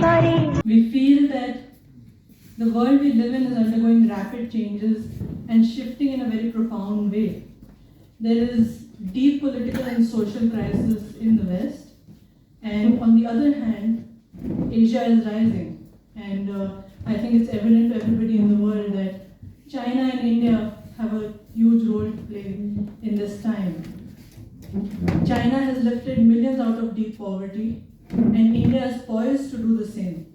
We feel that the world we live in is undergoing rapid changes and shifting in a very profound way. There is deep political and social crisis in the West, and on the other hand, Asia is rising. And I think it's evident to everybody in the world that China and India have a huge role to play in this time. China has lifted millions out of deep poverty, and India is poised to do the same.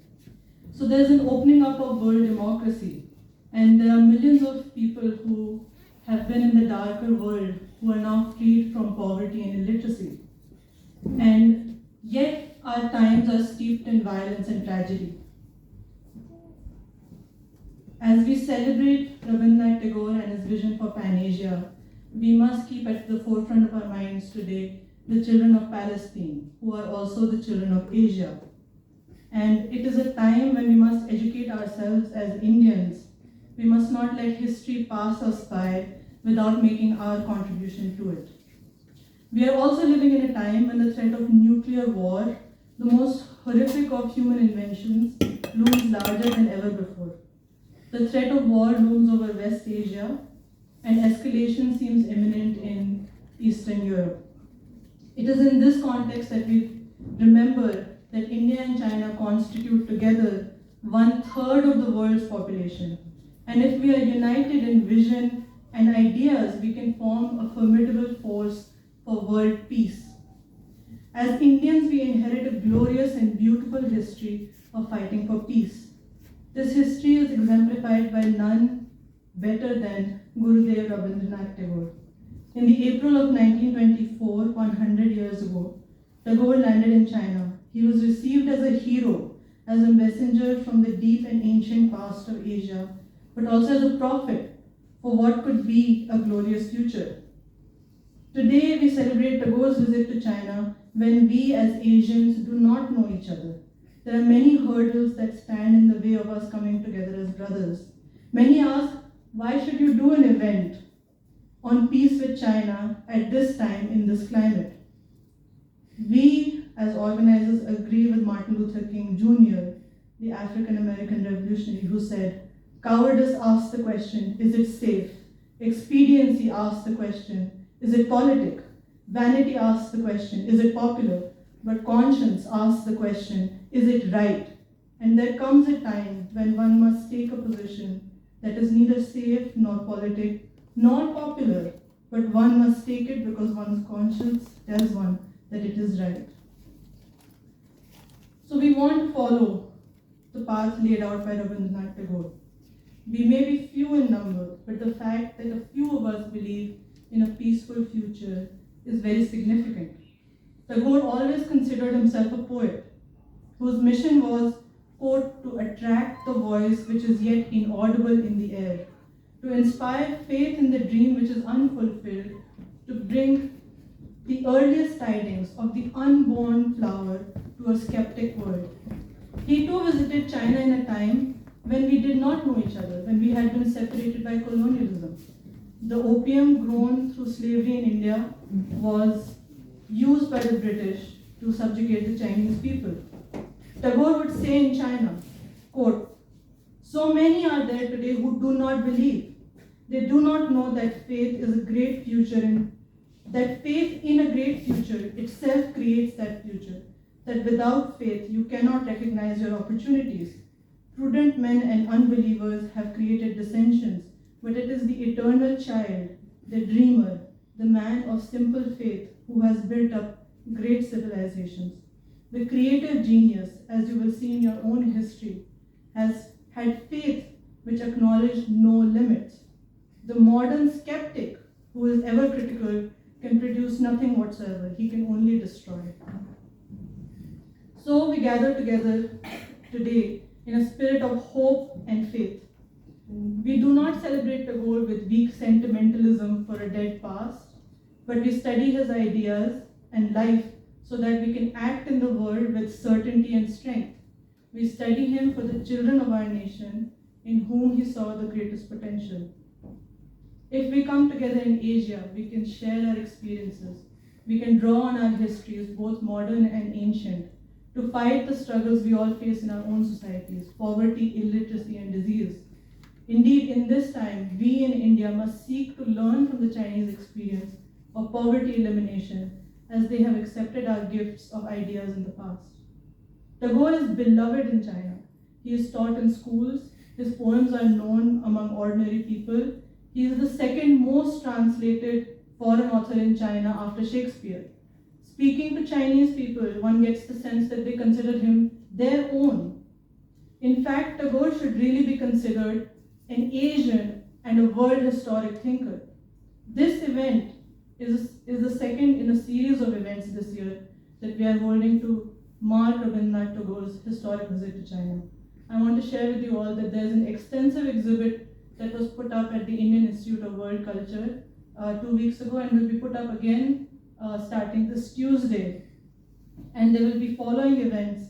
So there's an opening up of world democracy, and there are millions of people who have been in the darker world who are now freed from poverty and illiteracy. And yet our times are steeped in violence and tragedy. As we celebrate Rabindranath Tagore and his vision for Pan-Asia, we must keep at the forefront of our minds today the children of Palestine, who are also the children of Asia. And it is a time when we must educate ourselves as Indians. We must not let history pass us by without making our contribution to it. We are also living in a time when the threat of nuclear war, the most horrific of human inventions, looms larger than ever before. The threat of war looms over West Asia, and escalation seems imminent in Eastern Europe. It is in this context that we remember that India and China constitute together 1/3 of the world's population. And if we are united in vision and ideas, we can form a formidable force for world peace. As Indians, we inherit a glorious and beautiful history of fighting for peace. This history is exemplified by none better than Gurudev Rabindranath Tagore. In the April of 1924, 100 years ago, Tagore landed in China. He was received as a hero, as a messenger from the deep and ancient past of Asia, but also as a prophet for what could be a glorious future. Today, we celebrate Tagore's visit to China when we as Asians do not know each other. There are many hurdles that stand in the way of us coming together as brothers. Many ask, why should you do an event on peace with China at this time in this climate? We, as organizers, agree with Martin Luther King Jr., the African American revolutionary, who said, cowardice asks the question, is it safe? Expediency asks the question, is it politic? Vanity asks the question, is it popular? But conscience asks the question, is it right? And there comes a time when one must take a position that is neither safe nor politic nor popular, but one must take it because one's conscience tells one that it is right. So we want to follow the path laid out by Rabindranath Tagore. We may be few in number, but the fact that a few of us believe in a peaceful future is very significant. Tagore always considered himself a poet, whose mission was, quote, to attract the voice which is yet inaudible in the air, to inspire faith in the dream which is unfulfilled, to bring the earliest tidings of the unborn flower to a skeptic world. He too visited China in a time when we did not know each other, when we had been separated by colonialism. The opium grown through slavery in India was used by the British to subjugate the Chinese people. Tagore would say in China, quote, so many are there today who do not believe. They do not know that faith is a great future and that faith in a great future itself creates that future. That without faith you cannot recognize your opportunities. Prudent men and unbelievers have created dissensions, but it is the eternal child, the dreamer, the man of simple faith who has built up great civilizations. The creative genius, as you will see in your own history, has had faith which acknowledged no limits. The modern skeptic, who is ever critical, can produce nothing whatsoever. He can only destroy. So we gather together today in a spirit of hope and faith. We do not celebrate Tagore with weak sentimentalism for a dead past, but we study his ideas and life so that we can act in the world with certainty and strength. We study him for the children of our nation in whom he saw the greatest potential. If we come together in Asia, we can share our experiences. We can draw on our histories, both modern and ancient, to fight the struggles we all face in our own societies: poverty, illiteracy, and disease. Indeed, in this time, we in India must seek to learn from the Chinese experience of poverty elimination, as they have accepted our gifts of ideas in the past. Tagore is beloved in China. He is taught in schools, his poems are known among ordinary people. He is the second most translated foreign author in China after Shakespeare. Speaking to Chinese people, one gets the sense that they consider him their own. In fact, Tagore should really be considered an Asian and a world historic thinker. This event is the second in a series of events this year that we are holding to mark Rabindranath Tagore's historic visit to China. I want to share with you all that there's an extensive exhibit that was put up at the Indian Institute of World Culture 2 weeks ago and will be put up again starting this Tuesday. And there will be following events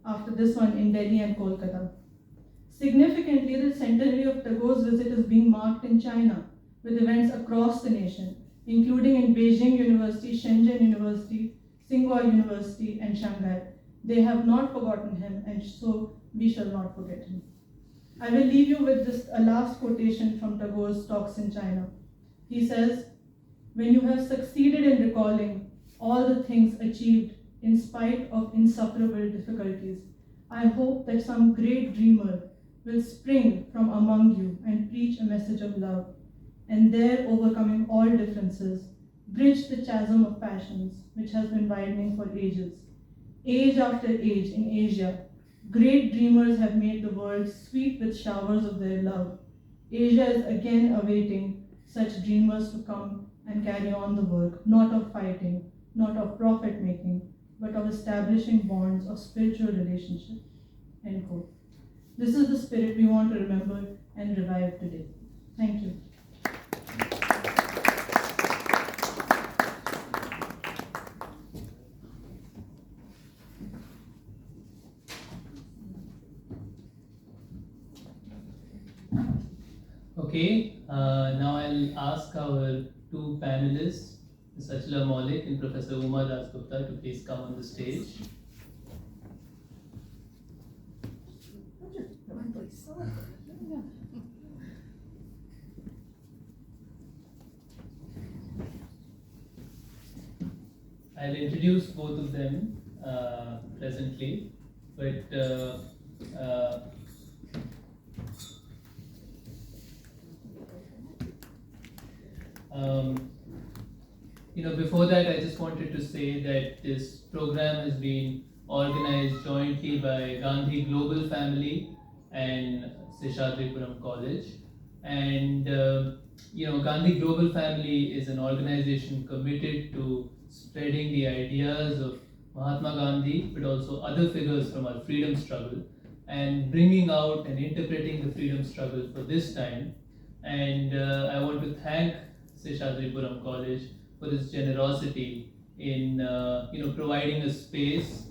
after this one in Delhi and Kolkata. Significantly, the centenary of Tagore's visit is being marked in China with events across the nation, including in Beijing University, Shenzhen University, Tsinghua University, and Shanghai. They have not forgotten him, and so we shall not forget him. I will leave you with just a last quotation from Tagore's talks in China. He says, "When you have succeeded in recalling all the things achieved in spite of insufferable difficulties, I hope that some great dreamer will spring from among you and preach a message of love, and there, overcoming all differences, bridge the chasm of passions which has been widening for ages. Age after age in Asia, great dreamers have made the world sweet with showers of their love. Asia is again awaiting such dreamers to come and carry on the work, not of fighting, not of profit making, but of establishing bonds of spiritual relationship." End quote. This is the spirit we want to remember and revive today. Thank you. Okay, now I'll ask our two panelists, Ms. Achala Moulik and Professor Dasgupta, to please come on the stage. I'll introduce both of them presently, but before that, I just wanted to say that this program has been organized jointly by Gandhi Global Family and Seshadaripuram College. And Gandhi Global Family is an organization committed to spreading the ideas of Mahatma Gandhi, but also other figures from our freedom struggle, and bringing out and interpreting the freedom struggle for this time. And I want to thank Seshadaripuram College for its generosity in providing a space,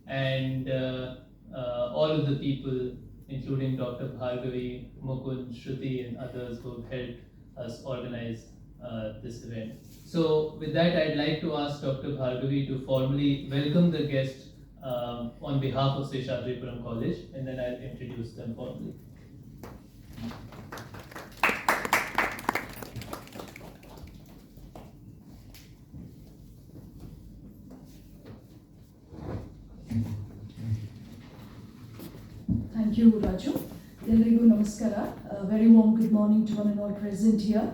and all of the people, including Dr. Bhargavi, Mukund, Shruti, and others who have helped us organize this event. So with that, I'd like to ask Dr. Bhargavi to formally welcome the guest on behalf of Seshadaripuram College, and then I'll introduce them formally. Thank you, Raju. Elrigu namaskara. A very warm good morning to one and all present here.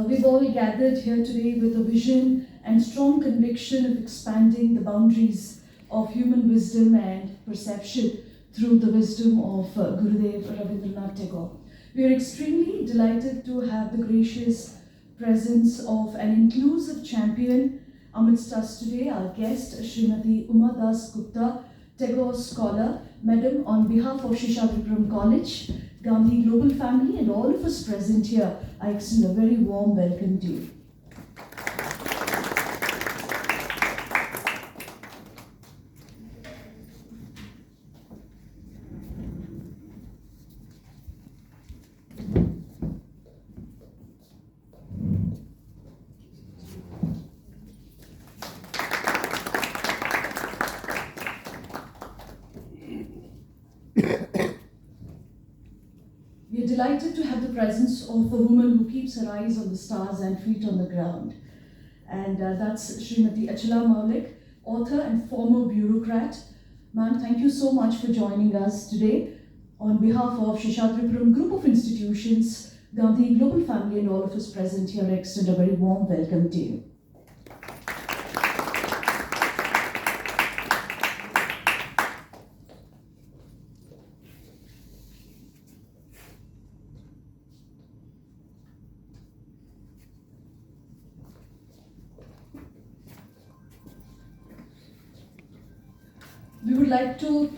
We've all gathered here today with a vision and strong conviction of expanding the boundaries of human wisdom and perception through the wisdom of Gurudev Rabindranath Tagore. We are extremely delighted to have the gracious presence of an inclusive champion amidst us today, our guest, Srimati Dasgupta, Tagore scholar. Madam, on behalf of Seshadaripuram College, Gandhi Global Family, and all of us present here, I extend a very warm welcome to you. We are delighted to have the presence of a woman who keeps her eyes on the stars and feet on the ground. And that's Srimati Achala Moulik, author and former bureaucrat. Ma'am, thank you so much for joining us today. On behalf of Seshadaripuram Group of Institutions, Gandhi Global Family and all of us present here, I extend a very warm welcome to you. We would like to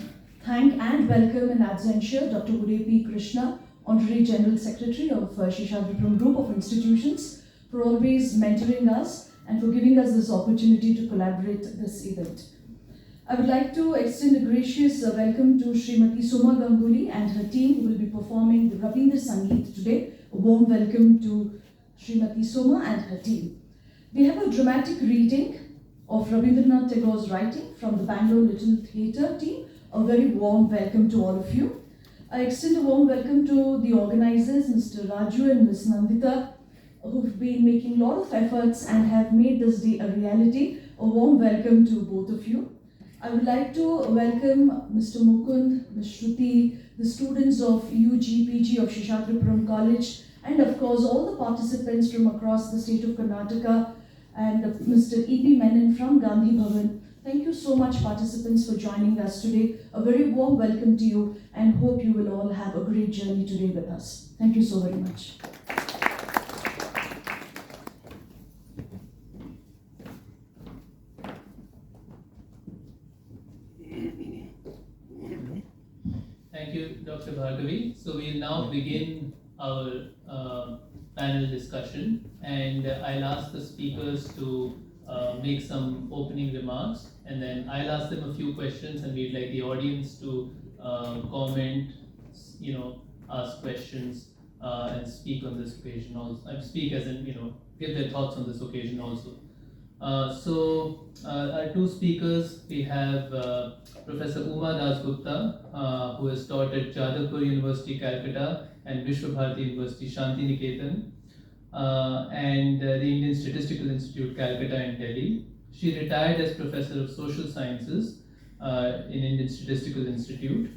thank and welcome in absentia Dr. Uday P. Krishna, Honorary General Secretary of Seshadaripuram Group of Institutions, for always mentoring us and for giving us this opportunity to collaborate this event. I would like to extend a gracious welcome to Srimati Soma Ganguly and her team who will be performing the Rabindranath Sangeet today. A warm welcome to Srimati Soma and her team. We have a dramatic reading of Rabindranath Tagore's writing from the Bangalore Little Theatre team. A very warm welcome to all of you. I extend a warm welcome to the organizers, Mr. Raju and Ms. Nandita, who've been making a lot of efforts and have made this day a reality. A warm welcome to both of you. I would like to welcome Mr. Mukund, Ms. Shruti, the students of UGPG of Seshadaripuram College, and of course all the participants from across the state of Karnataka, and Mr. E.P. Menon from Gandhi Bhavan. Thank you so much, participants, for joining us today. A very warm welcome to you, and hope you will all have a great journey today with us. Thank you so very much. Thank you, Dr. Bhargavi. So we'll now begin our panel discussion, and I'll ask the speakers to make some opening remarks, and then I'll ask them a few questions, and we'd like the audience to comment, ask questions, and speak on this occasion also. Speak as in, give their thoughts on this occasion also. So our two speakers, we have Professor Uma Dasgupta, who has taught at Jadavpur University, Calcutta, and Vishwabharati University, Shanti Niketan, and the Indian Statistical Institute, Calcutta and Delhi. She retired as Professor of Social Sciences in Indian Statistical Institute.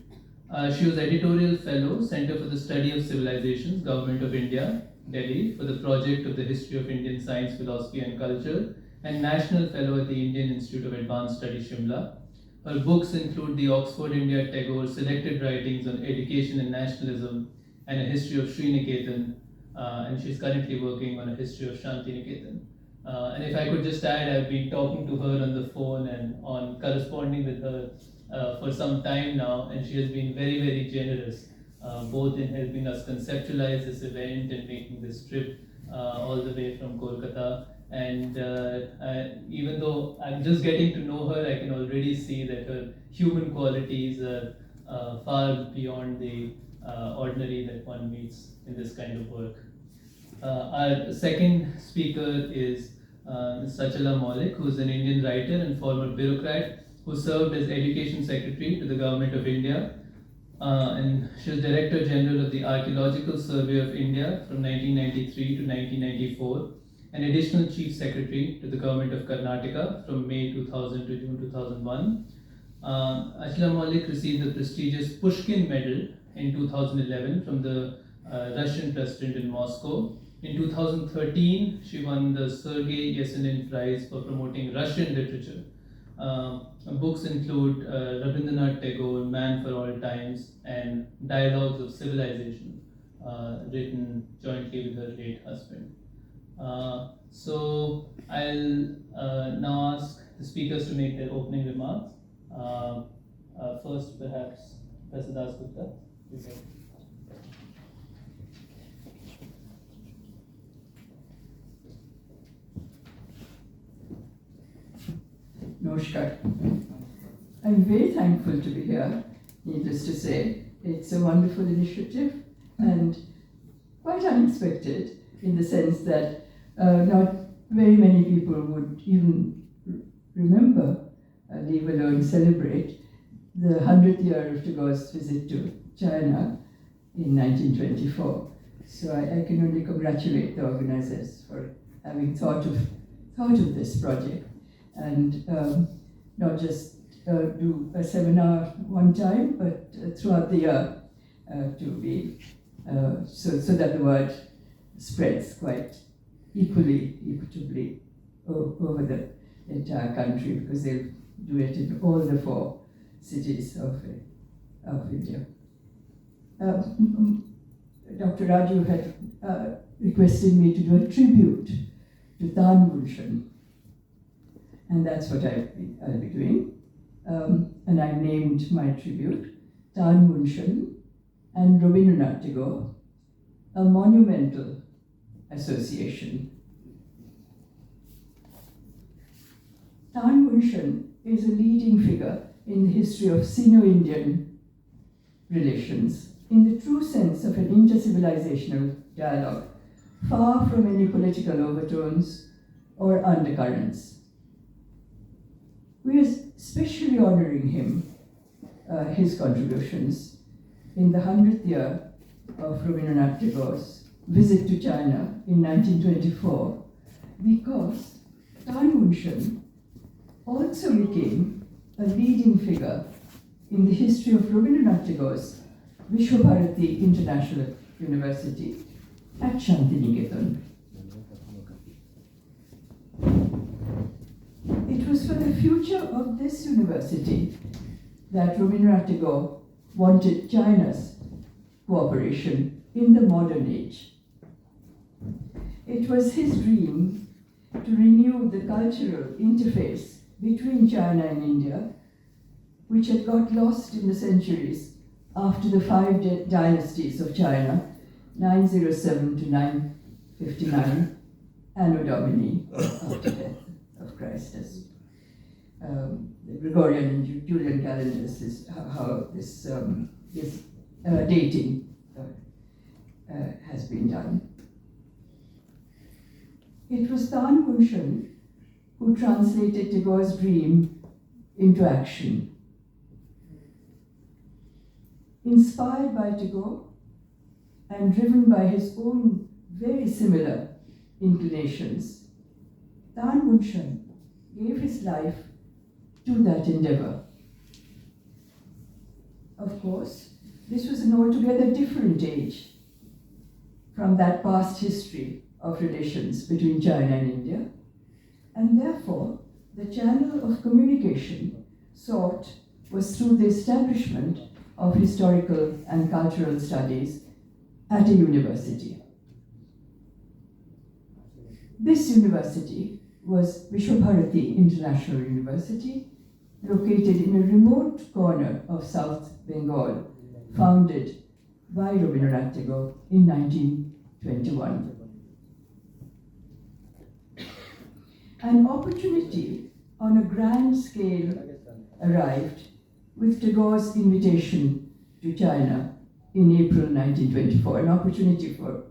She was Editorial Fellow, Center for the Study of Civilizations, Government of India, Delhi, for the project of the History of Indian Science, Philosophy and Culture, and National Fellow at the Indian Institute of Advanced Study, Shimla. Her books include the Oxford India Tagore Selected Writings on Education and Nationalism and a History of Sri Niketan, and she's currently working on a history of Shanti Niketan. And if I could just add, I've been talking to her on the phone and on corresponding with her for some time now, and she has been very, very generous, both in helping us conceptualize this event and making this trip all the way from Kolkata. And even though I'm just getting to know her, I can already see that her human qualities are far beyond the ordinary that one meets in this kind of work. Our second speaker is Ms. Achala Moulik, who is an Indian writer and former bureaucrat who served as Education Secretary to the Government of India. And she was Director General of the Archaeological Survey of India from 1993 to 1994, and Additional Chief Secretary to the Government of Karnataka from May 2000 to June 2001. Achala Moulik received the prestigious Pushkin Medal in 2011 from the Russian President in Moscow. In 2013, she won the Sergei Yesenin Prize for promoting Russian literature. Books include Rabindranath Tagore, Man for All Times, and Dialogues of Civilization, written jointly with her late husband. So I'll now ask the speakers to make their opening remarks. First, perhaps, Professor Dasgupta. Namaskar. I'm very thankful to be here, needless to say. It's a wonderful initiative and quite unexpected in the sense that not very many people would even remember, leave alone celebrate, the 100th year of Tagore's visit to China in 1924. So I can only congratulate the organizers for having thought of this project, and not just do a seminar one time, but throughout the year to be so that the word spreads quite equitably over the entire country, because they'll do it in all the 4 cities of India. Dr. Raju had requested me to do a tribute to Tan Munshan, and that's what I'll be doing. And I named my tribute Tan Munshan and Rabindranath Tagore, a monumental association. Tan Munshan is a leading figure in the history of Sino-Indian relations, in the true sense of an intercivilizational dialogue, far from any political overtones or undercurrents. We are especially honoring him, his contributions, in the 100th year of Rabindranath Tagore's visit to China in 1924, because Tan Munshan also became a leading figure in the history of Rabindranath Tagore's Vishwabharati International University at Shantiniketan. It was for the future of this university that Rabindranath Tagore wanted China's cooperation in the modern age. It was his dream to renew the cultural interface between China and India, which had got lost in the centuries after the 5 dynasties of China, 907 to 959, Anno Domini, after death of Christ. As the Gregorian and Julian calendars is how this dating has been done. It was Tan Munshan who translated Tagore's dream into action. Inspired by Tagore and driven by his own very similar inclinations, Tan Munshan gave his life to that endeavor. Of course, this was an altogether different age from that past history of relations between China and India, and therefore the channel of communication sought was through the establishment of historical and cultural studies at a university. This university was Vishwabharati International University, located in a remote corner of South Bengal, founded by Rabindranath Tagore in 1921. An opportunity on a grand scale arrived with Tagore's invitation to China in April 1924, an opportunity for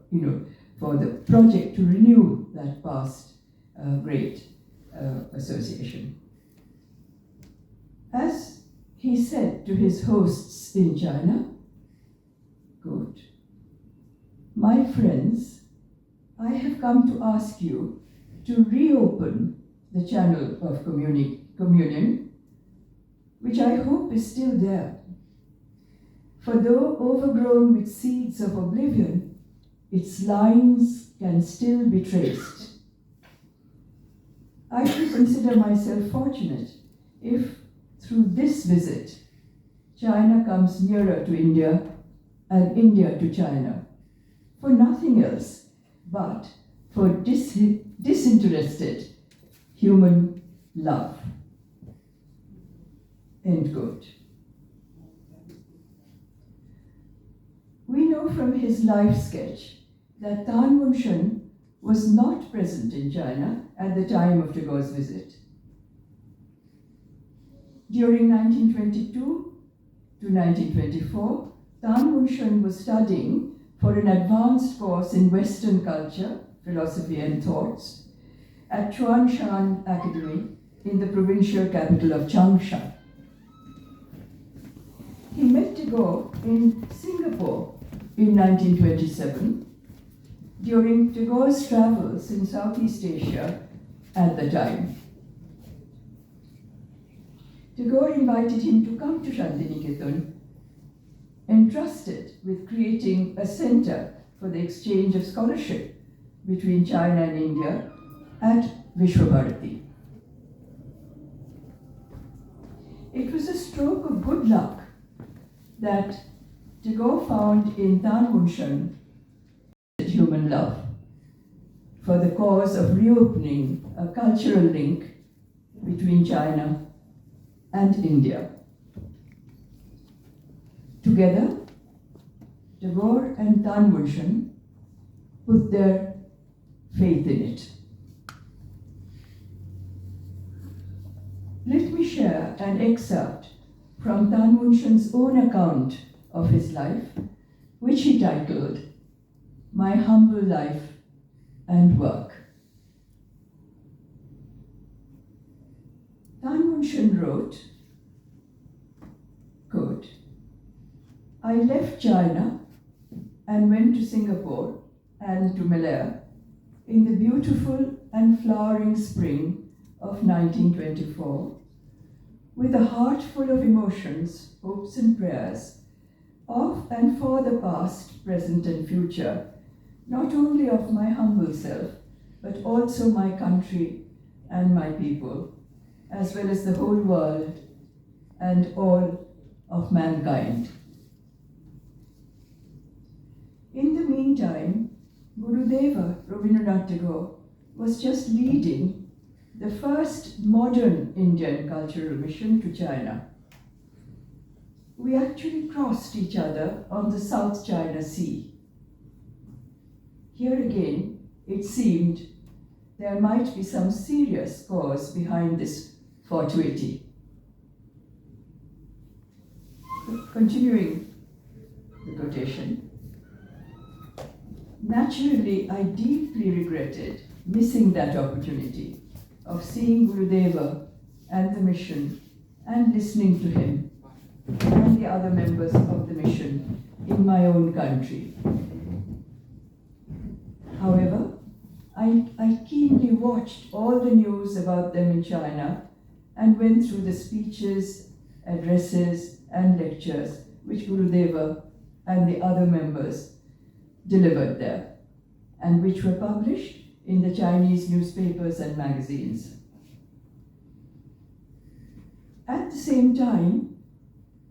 the project to renew that past great association. As he said to his hosts in China, quote, "My friends, I have come to ask you to reopen the channel of communion, which I hope is still there. For though overgrown with seeds of oblivion, its lines can still be traced. I should consider myself fortunate if, through this visit, China comes nearer to India and India to China, for nothing else but for disinterested human love." End quote. We know from his life sketch that Tan Munshan was not present in China at the time of Tagore's visit. During 1922 to 1924, Tan Munshan was studying for an advanced course in Western culture, philosophy and thoughts at Chuan Shan Academy in the provincial capital of Changsha. He met Tagore in Singapore in 1927 during Tagore's travels in Southeast Asia at the time. Tagore invited him to come to Shantiniketan, entrusted with creating a center for the exchange of scholarship between China and India at Vishwabharati. It was a stroke of good luck that Tagore found in Tan Mun Shan human love for the cause of reopening a cultural link between China and India. Together, Tagore and Tan Mun Shan put their faith in it. Let me share an excerpt from Tan Mun Shan's own account of his life, which he titled My Humble Life and Work. Tan Mun Shan wrote, quote, I left China and went to Singapore and to Malaya in the beautiful and flowering spring of 1924 with a heart full of emotions, hopes and prayers of and for the past, present and future, not only of my humble self, but also my country and my people, as well as the whole world and all of mankind. In the meantime, Gurudeva Rabindranath Tagore was just leading the first modern Indian cultural mission to China. We actually crossed each other on the South China Sea. Here again, it seemed there might be some serious cause behind this fortuity. Continuing the quotation, naturally, I deeply regretted missing that opportunity of seeing Gurudeva and the mission and listening to him and the other members of the mission in my own country. However, I keenly watched all the news about them in China and went through the speeches, addresses, and lectures which Gurudeva and the other members delivered there, and which were published in the Chinese newspapers and magazines. At the same time,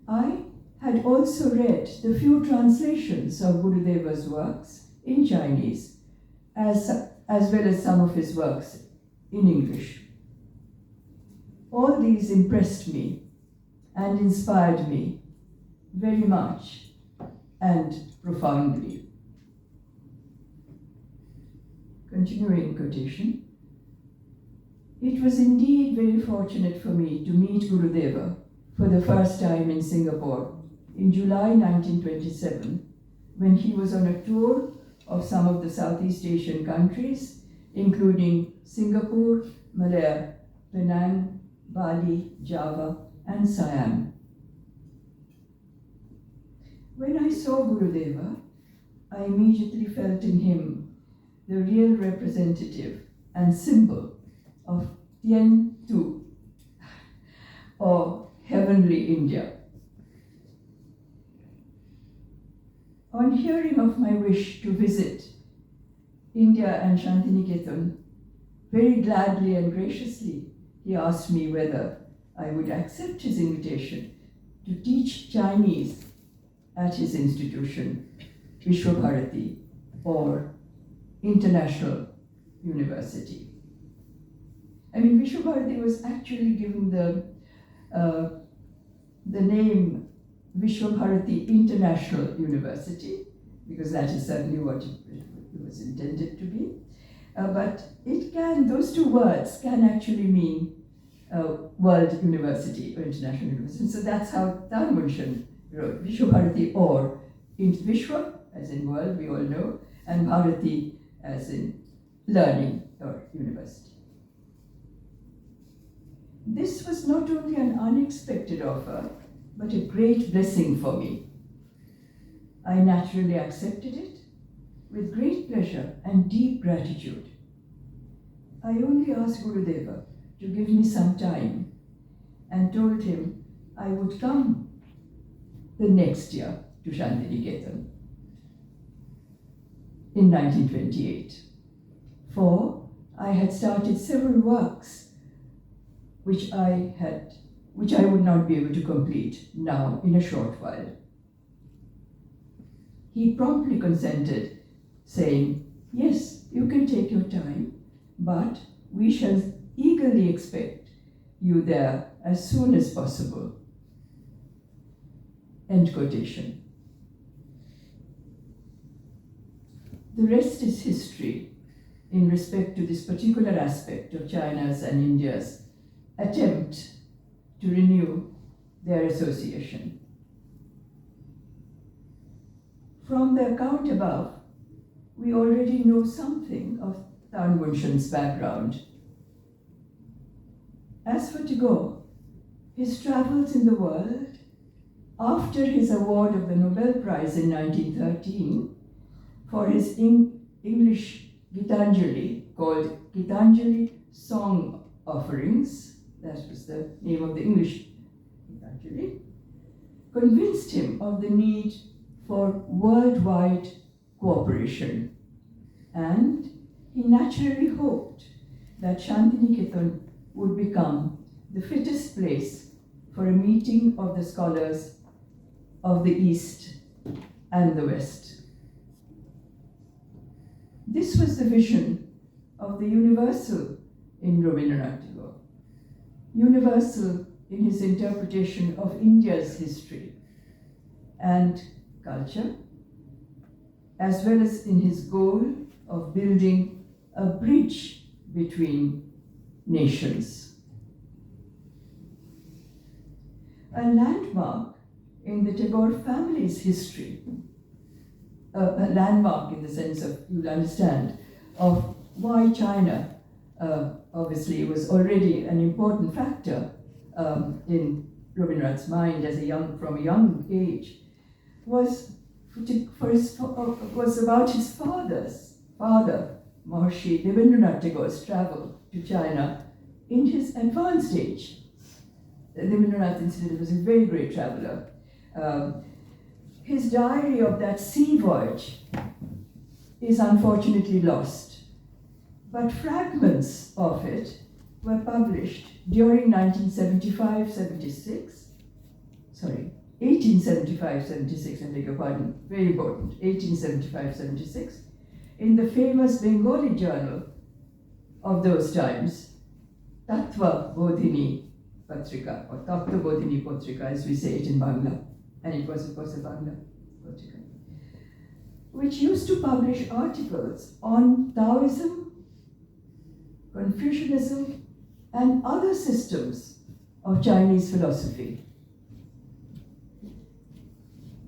I had also read the few translations of Gurudeva's works in Chinese, as well as some of his works in English. All these impressed me and inspired me very much and profoundly. Continuing quotation, it was indeed very fortunate for me to meet Gurudeva for the first time in Singapore in July 1927, when he was on a tour of some of the Southeast Asian countries, including Singapore, Malaya, Penang, Bali, Java, and Siam. When I saw Gurudeva, I immediately felt in him the real representative and symbol of Tien Tu, or heavenly India. On hearing of my wish to visit India and Shantiniketan, very gladly and graciously, he asked me whether I would accept his invitation to teach Chinese at his institution, Vishwabharati, or International University. I mean, Vishwabharati was actually given the name Vishwabharati International University, because that is certainly what it was intended to be. But those two words can actually mean World University or International University. So that's how Tan Mun Shan wrote Vishwabharati, or Vishwa, as in world, we all know, and Bharati, as in learning or university. This was not only an unexpected offer, but a great blessing for me. I naturally accepted it with great pleasure and deep gratitude. I only asked Gurudeva to give me some time and told him I would come the next year to Shantiniketan in 1928, for I had started several works which I would not be able to complete now in a short while. He promptly consented, saying, "Yes, you can take your time, but we shall eagerly expect you there as soon as possible." End quotation. The rest is history in respect to this particular aspect of China's and India's attempt to renew their association. From the account above, we already know something of Tan Bunshen's background. As for Tagore, his travels in the world after his award of the Nobel Prize in 1913 for his English Gitanjali, called Gitanjali Song Offerings, that was the name of the English Gitanjali, convinced him of the need for worldwide cooperation, and he naturally hoped that Shantiniketan would become the fittest place for a meeting of the scholars of the East and the West. This was the vision of the universal in Rabindranath Tagore, universal in his interpretation of India's history and culture, as well as in his goal of building a bridge between nations. A landmark in the Tagore family's history, a landmark in the sense of, you'll understand, of why China obviously was already an important factor in Rabindranath's mind from a young age, was about his father, Maharishi Rabindranath Tagore's travel to China in his advanced age. Rabindranath, incidentally, was a very great traveler. His diary of that sea voyage is unfortunately lost, but fragments of it were published during 1875-76, I beg your pardon, very important, 1875-76, in the famous Bengali journal of those times, Tattva Bodhini Patrika, or Tattva Bodhini Patrika as we say it in Bangla, and it was of course a Bangla Patrika, which used to publish articles on Taoism, Confucianism, and other systems of Chinese philosophy.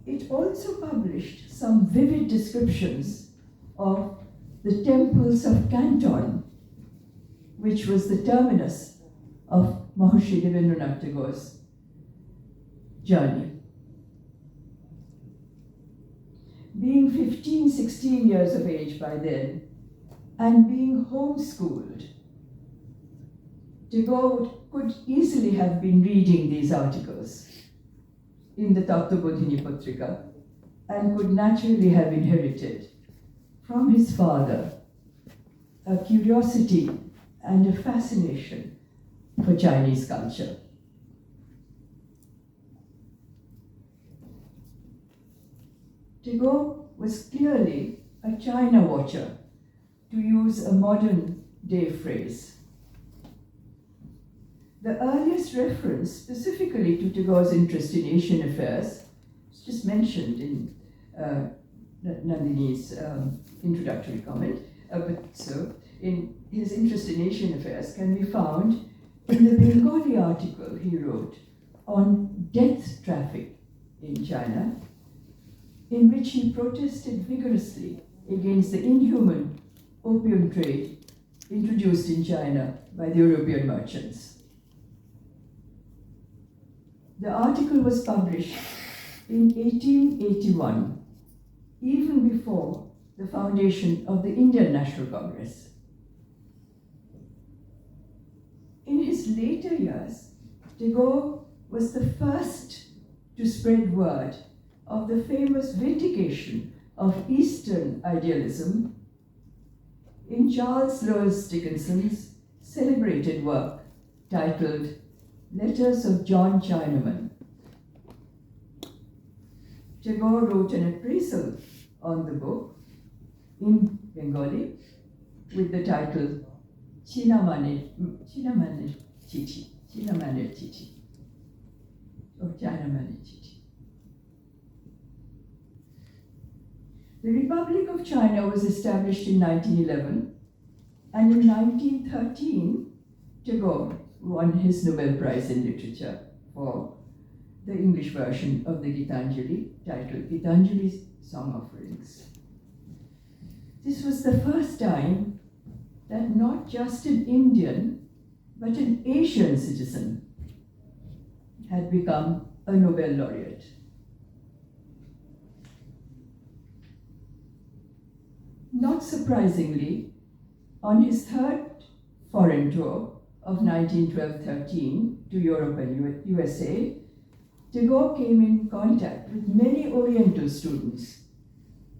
It also published some vivid descriptions of the temples of Canton, which was the terminus of Maharishi Rabindranath Tagore's journey. Being 15, 16 years of age by then, and being homeschooled, Tagore could easily have been reading these articles in the Tattva Bodhini Patrika and could naturally have inherited from his father a curiosity and a fascination for Chinese culture. Tagore was clearly a China watcher, to use a modern day phrase. The earliest reference specifically to Tagore's interest in Asian affairs was just mentioned in Nandini's introductory comment, in his interest in Asian affairs can be found in the Bengali article he wrote on death traffic in China, in which he protested vigorously against the inhuman opium trade introduced in China by the European merchants. The article was published in 1881 even before the foundation of the Indian National Congress. In his later years, Tagore was the first to spread word of the famous vindication of Eastern idealism in Charles Lowes Dickinson's celebrated work titled Letters of John Chinaman. Tagore wrote an appraisal on the book in Bengali with the title Chinamaner Chichi, or Chinamaner Chichi. The Republic of China was established in 1911, and in 1913, Tagore won his Nobel Prize in Literature for the English version of the Gitanjali, titled Gitanjali's Song Offerings. This was the first time that not just an Indian, but an Asian citizen had become a Nobel laureate. Not surprisingly, on his third foreign tour of 1912-13 to Europe and USA, Tagore came in contact with many Oriental students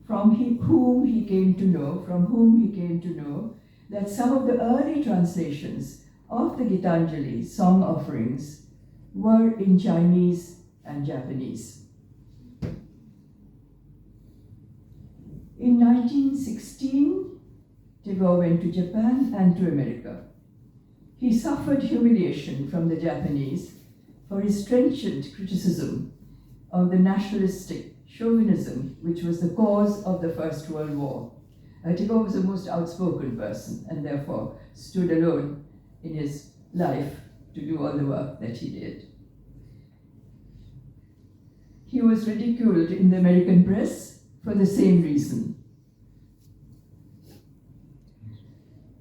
from whom he came to know that some of the early translations of the Gitanjali song offerings were in Chinese and Japanese. In 1916, Tagore went to Japan and to America. He suffered humiliation from the Japanese for his trenchant criticism of the nationalistic chauvinism which was the cause of the First World War. Tagore was a most outspoken person and therefore stood alone in his life to do all the work that he did. He was ridiculed in the American press for the same reason.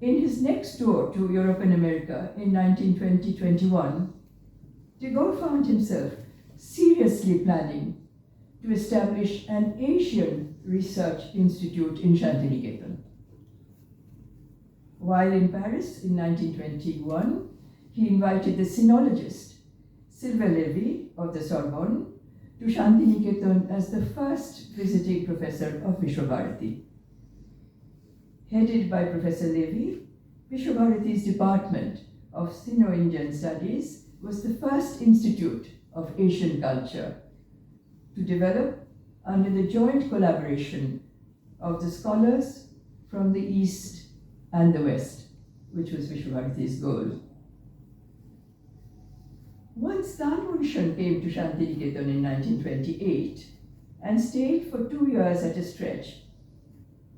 In his next tour to Europe and America in 1920-21, Tagore found himself seriously planning to establish an Asian research institute in Shantiniketan. While in Paris in 1921, he invited the sinologist Sylvain Lévy of the Sorbonne to Shantiniketan as the first visiting professor of Vishwabharati. Headed by Professor Lévy, Vishwabharati's Department of Sino-Indian Studies was the first institute of Asian culture to develop under the joint collaboration of the scholars from the East and the West, which was Vishwabharati's goal. Once Tanmunshan came to Shantiniketan in 1928 and stayed for 2 years at a stretch,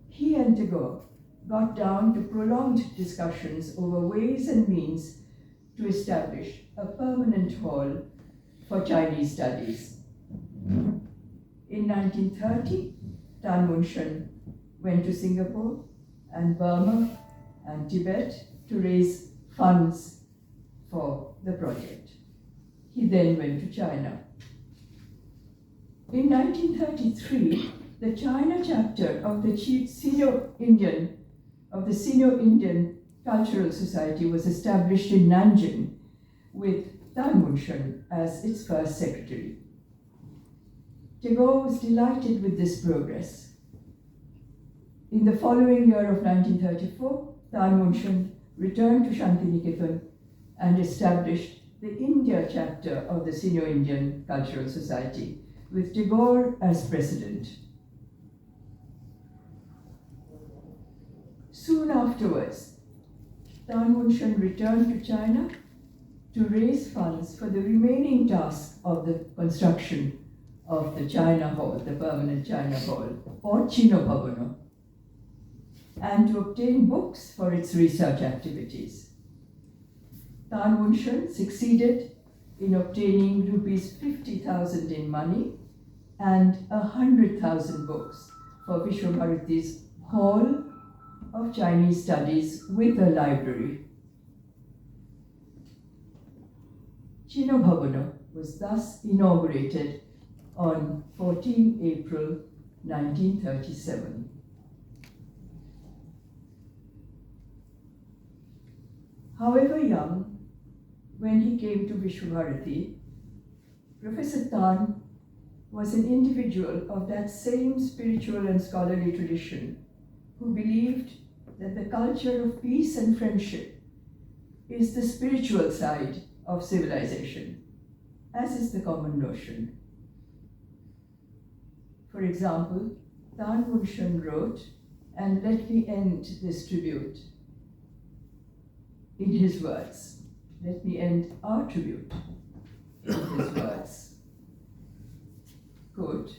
he and Tagore got down to prolonged discussions over ways and means to establish a permanent hall for Chinese studies. In 1930, Tanmunshan went to Singapore and Burma and Tibet to raise funds for the project. He then went to China. In 1933, the China chapter of the Sino-Indian Cultural Society was established in Nanjing with Tanmunshan as its first secretary. Tagore was delighted with this progress. In the following year of 1934, Tanmunshan returned to Shantiniketan and established the India chapter of the Sino-Indian Cultural Society, with Tagore as president. Soon afterwards, Tanmunshan returned to China to raise funds for the remaining task of the construction of the China Hall, the permanent China Hall, or Chino Bhavano, and to obtain books for its research activities. Tanmunshan succeeded in obtaining rupees 50,000 in money and 100,000 books for Vishwabharati's Hall of Chinese Studies with a library. Chino Bhavano was thus inaugurated on 14 April 1937. However young, when he came to Vishwabharati, Professor Tan was an individual of that same spiritual and scholarly tradition who believed that the culture of peace and friendship is the spiritual side of civilization, as is the common notion. For example, Tan Munshan wrote, and let me end this tribute in his words. Let me end our tribute in his words. Quote,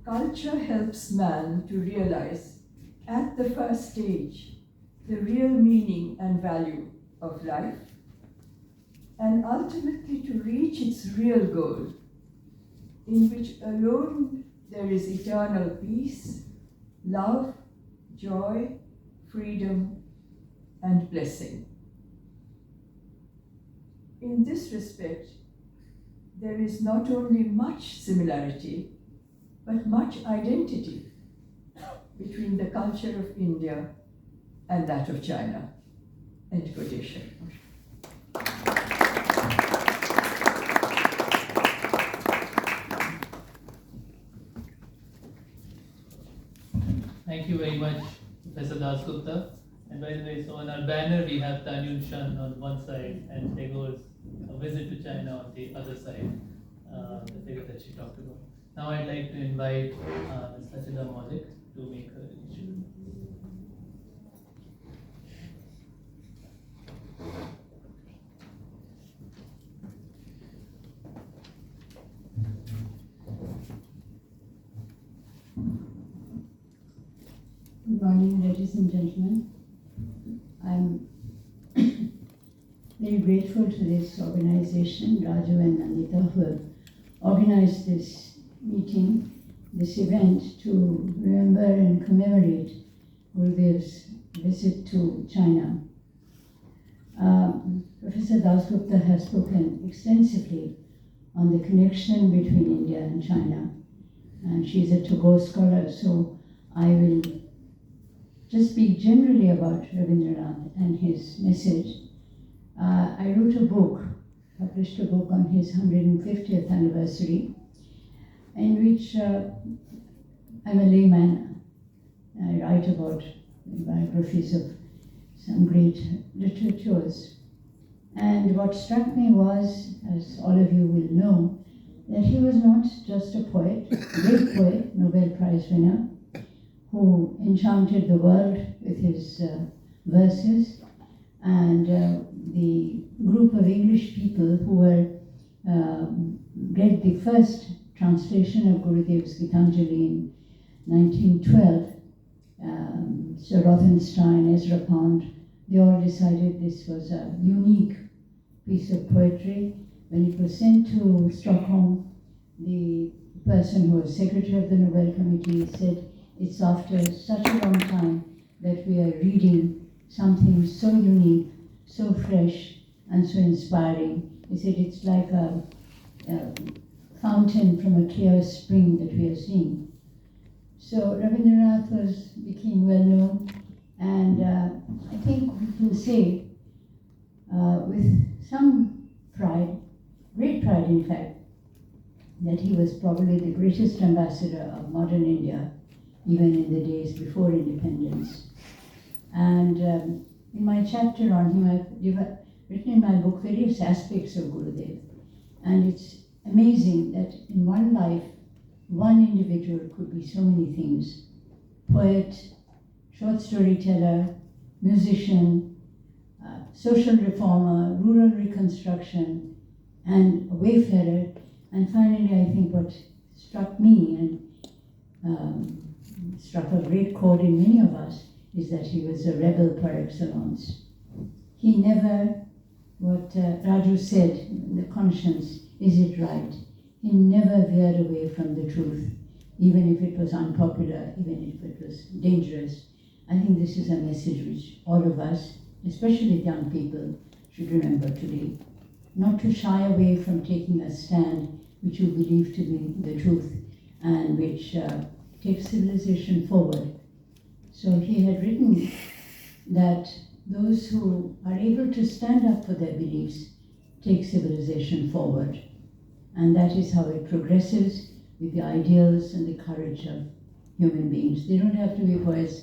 culture helps man to realize at the first stage the real meaning and value of life, and ultimately to reach its real goal, in which alone there is eternal peace, love, joy, freedom, and blessing. In this respect, there is not only much similarity, but much identity between the culture of India and that of China. End quotation. Thank you very much, Professor Dasgupta. And by the way, so on our banner we have Tanyun Shan on one side and Tagore's A Visit to China on the other side, the figure that she talked about. Now I'd like to invite Ms. Achala Moulik to make her initial. Good morning, ladies and gentlemen. I'm very grateful to this organization, Raju and Nandita, who have organized this meeting, this event to remember and commemorate Gurudev's visit to China. Professor Dasgupta has spoken extensively on the connection between India and China, and she's a Tagore scholar, so I will just speak generally about Rabindranath and his message. I wrote a book, published a book on his 150th anniversary, in which I'm a layman. I write about biographies of some great literatures. And what struck me was, as all of you will know, that he was not just a poet, a great poet, Nobel Prize winner, who enchanted the world with his verses, and the group of English people who were read the first translation of Gurudev's Gitanjali in 1912, Sir Rothenstein, Ezra Pound, they all decided this was a unique piece of poetry. When it was sent to Stockholm, the person who was secretary of the Nobel Committee said, it's after such a long time that we are reading something so unique, so fresh, and so inspiring. He said it's like a fountain from a clear spring that we are seeing. So Rabindranath became well known, and I think we can say with some pride, great pride in fact, that he was probably the greatest ambassador of modern India, even in the days before independence. And in my chapter on him, I've written in my book various aspects of Gurudev. And it's amazing that in one life, one individual could be so many things. Poet, short storyteller, musician, social reformer, rural reconstruction, and a wayfarer. And finally, I think what struck me and struck a great chord in many of us is that he was a rebel par excellence. He never, what Raju said, the conscience, is it right? He never veered away from the truth, even if it was unpopular, even if it was dangerous. I think this is a message which all of us, especially young people, should remember today. Not to shy away from taking a stand which you believe to be the truth, and which takes civilization forward. So he had written that those who are able to stand up for their beliefs take civilization forward. And that is how it progresses with the ideals and the courage of human beings. They don't have to be poets,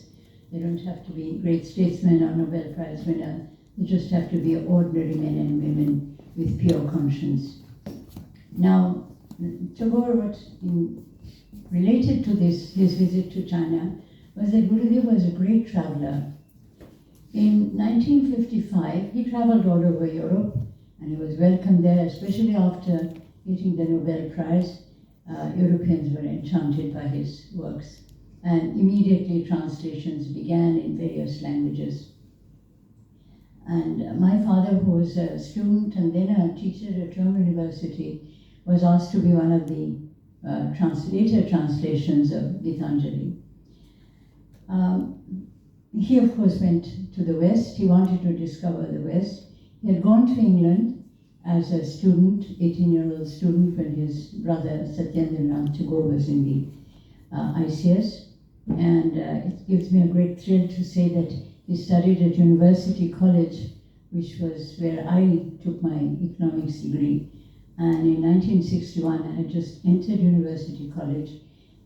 they don't have to be great statesmen or Nobel Prize winner, they just have to be ordinary men and women with pure conscience. Now, Tagore, related to this, his visit to China, was that Gurudev was a great traveler. In 1955, he traveled all over Europe, and he was welcomed there, especially after getting the Nobel Prize. Europeans were enchanted by his works, and immediately translations began in various languages. And my father, who was a student and then a teacher at Rome University, was asked to be one of the later translations of Gitanjali. He, of course, went to the West. He wanted to discover the West. He had gone to England as a student, 18-year-old student, when his brother Satyendranath Tagore was in the ICS. And it gives me a great thrill to say that he studied at University College, which was where I took my economics degree. And in 1961, I had just entered University College,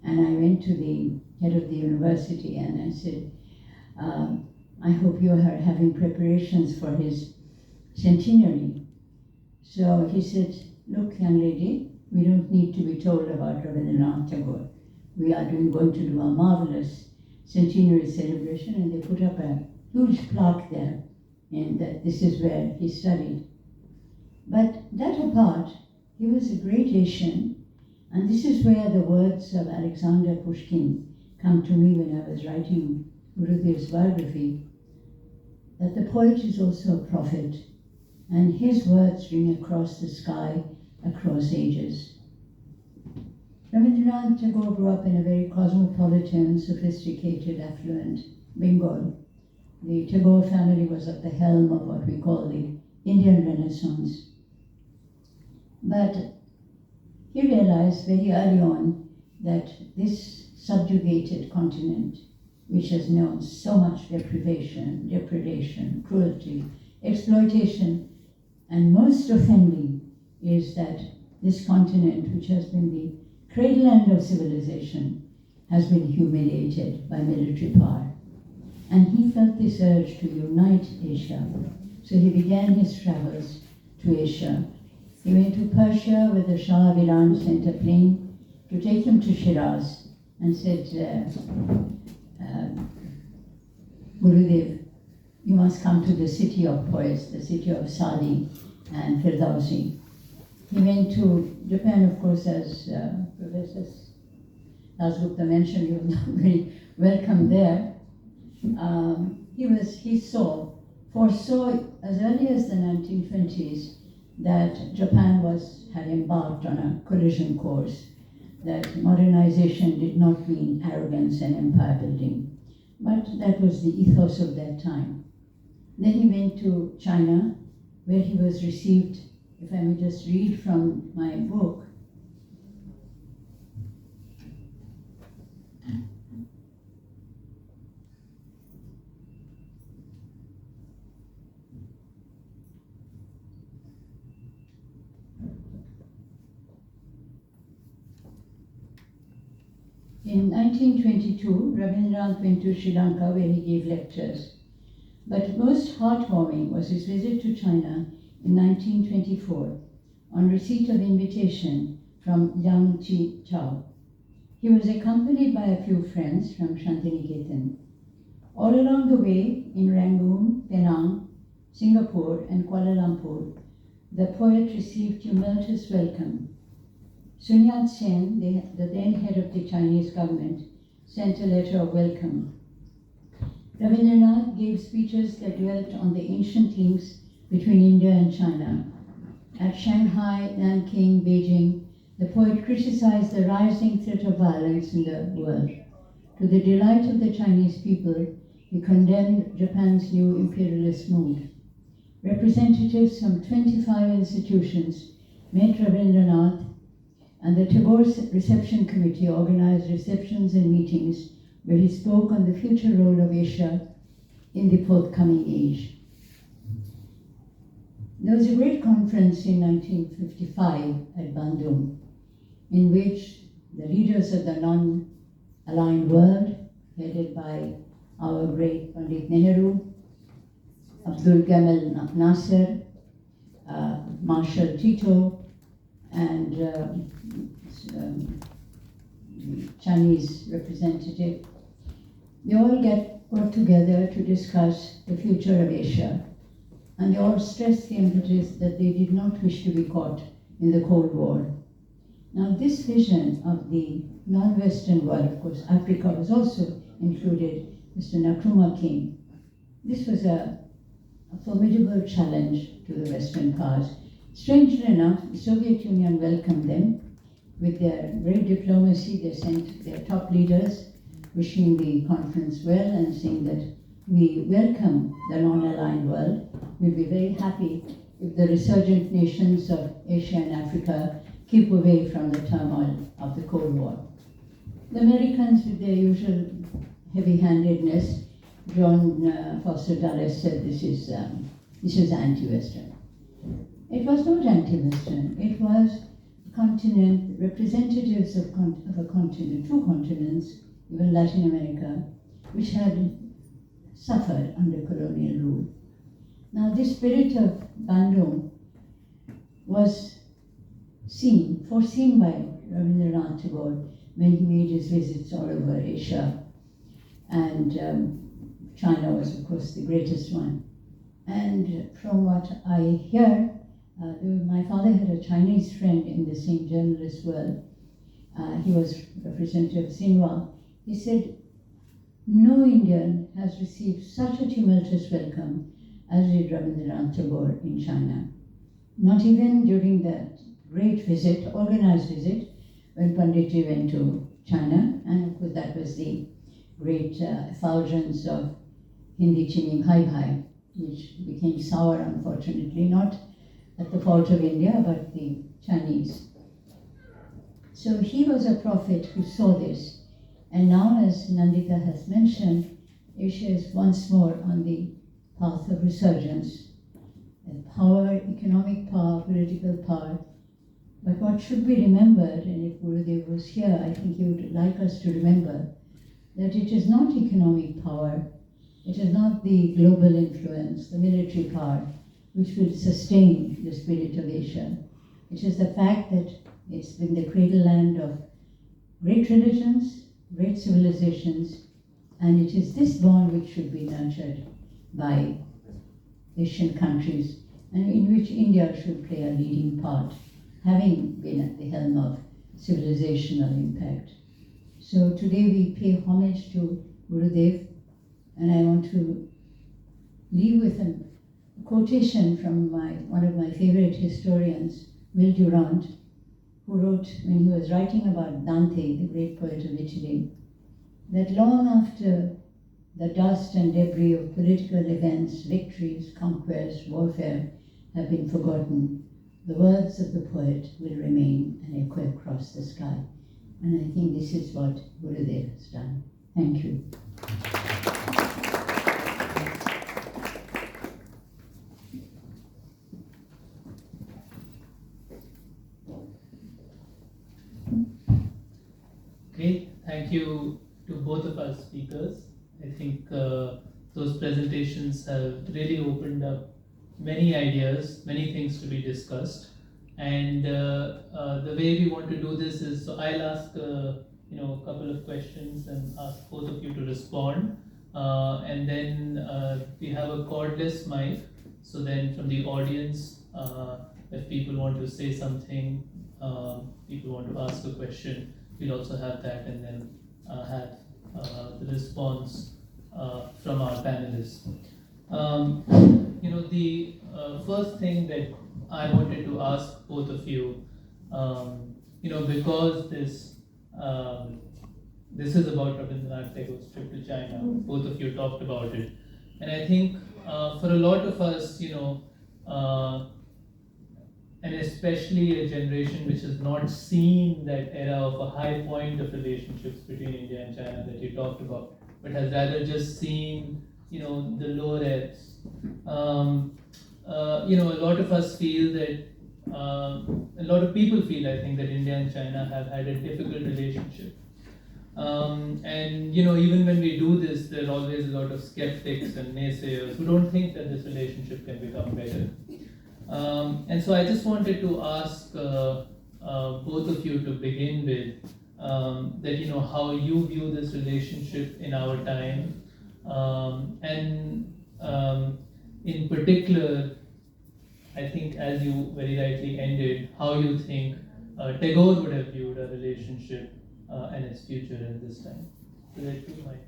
and I went to the head of the university and I said, I hope you are having preparations for his centenary. So he said, look, young lady, we don't need to be told about Rabindranath Tagore. We are going to do a marvelous centenary celebration, and they put up a huge plaque there, and that this is where he studied. But that apart, he was a great Asian, and this is where the words of Alexander Pushkin come to me when I was writing Gurudev's biography, that the poet is also a prophet, and his words ring across the sky, across ages. Rabindranath Tagore grew up in a very cosmopolitan, sophisticated, affluent Bengal. The Tagore family was at the helm of what we call the Indian Renaissance. But he realized very early on that this subjugated continent, which has known so much deprivation, depredation, cruelty, exploitation, and most offending is that this continent, which has been the cradleland of civilization, has been humiliated by military power. And he felt this urge to unite Asia. So he began his travels to Asia. He went to Persia, where the Shah of Iran sent a plane to take him to Shiraz and said, Gurudev, you must come to the city of poets, the city of Sadi and Firdausi. He went to Japan, of course, as Professor Dasgupta mentioned, he was not very welcome there. He foresaw as early as the 1920s that Japan had embarked on a collision course, that modernization did not mean arrogance and empire building. But that was the ethos of that time. Then he went to China, where he was received, if I may just read from my book. In 1922, Rabindranath went to Sri Lanka, where he gave lectures. But most heartwarming was his visit to China in 1924 on receipt of invitation from Yang Chi Chao. He was accompanied by a few friends from Shantiniketan. All along the way in Rangoon, Penang, Singapore and Kuala Lumpur, the poet received tumultuous welcome. Sun Yat-sen, the then head of the Chinese government, sent a letter of welcome. Rabindranath gave speeches that dwelt on the ancient links between India and China. At Shanghai, Nanking, Beijing, the poet criticized the rising threat of violence in the world. To the delight of the Chinese people, he condemned Japan's new imperialist mood. Representatives from 25 institutions met Rabindranath And the Tagore Reception Committee organized receptions and meetings where he spoke on the future role of Asia in the forthcoming age. There was a great conference in 1955 at Bandung, in which the leaders of the non-aligned world, headed by our great Pandit Nehru, Abdul Gamal Nasser, Marshal Tito, and Chinese representative, they all got together to discuss the future of Asia. And they all stressed the impetus that they did not wish to be caught in the Cold War. Now, this vision of the non-Western world, of course, Africa was also included, Mr. Nkrumah King. This was a formidable challenge to the Western powers. Strangely enough, the Soviet Union welcomed them. With their great diplomacy, they sent their top leaders wishing the conference well and saying that we welcome the non-aligned world. We'll be very happy if the resurgent nations of Asia and Africa keep away from the turmoil of the Cold War. The Americans, with their usual heavy-handedness, John Foster Dulles said this is anti-Western. It was not anti-Western. It was a continent, representatives of a continent, two continents, even Latin America, which had suffered under colonial rule. Now, this spirit of Bandung was foreseen by Rabindranath Tagore when he made his visits all over Asia, and China was, of course, the greatest one. And from what I hear, my father had a Chinese friend in the same journalist world. He was representative of Xinhua. He said, no Indian has received such a tumultuous welcome as did Rabindranath Tagore in China. Not even during that great visit, organized visit, when Panditji went to China, and of course that was the great effulgence of Hindi Chiming Hai Bhai, which became sour, unfortunately, not at the fault of India, but the Chinese. So he was a prophet who saw this. And now, as Nandita has mentioned, Asia is once more on the path of resurgence. Power, economic power, political power. But what should be remembered, and if Gurudev was here, I think he would like us to remember, that it is not economic power, it is not the global influence, the military power, which will sustain the spirit of Asia. It is the fact that it's been the cradle land of great religions, great civilizations, and it is this bond which should be nurtured by Asian countries, and in which India should play a leading part, having been at the helm of civilizational impact. So today we pay homage to Gurudev, and I want to leave with a quotation from one of my favorite historians, Will Durant, who wrote, when he was writing about Dante, the great poet of Italy, that long after the dust and debris of political events, victories, conquests, warfare have been forgotten, the words of the poet will remain and echo across the sky. And I think this is what Gurudev has done. Thank you. Okay, thank you to both of our speakers. I think those presentations have really opened up many ideas, many things to be discussed. And the way we want to do this is, so I'll ask a couple of questions and ask both of you to respond. And then we have a cordless mic. So then from the audience, if people want to say something, people want to ask a question, we'll also have that, and then have the response from our panelists. The first thing that I wanted to ask both of you, because this is about Rabindranath Tagore's trip to China, both of you talked about it, and I think for a lot of us, and especially a generation which has not seen that era of a high point of relationships between India and China that you talked about, but has rather just seen, the lower ebbs. A lot of us feel that, a lot of people feel, I think, that India and China have had a difficult relationship. And even when we do this, there are always a lot of skeptics and naysayers who don't think that this relationship can become better. And so I just wanted to ask both of you to begin with that how you view this relationship in our time, and in particular, I think, as you very rightly ended, how you think Tagore would have viewed a relationship and its future in this time. So there are 2 mics.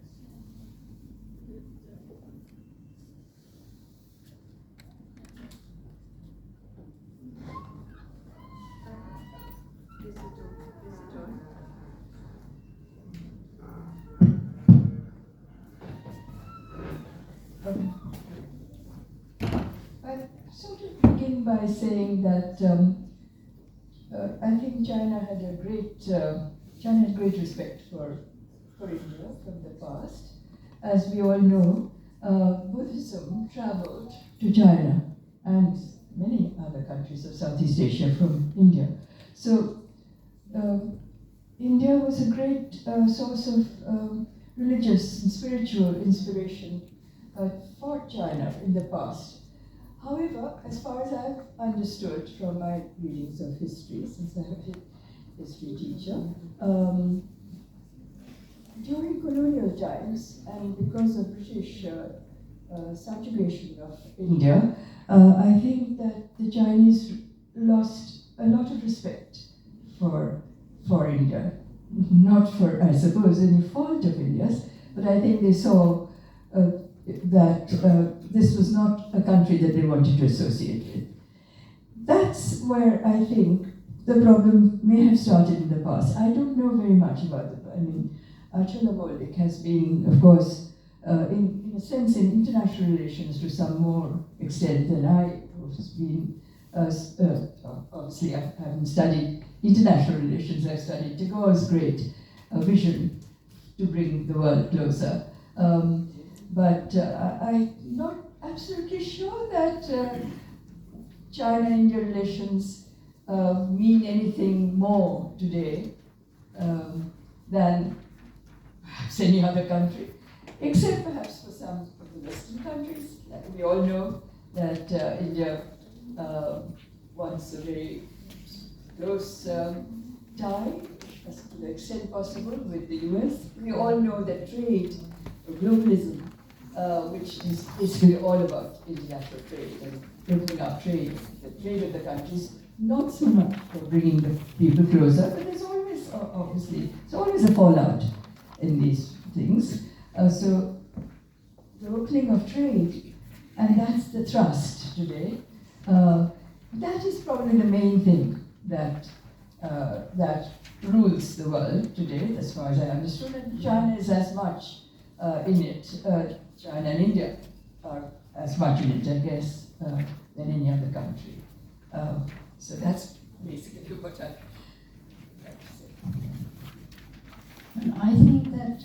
I sort of begin by saying that I think China had great respect for India from the past. As we all know, Buddhism traveled to China and many other countries of Southeast Asia from India. So India was a great source of religious and spiritual inspiration for China in the past. However, as far as I've understood from my readings of history, since I'm a history teacher, during colonial times and because of British subjugation of India, I think that the Chinese lost a lot of respect for India. Not for, I suppose, any fault of India's, but I think they saw that this was not a country that they wanted to associate with. That's where I think the problem may have started in the past. I don't know very much about it. Achala Moulik has been, of course, in a sense, in international relations to some more extent than I have been. Obviously, I haven't studied international relations. I've studied Tagore's great vision to bring the world closer. But I'm not absolutely sure that China-India relations mean anything more today than perhaps any other country, except perhaps for some of the Western countries. Like we all know that India wants a very close tie, as to the extent possible, with the US. We all know that trade, globalism, which is basically all about international trade and opening up trade, the trade of the countries, not so much for bringing the people closer, but there's always, obviously, there's always a fallout in these things. So the opening of trade, and that's the thrust today. That is probably the main thing that rules the world today, as far as I understood, and China is as much in it. China and India are as much in it, I guess, than any other country. So that's basically what I have to say. I think that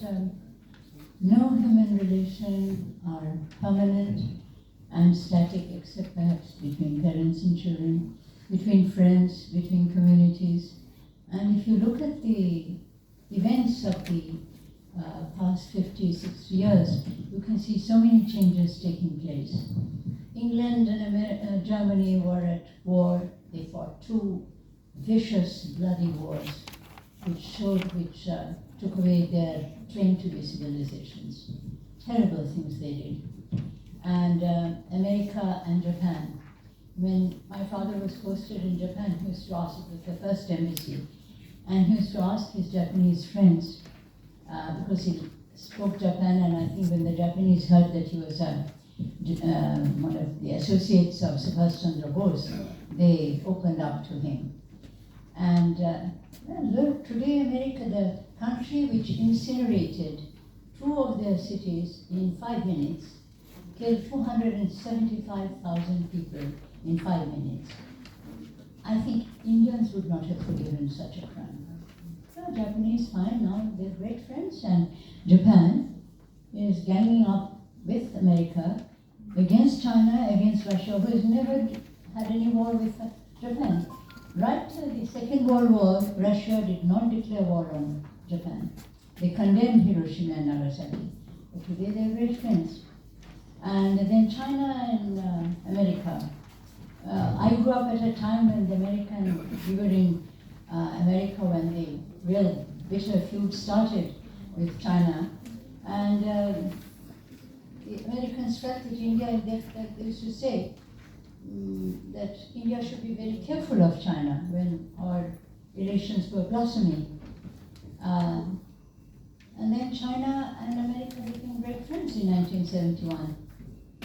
no human relation are permanent and static, except perhaps between parents and children, between friends, between communities. And if you look at the events of the past 50, 60 years, you can see so many changes taking place. England and Germany were at war. They fought 2 vicious, bloody wars, which took away their claim to be civilizations. Terrible things they did. And America and Japan. When my father was posted in Japan, he used to ask, it was the first embassy, and he used to ask his Japanese friends, because he spoke Japan, and I think when the Japanese heard that he was one of the associates of Subhash Chandra Bose, they opened up to him. And look, today America, the country which incinerated 2 of their cities in 5 minutes, killed 275,000 people in 5 minutes. I think Indians would not have forgiven such a crime. No, Japanese, fine, now they're great friends, and Japan is ganging up with America against China, against Russia, who has never had any war with Japan. Right till the Second World War, Russia did not declare war on Japan. They condemned Hiroshima and Nagasaki. But today they're great friends. And then China and America. I grew up at a time when we were in America when the real bitter feud started with China. And the Americans felt that India, they used to say that India should be very careful of China when our relations were blossoming. And then China and America became great friends in 1971.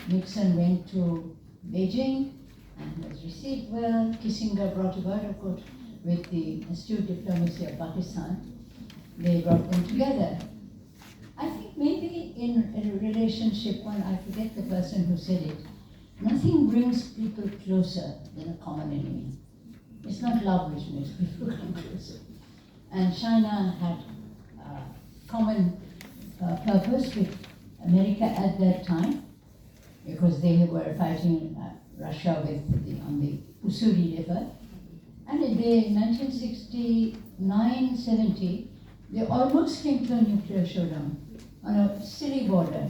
Nixon went to Beijing and was received well. Kissinger brought about, of course, with the astute diplomacy of Pakistan. They brought them together. I think maybe in a relationship, I forget the person who said it, nothing brings people closer than a common enemy. It's not love which makes people come closer. And China had common purpose with America at that time, because they were fighting Russia on the Ussuri River. And in 1969-70, they almost came to a nuclear showdown on a silly border,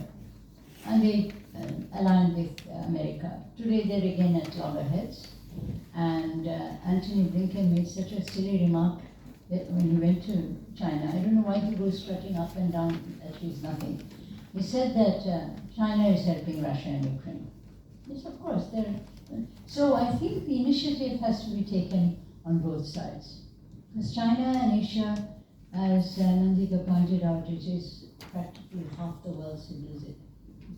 and they aligned with America. Today they're again at loggerheads, and Antony Blinken made such a silly remark that when he went to China, I don't know why he goes strutting up and down, achieves nothing. He said that China is helping Russia and Ukraine. Yes, of course. So I think the initiative has to be taken on both sides. Because China and Asia, as Ranjita pointed out, it is practically half the world's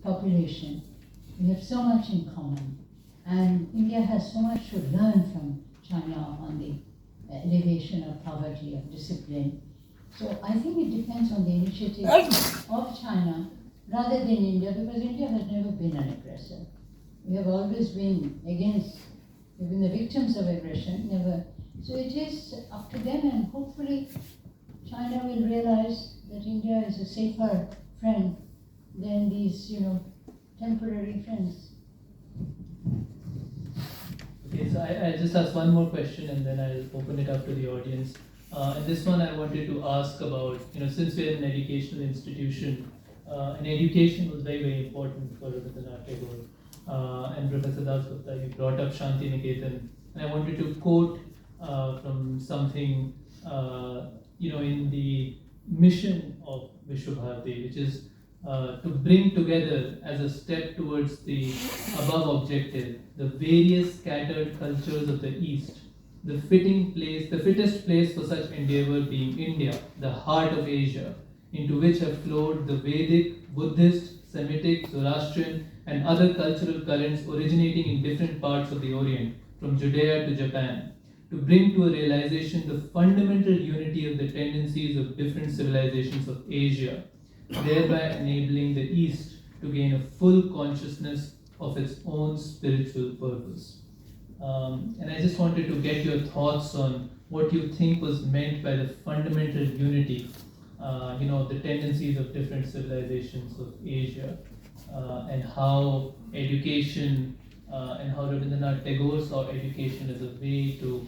population. We have so much in common. And India has so much to learn from China on the elevation of poverty, of discipline. So I think it depends on the initiative of China rather than India, because India has never been an aggressor. We have always been against, we've been the victims of aggression, never. So it is up to them, and hopefully China will realize that India is a safer friend than these, temporary friends. Okay, so I'll just ask one more question and then I'll open it up to the audience. And this one I wanted to ask about, since we're an educational institution, and education was very, very important for Rabindranath Tagore. And Professor Dasgupta, you brought up Shanti Niketan, and I wanted to quote from something, in the mission of Vishwabharati, which is to bring together as a step towards the above objective, the various scattered cultures of the East, the fittest place for such endeavor being India, the heart of Asia, into which have flowed the Vedic, Buddhist, Semitic, Zoroastrian, and other cultural currents originating in different parts of the Orient, from Judea to Japan, to bring to a realization the fundamental unity of the tendencies of different civilizations of Asia, thereby enabling the East to gain a full consciousness of its own spiritual purpose. And I just wanted to get your thoughts on what you think was meant by the fundamental unity, the tendencies of different civilizations of Asia, and how education and how Rabindranath Tagore saw education as a way to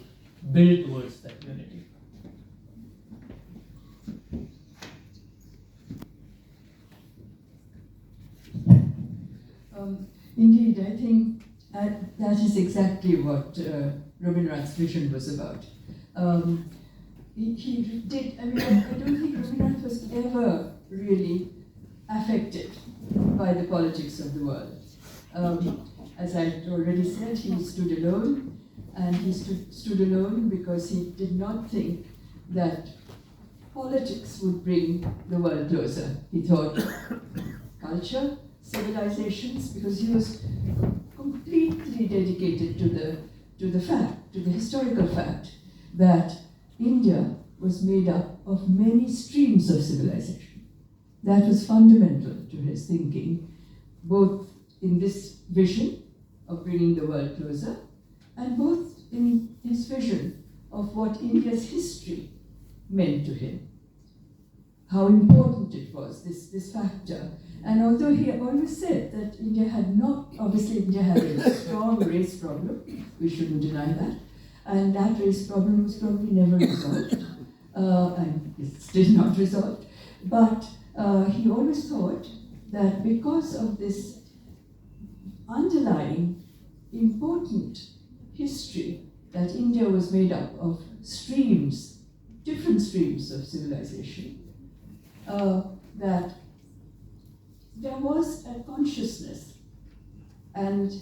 build towards that unity. Indeed, I think that is exactly what Rabindranath's vision was about. He did, I don't think Rabindranath was ever really affected by the politics of the world. As I already said, he stood alone, and he stood alone because he did not think that politics would bring the world closer. He thought culture, civilizations, because he was completely dedicated to the historical fact that India was made up of many streams of civilization. That was fundamental to his thinking, both in this vision of bringing the world closer, and both in his vision of what India's history meant to him, how important it was, this factor. And although he always said that India had a strong race problem, we shouldn't deny that, and that race problem was probably never resolved, and it's still not resolved, but he always thought that because of this underlying important history, that India was made up of streams, different streams of civilization, that there was a consciousness, and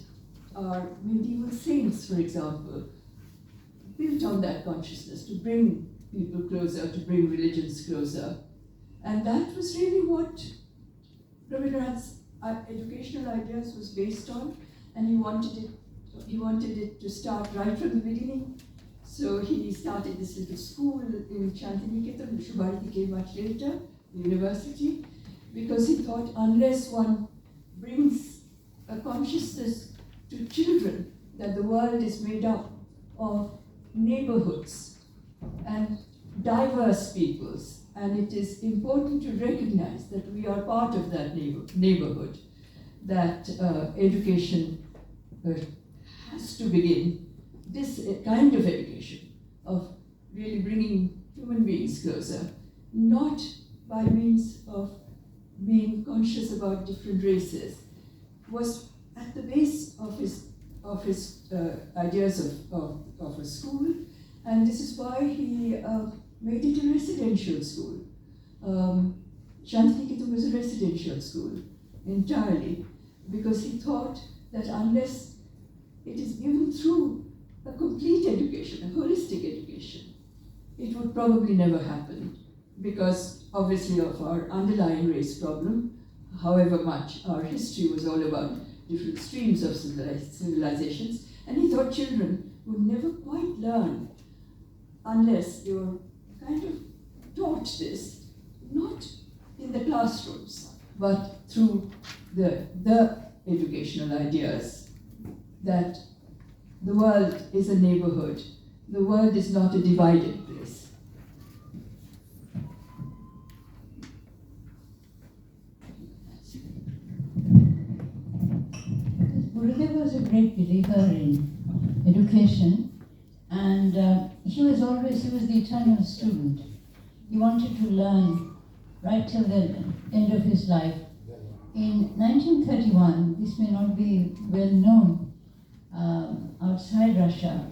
our medieval saints, for example, built on that consciousness to bring people closer, to bring religions closer. And that was really what Rabindranath's educational ideas was based on, and he wanted it to start right from the beginning. So he started this little school in Shanti, Subbaraman came much later, the university, because he thought unless one brings a consciousness to children that the world is made up of neighborhoods and diverse peoples, and it is important to recognize that we are part of that neighborhood, that education has to begin, this kind of education of really bringing human beings closer, not by means of being conscious about different races, was at the base of his ideas of a school, and this is why he made it a residential school. Shanti was a residential school entirely, because he thought that unless it is given through a complete education, a holistic education, it would probably never happen, because obviously of our underlying race problem, however much our history was all about different streams of civilizations, and he thought children would never quite learn unless they were kind of taught this, not in the classrooms, but through the educational ideas that the world is a neighborhood, the world is not a divided place. Gurudev was a great believer in education, and he was the eternal student. He wanted to learn right till the end of his life. In 1931, this may not be well known outside Russia,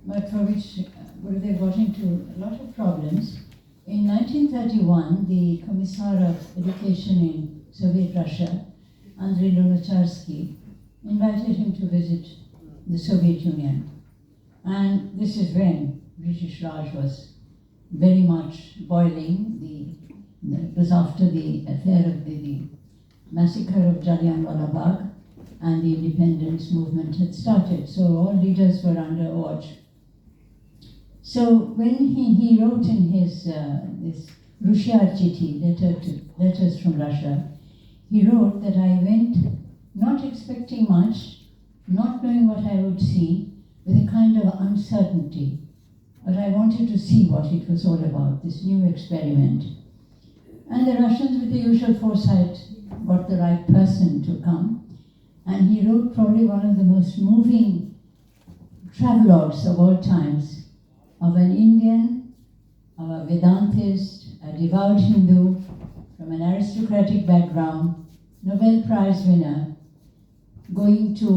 but for which Gurudev got into a lot of problems. In 1931, the Commissar of Education in Soviet Russia, Andrei Lunacharsky, invited him to visit the Soviet Union. And this is when British Raj was very much boiling. It was after the affair of the massacre of Jallianwala Bagh, and the independence movement had started. So all leaders were under watch. So when he wrote in his this Russia Chiti, letters from Russia, he wrote that I went not expecting much, not knowing what I would see, with a kind of uncertainty. But I wanted to see what it was all about, this new experiment. And the Russians, with the usual foresight, got the right person to come. And he wrote probably one of the most moving travelogues of all times, of an Indian, of a Vedantist, a devout Hindu, from an aristocratic background, Nobel Prize winner, going to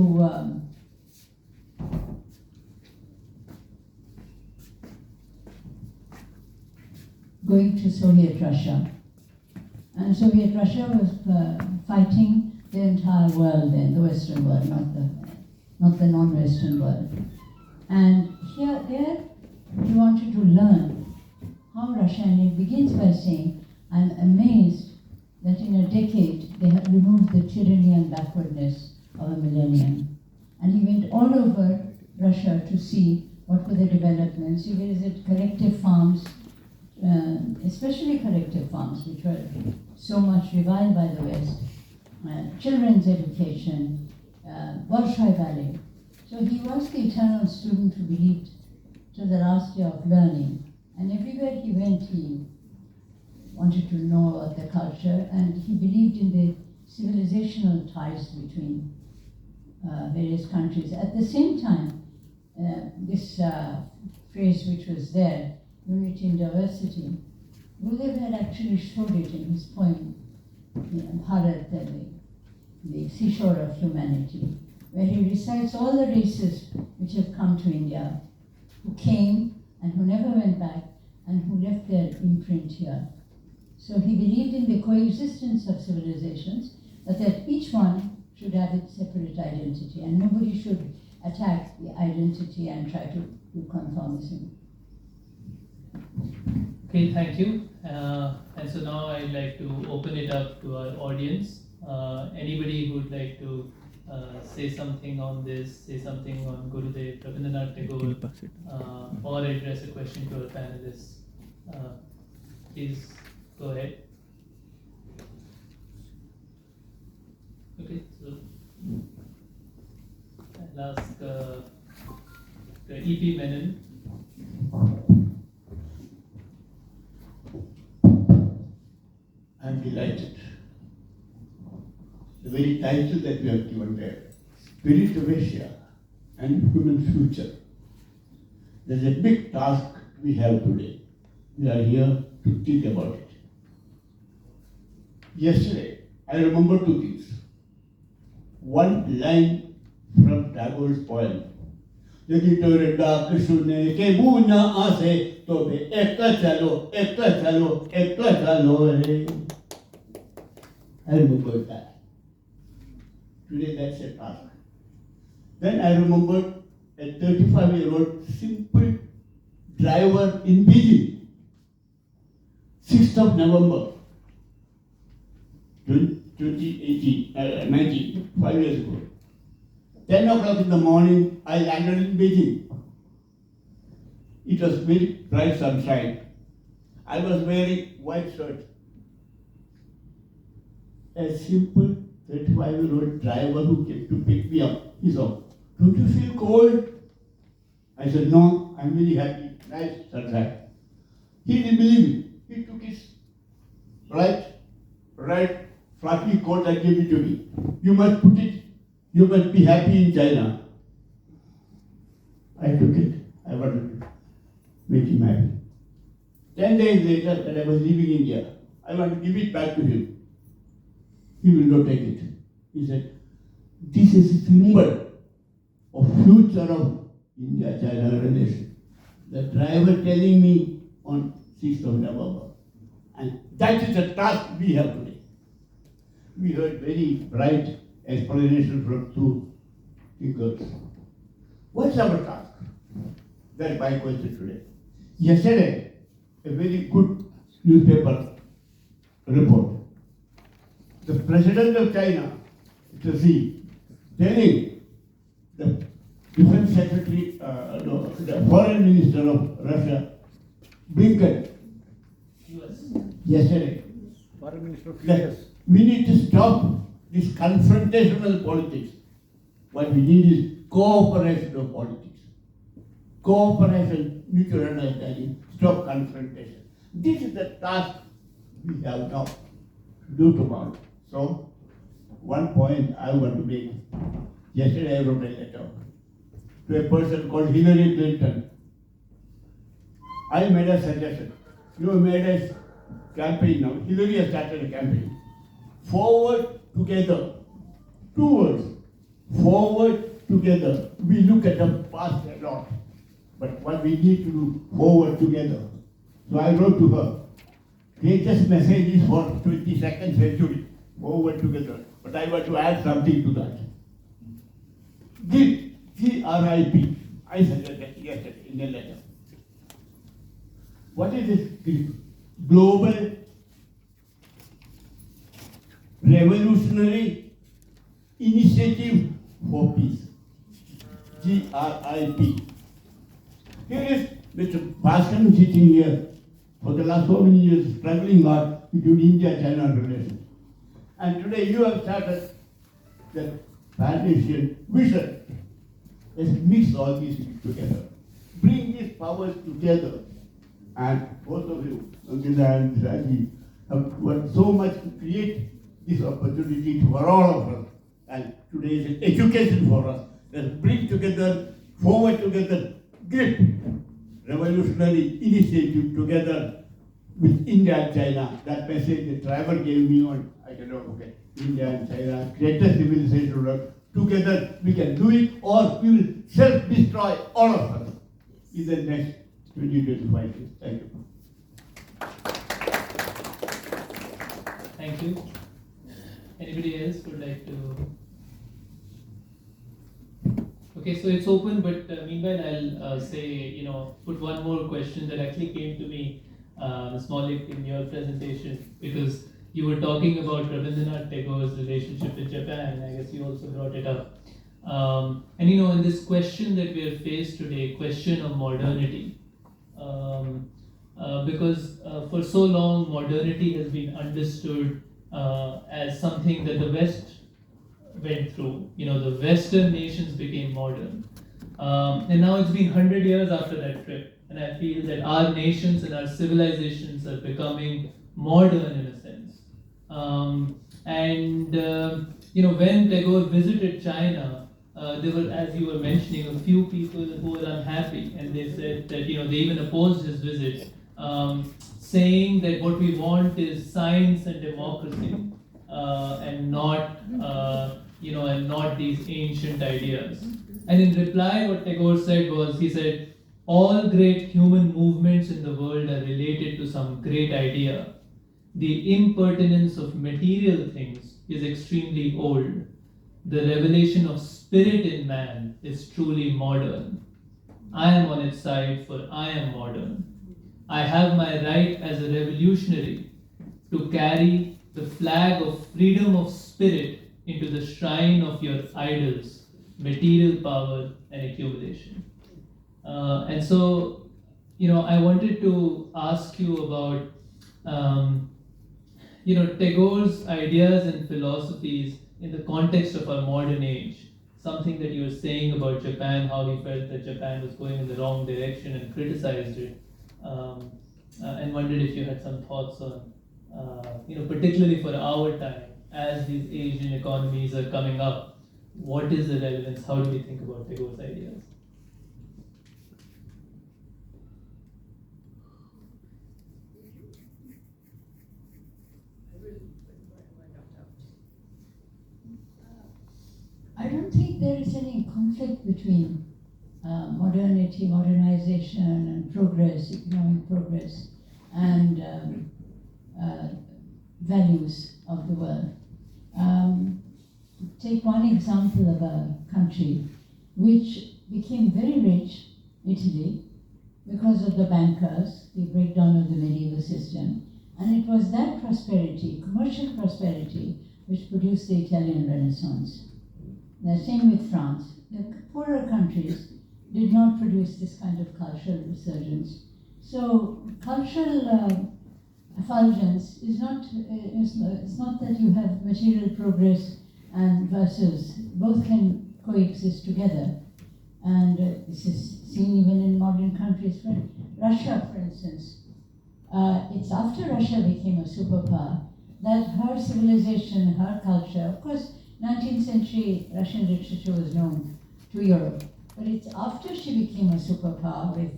Soviet Russia. And Soviet Russia was fighting the entire world then, the Western world, not the non-Western world. And there he wanted to learn how Russia, and it begins by saying, I'm amazed that in a decade they have removed the tyranny and backwardness of a millennium. And he went all over Russia to see what were the developments. He visited collective farms, especially collective farms, which were so much reviled by the West, children's education, Bolshoi Valley. So he was the eternal student who believed to the last day of learning. And everywhere he went, he wanted to know about the culture, and he believed in the civilizational ties between various countries. At the same time, this phrase which was there, unity in diversity, Gurudev had actually showed it in his poem, Bharat, the seashore of humanity, where he recites all the races which have come to India, who came and who never went back, and who left their imprint here. So he believed in the coexistence of civilizations, but that each one should have its separate identity, and nobody should attack the identity and try to do conformism. Okay, thank you. And so now I'd like to open it up to our audience. Anybody who would like to say something on this, say something on Gurudev, Rabindranath Tagore, or address a question to our panelists, please go ahead. Okay, so I'll ask the EP Menon. I'm delighted. The very title that we have given there, Spirit of Asia and Human Future. There's a big task we have today. We are here to think about it. Yesterday, I remember two things. One line from Tagore's poem. यदि तोरे डाक सुने के buna आसे तो बे एक चलो रे. I remember that. Today that's a task. Then I remembered a 35-year-old simple driver in Bijan, 6th of November 2018, 19, 5 years ago. 10 o'clock in the morning, I landed in Beijing. It was very bright sunshine. I was wearing white shirt. A simple 35-year-old driver who came to pick me up. He said, "Don't you feel cold?" I said, "No, I'm really happy. Nice sunshine." He didn't believe me. He took his red fluffy coat and gave it to me. "You must put it. You must be happy in China." I took it. I wanted to make him happy. 10 days later, when I was leaving India, I want to give it back to him. He will not take it. He said, "This is a symbol of future of India-China relation." The driver telling me on 6th of November. And that is the task we have today. We heard very bright explanation from two thinkers. What's our task? That's my question today. Yesterday, a very good newspaper report. The President of China, Mr. Xi, telling the Defense Secretary, the Foreign Minister of Russia, Blinken, yesterday, Foreign Minister of that we need to stop this confrontational politics. What we need is cooperation of politics. Cooperation, mutual understanding, stop confrontation. This is the task we have now to do tomorrow. So, one point I want to make. Yesterday I wrote a letter to a person called Hillary Clinton. I made a suggestion. You made a campaign now. Hillary has started a campaign. Forward together. 2 words. Forward together. We look at the past a lot. But what we need to do, forward together. So I wrote to her. Greatest message is for 22nd century. Forward together. But I want to add something to that. GRIP. I said that yesterday in a letter. What is this global revolutionary initiative for peace? GRIP. Here is Mr. Bhaskar sitting here for the last so many years struggling hard between India-China relations. And today you have started the Pan-Asian vision. Let's mix all these together. Bring these powers together. And both of you, Ranjita and Raji, have worked so much to create this opportunity for all of us. And today is an education for us. Let's bring together, forward together, great revolutionary initiative together with India and China. That message the driver gave me on, I don't know, okay, India and China, greatest civilization work. Together we can do it, or we will self-destroy all of us in the next 20-25 years. Thank you. Thank you. Anybody else would like to? Okay, so it's open, but meanwhile I'll say, put one more question that actually came to me, Ms. Moulik, in your presentation, because you were talking about Rabindranath Tagore's relationship with Japan, and I guess you also brought it up. And in this question that we are faced today, question of modernity, because for so long modernity has been understood as something that the West went through. The Western nations became modern. And now it's been 100 years after that trip, and I feel that our nations and our civilizations are becoming modern in a sense. When Tagore visited China, there were, as you were mentioning, a few people who were unhappy, and they said that they even opposed his visit, saying that what we want is science and democracy, and not these ancient ideas. And in reply, what Tagore said was, he said, all great human movements in the world are related to some great idea. The impertinence of material things is extremely old. The revelation of spirit in man is truly modern. I am on its side, for I am modern. I have my right as a revolutionary to carry the flag of freedom of spirit into the shrine of your idols, material power and accumulation. And so, I wanted to ask you about, Tagore's ideas and philosophies in the context of our modern age. Something that you were saying about Japan, how he felt that Japan was going in the wrong direction and criticized it. And wondered if you had some thoughts on, particularly for our time, as these Asian economies are coming up, what is the relevance? How do we think about Tagore's ideas? I don't think there is any conflict between modernity, modernization, and progress, economic progress, and values of the world. Take one example of a country which became very rich, Italy, because of the bankers, the breakdown of the medieval system. And it was that prosperity, commercial prosperity, which produced the Italian Renaissance. The same with France. The poorer countries did not produce this kind of cultural resurgence. So cultural effulgence is not, it's not that you have material progress and versus, both can coexist together. And this is seen even in modern countries. Russia, for instance, it's after Russia became a superpower that her civilization, her culture, of course, 19th century Russian literature was known to Europe, but it's after she became a superpower with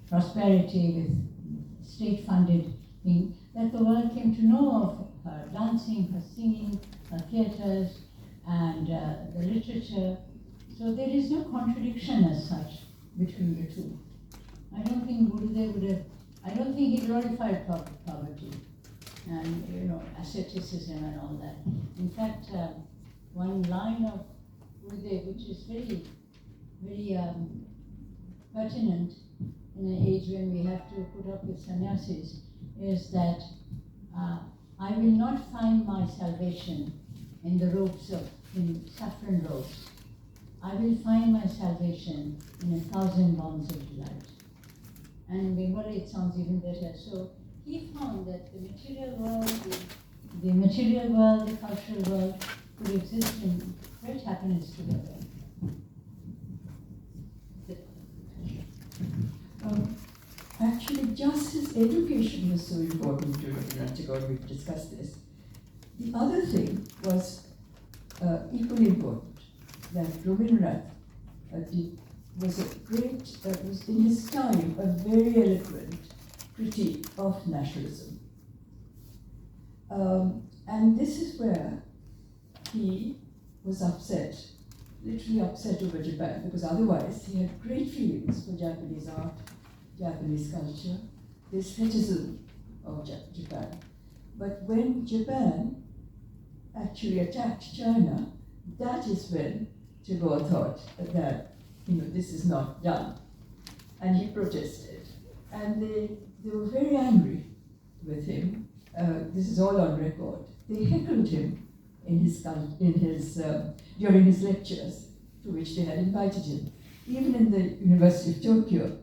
prosperity, with state-funded thing, that the world came to know of her dancing, her singing, her theatres, and the literature. So there is no contradiction as such between the two. I don't think Gurudev would have, I don't think he glorified poverty and asceticism and all that. In fact, one line of Gurudev, which is very, very pertinent in an age when we have to put up with sannyasis, is that I will not find my salvation in the robes in saffron robes. I will find my salvation in 1,000 bonds of delight. And in Bengali it sounds even better. So he found that the material world, the cultural world could exist in great happiness together. actually, just as education was so important to Rabindranath Tagore, we've discussed this, the other thing was equally important, that Rabindranath was in his time a very eloquent critique of nationalism. And this is where he was upset, literally upset over Japan, because otherwise he had great feelings for Japanese art, Japanese culture, the aestheticism of Japan. But when Japan actually attacked China, that is when Tagore thought that, this is not done. And he protested. And they were very angry with him. This is all on record. They heckled him during his lectures, to which they had invited him, even in the University of Tokyo.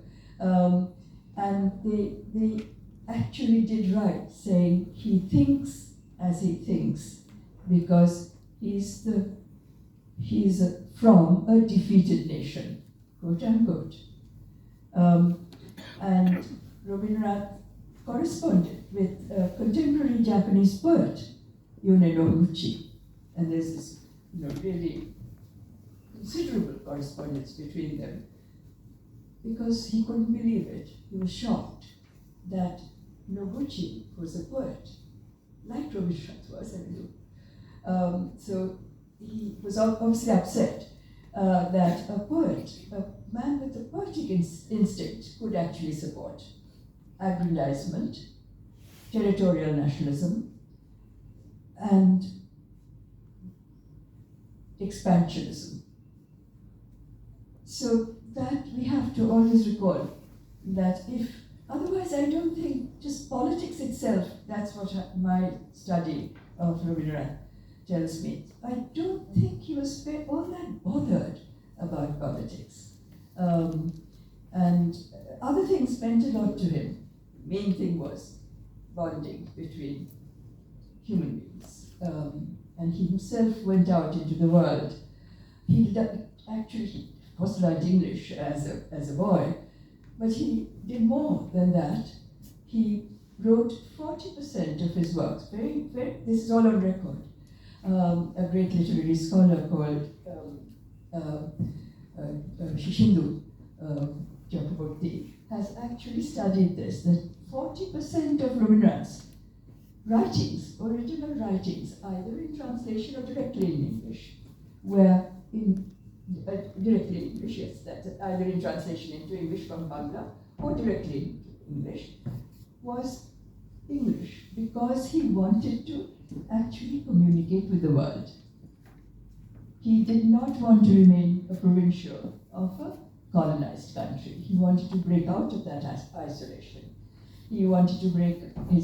And they actually did right, saying he thinks as he thinks because he's from a defeated nation, quote unquote. And Rabindranath corresponded with a contemporary Japanese poet, Yone Noguchi, and there's this really considerable correspondence between them, because he couldn't believe it. He was shocked that Noguchi was a poet, like Rabindranath was, so he was obviously upset that a poet, a man with a poetic instinct, could actually support aggrandizement, territorial nationalism, and expansionism. So that we have to always recall that otherwise I don't think just politics itself, that's what my study of Rabindranath tells me. I don't think he was all that bothered about politics. And other things meant a lot to him. Main thing was bonding between human beings. And he himself went out into the world. He actually, of course, learned English as a boy, but he did more than that. He wrote 40% of his works. This is all on record. A great literary scholar called Shishindu Chakraborty has actually studied this, that 40% of Rabindranath's writings, original writings, either in translation or directly in English, were directly in English, yes, that's either in translation into English from Bangla or directly in English, was English, because he wanted to actually communicate with the world. He did not want to remain a provincial of a colonized country. He wanted to break out of that isolation. He wanted to he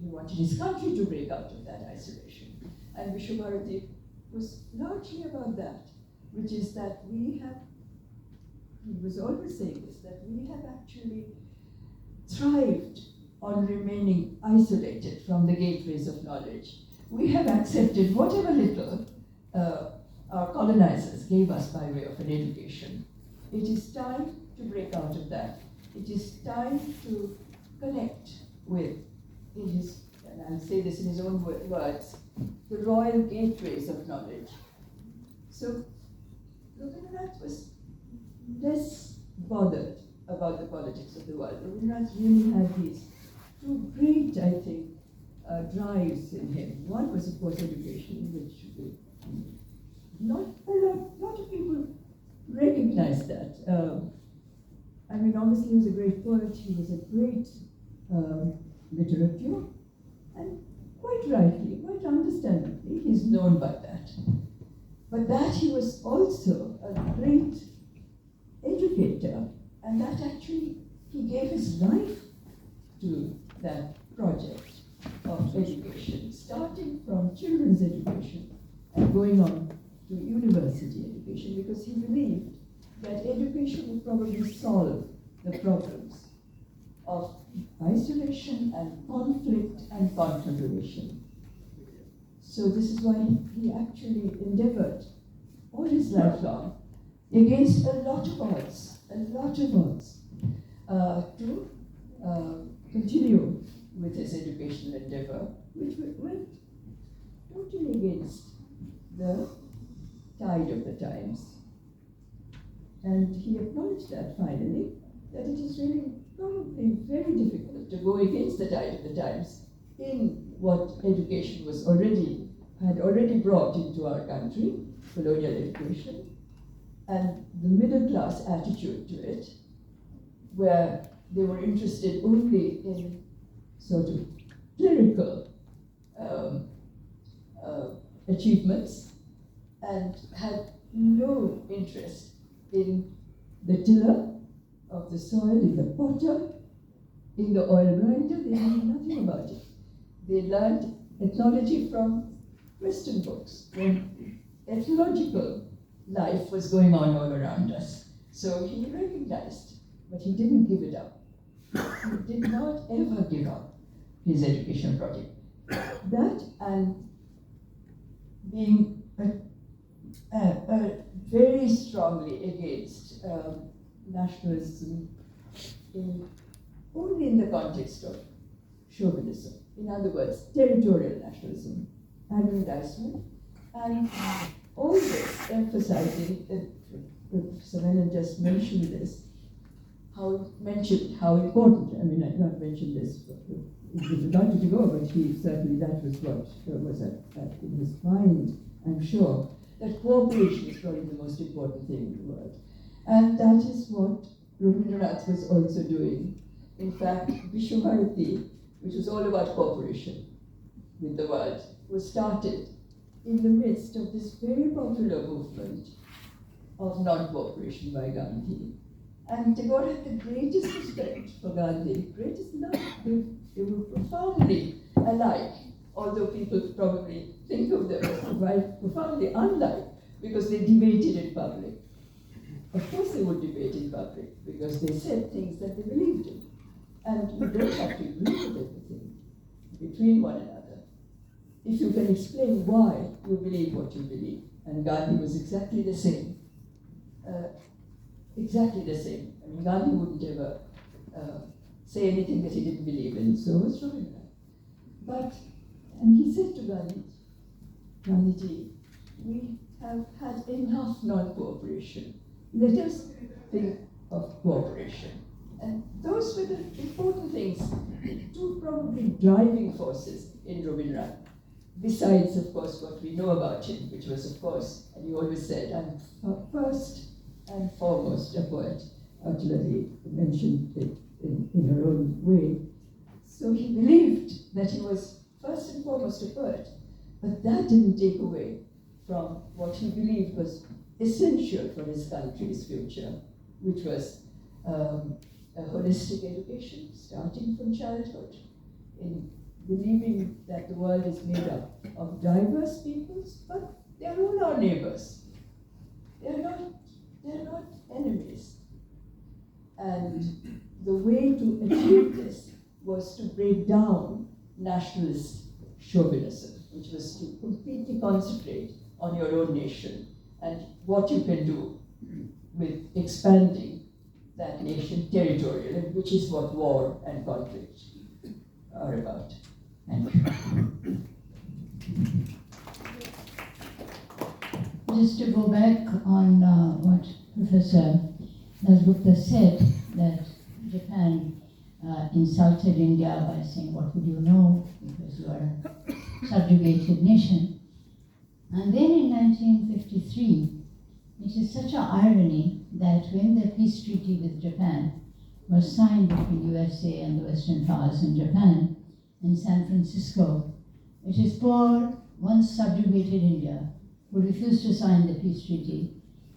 wanted his country to break out of that isolation. And Vishwabharati was largely about that, which is that he was always saying this, that we have actually thrived on remaining isolated from the gateways of knowledge. We have accepted whatever little our colonizers gave us by way of an education. It is time to break out of that. It is time to connect with, and I'll say this in his own words, the royal gateways of knowledge. So Rabindranath was less bothered about the politics of the world. Rabindranath really had these two great, I think, drives in him. One was, of course, education, which not a lot of people recognize that. Obviously he was a great poet, he was a great literature, and quite rightly, quite understandably, he's known by that. But that he was also a great educator, and that actually he gave his life to that project of education, starting from children's education and going on to university education, because he believed that education would probably solve the problems of isolation and conflict and confederation. So this is why he actually endeavored all his life long, against a lot of odds, to continue with his educational endeavor, which went totally against the tide of the times. And he acknowledged that finally, that it is really probably very difficult to go against the tide of the times in what education had already brought into our country, colonial education, and the middle class attitude to it, where they were interested only in sort of clerical achievements and had no interest in the tiller of the soil, in the potter, in the oil grinder. They knew nothing about it. They learned ethnology from Western books, when ethnological life was going on all around us. So he recognized, but he didn't give it up. He did not ever give up his education project. That and being very strongly against nationalism only in the context of chauvinism. In other words, territorial nationalism, aggrandizement, and always emphasizing, Professor Menon just mentioned this, how important, I mean, I not mentioned this, with Dr. Tagore, but he certainly, that was what was in his mind, I'm sure, that cooperation is probably the most important thing in the world. And that is what Rabindranath was also doing. In fact, Vishwabharati, which was all about cooperation with the world, was started in the midst of this very popular movement of non-cooperation by Gandhi. And Tagore had the greatest respect for Gandhi, greatest love. They were profoundly alike, although people probably think of them as profoundly unlike because they debated in public. Of course they would debate in public because they said things that they believed in. And you don't have to agree with everything between one another. If you can explain why you believe what you believe. And Gandhi was exactly the same. Exactly the same. I mean, Gandhi wouldn't ever say anything that he didn't believe in, so what's wrong with that? And he said to Gandhiji, we have had enough non-cooperation. Let us think of cooperation. And those were the important things, two probably driving forces in Rabindranath. Besides, of course, what we know about him, which was, of course, and he always said, I'm first and foremost a poet. Achala mentioned it in her own way. So he believed that he was first and foremost a poet, but that didn't take away from what he believed was essential for his country's future, which was a holistic education, starting from childhood, in believing that the world is made up of diverse peoples, but they are all our neighbors. They're not enemies. And the way to achieve this was to break down nationalist chauvinism, which was to completely concentrate on your own nation and what you can do with expanding that nation territorially, which is what war and conflict are about. Thank you. Just to go back on what Professor Dasgupta said, that Japan insulted India by saying, what would you know, because you are a subjugated nation. And then in 1953, it is such an irony that when the peace treaty with Japan was signed between USA and the Western powers in Japan in San Francisco, it is poor, once subjugated India who refused to sign the peace treaty,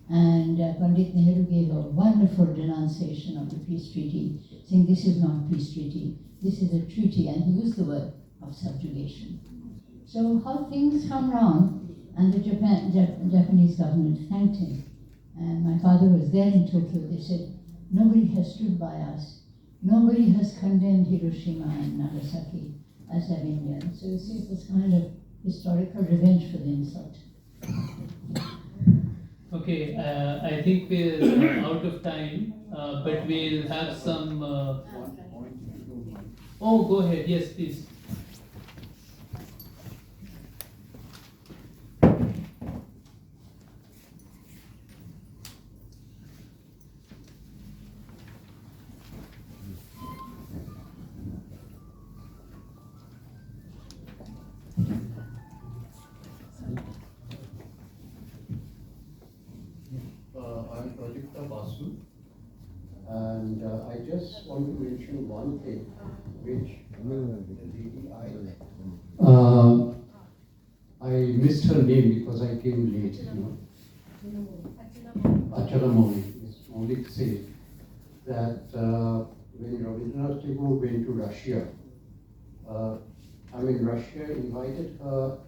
and Pandit Nehru gave a wonderful denunciation of the peace treaty, saying this is not peace treaty, this is a treaty, and he used the word of subjugation. So how things come round, and the Japanese government thanked him. And my father was there in Tokyo. They said, nobody has stood by us. Nobody has condemned Hiroshima and Nagasaki as have Indians. So you see, it was kind of historical revenge for the insult. Okay, I think we're out of time, but we'll have some Oh, go ahead. Yes, please. I'm Ranjita Basu, and I just want to mention one thing, which I missed her name because I came late. Achala Moulik. Moulik said that when Rabindranath Tagore went to Russia, Russia invited her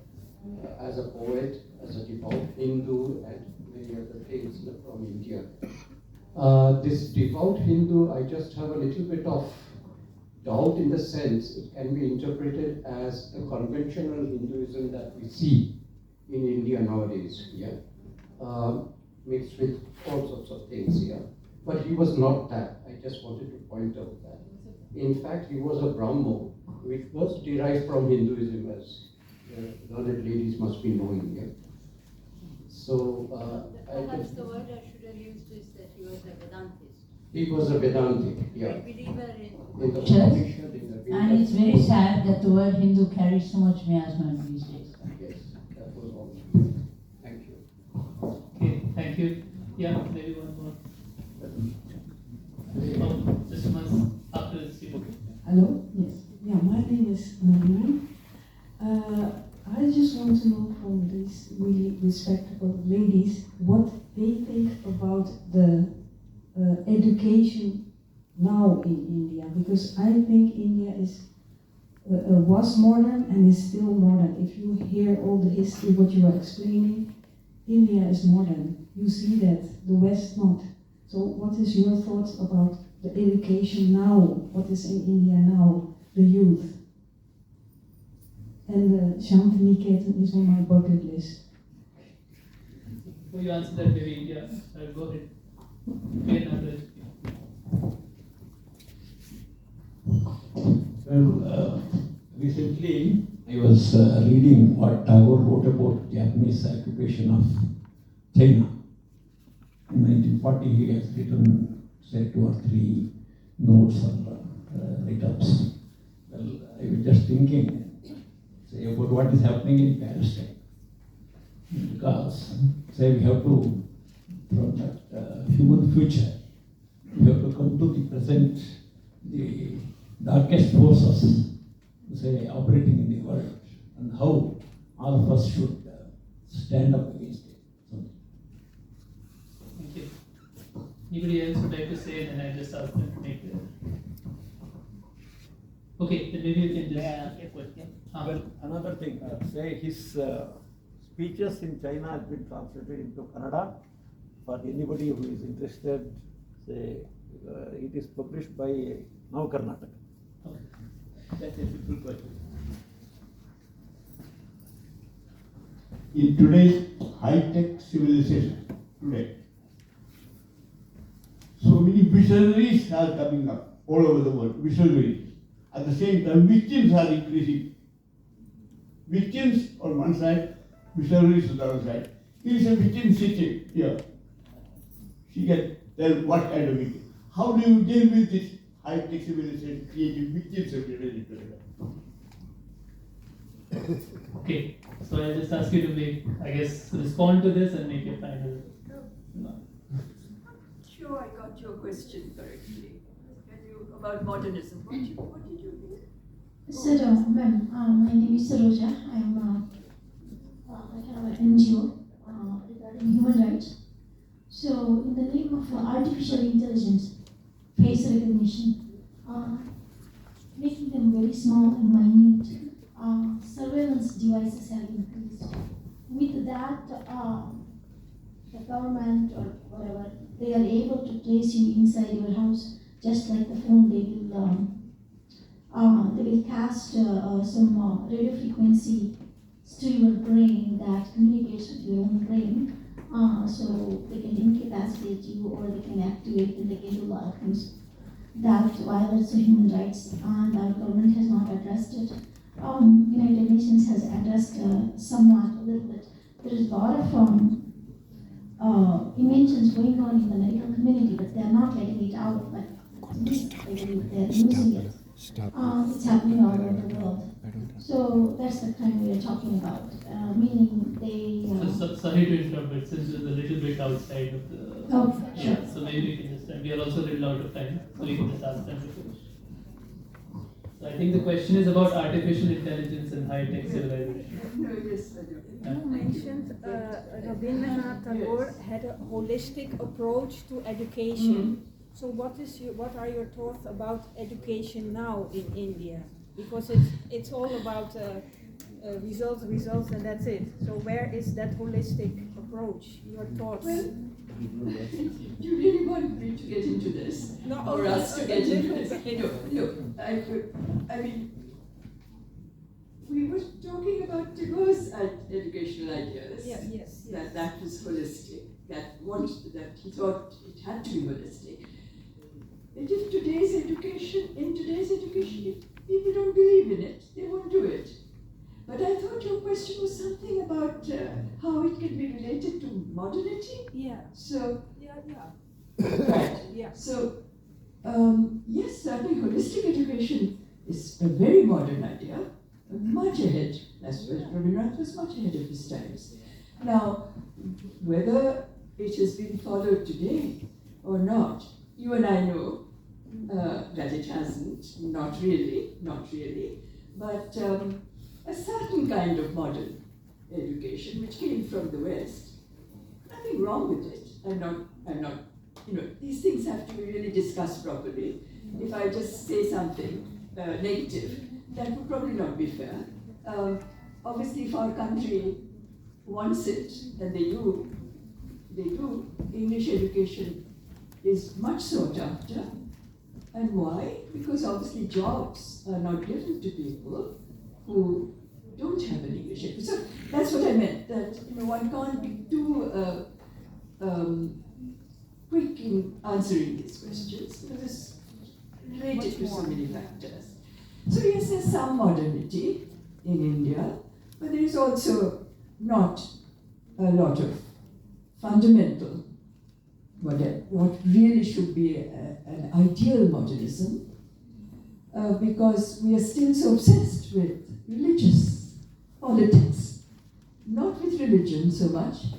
as a poet, as a devout Hindu, and many other things from India. This devout Hindu, I just have a little bit of doubt in the sense it can be interpreted as a conventional Hinduism that we see in India nowadays, mixed with all sorts of things here. But he was not that. I just wanted to point out that. In fact, he was a Brahmo, which was derived from Hinduism, as learned ladies must be knowing here. So, perhaps the word I should have used is that he was a Vedantist. He was a Vedantic, A believer in the Church. Upanishad, in the And Vedas. it's very sad that the word Hindu carries so much miasma these days. Yes, that was all. Thank you. Okay, thank you. Yeah, maybe one more. Oh, just once after this. Hello? Yes. Yeah, my name is Marian. I just want to know from these really respectable ladies what they think about the education now in India, because I think India is was modern and is still modern. If you hear all the history, what you are explaining, India is modern. You see that, the West not. So what is your thoughts about the education now? What is in India now, the youth? And Shanti Niketan is on my bucket list. Before you answer that, maybe, yeah, go ahead. Well, recently I was reading what Tagore wrote about Japanese occupation of China. In 1940, he has written, say, 2 or 3 notes or write-ups. Well, I was just thinking, say, about what is happening in Palestine. Because, say, we have to, from that human future, we have to come to the present, the darkest forces, say, operating in the world, and how all of us should stand up against it. Thank you. Anybody else would like to say, then I just ask them to make it. Okay, then maybe you can just. May I ask a question? Well, another thing, say his speeches in China has been translated into Kannada. For anybody who is interested, say it is published by Now Karnataka. Okay. That's a simple question. In today's high-tech civilization, today, so many visionaries are coming up all over the world, visionaries. At the same time, victims are increasing. Victims on one side, visionaries on the other side. Here is a victim sitting here. She can tell what kind of victim. How do you deal with this high-tech civilization creating victims every day? Okay, so I'll just ask you to make, I guess, respond to this and make your final. Sure, I got your question correctly. Tell you about modernism. What did you mean? Sir, ma'am, my name is Saroja. I am I have an NGO regarding human rights. So, in the name of artificial intelligence, face recognition, making them very small and minute, surveillance devices have increased. With that, the government or whatever, they are able to place you inside your house, just like the phone. They will cast some radio frequency to your brain that communicates with your own brain. So they can incapacitate you, or they can activate, and they can do a lot of things. that violates the human rights, and our government has not addressed it. United Nations has addressed somewhat a little bit. There is a lot of inventions going on in the medical community, but they are not letting it out. But they're using it. It's happening all over the world. So that's the kind we are talking about. Meaning they. Sorry to interrupt, but since we're a little bit outside of the. Oh, sure. Yeah, so maybe we can just. We are also a little out of time, so we can just ask them to finish. So I think the question is about artificial intelligence and high-tech civilization. No, yes, I do. You mentioned Rabindranath Tagore had a holistic approach to education. So what are your thoughts about education now in India? Because it's all about results, and that's it. So where is that holistic approach? Your thoughts? Well, you really want me to get into this? No, or us to get into this? No, I mean, we were talking about Tagore's educational ideas. Yes. That was holistic. That he thought it had to be holistic. And in today's education, if people don't believe in it, they won't do it. But I thought your question was something about how it can be related to modernity. Yeah. So. Yeah. Right. Yeah. So, yes, I think holistic education is a very modern idea, much ahead. That's where Rabindranath was much ahead of his times. Now, whether it has been followed today or not, you and I know that it hasn't, not really, but a certain kind of modern education which came from the West, nothing wrong with it. I'm not, these things have to be really discussed properly. If I just say something negative, that would probably not be fair. Obviously, if our country wants it, and they do, English education is much sought after. And why? Because obviously jobs are not given to people who don't have an English education. So that's what I meant, that one can't be too quick in answering these questions because it's related to so many factors. So yes, there's some modernity in India, but there is also not a lot of fundamental, what really should be an ideal modernism, because we are still so obsessed with religious politics, not with religion so much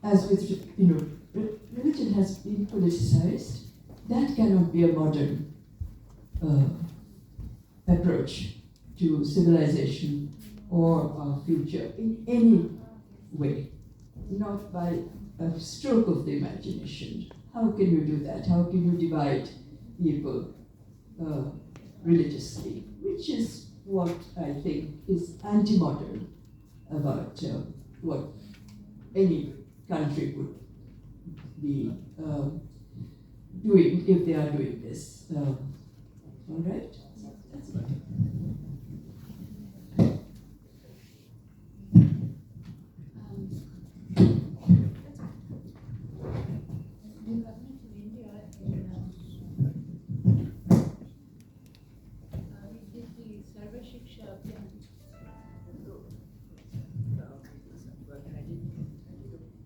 as with, religion has been politicized. That cannot be a modern approach to civilization or our future in any way, not by a stroke of the imagination. How can you do that? How can you divide people religiously? Which is what I think is anti-modern about what any country would be doing if they are doing this. All right? That's about it.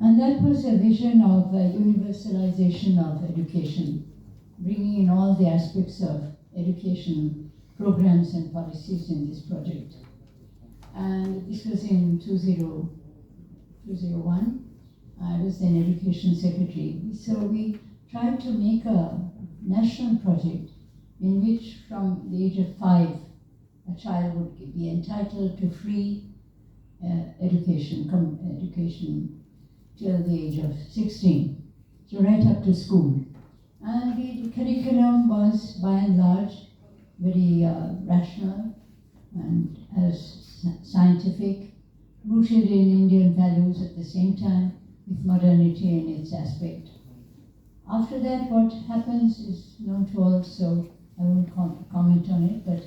And that was a vision of universalization of education, bringing in all the aspects of education programs and policies in this project. And this was in 2001. I was then Education Secretary. So we tried to make a national project in which from the age of 5, a child would be entitled to free education till the age of 16, so right up to school. And the curriculum was by and large very rational and as scientific, rooted in Indian values at the same time with modernity in its aspect. After that, what happens is known to all, so I won't comment on it, but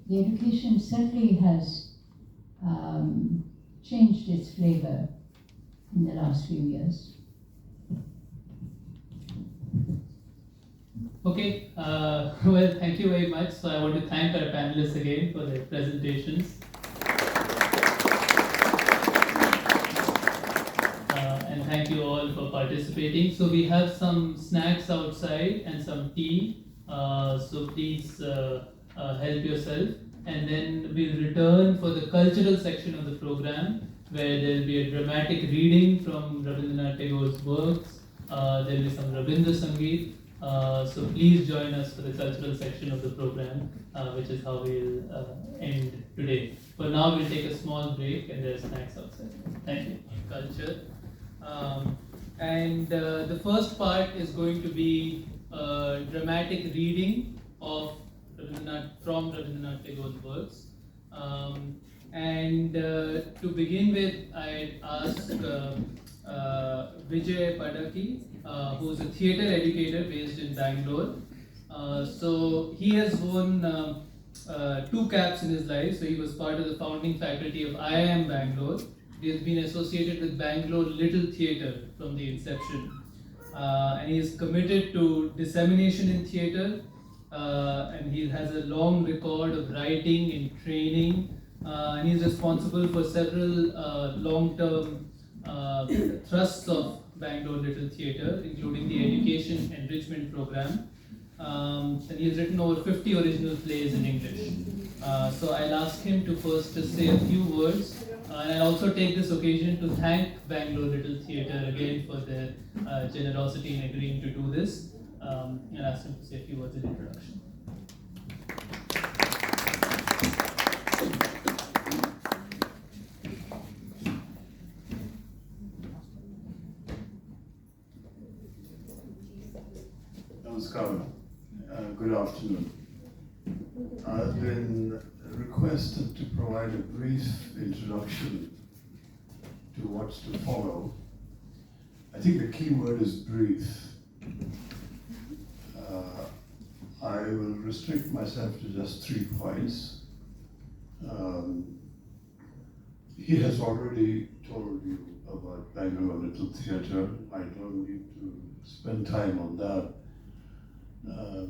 the education certainly has changed its flavor in the last few years. Okay, well, thank you very much. So I want to thank our panelists again for their presentations. And thank you all for participating. So we have some snacks outside and some tea. So please help yourself. And then we'll return for the cultural section of the program, where there will be a dramatic reading from Rabindranath Tagore's works. There will be some Rabindra Sangeet. So please join us for the cultural section of the program, which is how we'll end today. For now, we'll take a small break and there's snacks outside. Thank you. Culture. And the first part is going to be a dramatic reading of from Rabindranath Tagore's works. To begin with, I'd ask Vijay Padaki, who's a theatre educator based in Bangalore. So he has won 2 caps in his life. So he was part of the founding faculty of IIM Bangalore. He has been associated with Bangalore Little Theatre from the inception. And he is committed to dissemination in theatre. And he has a long record of writing and training. And he is responsible for several long-term thrusts of Bangalore Little Theatre, including the Education Enrichment Program. And he has written over 50 original plays in English. So I'll ask him to first just say a few words. And I'll also take this occasion to thank Bangalore Little Theatre again for their generosity in agreeing to do this. And ask him to say a few words in introduction. Namaskaram. Good afternoon. I've been requested to provide a brief introduction to what's to follow. I think the key word is brief. I will restrict myself to just 3 points. He has already told you about Bangalore Little Theatre. I don't need to spend time on that.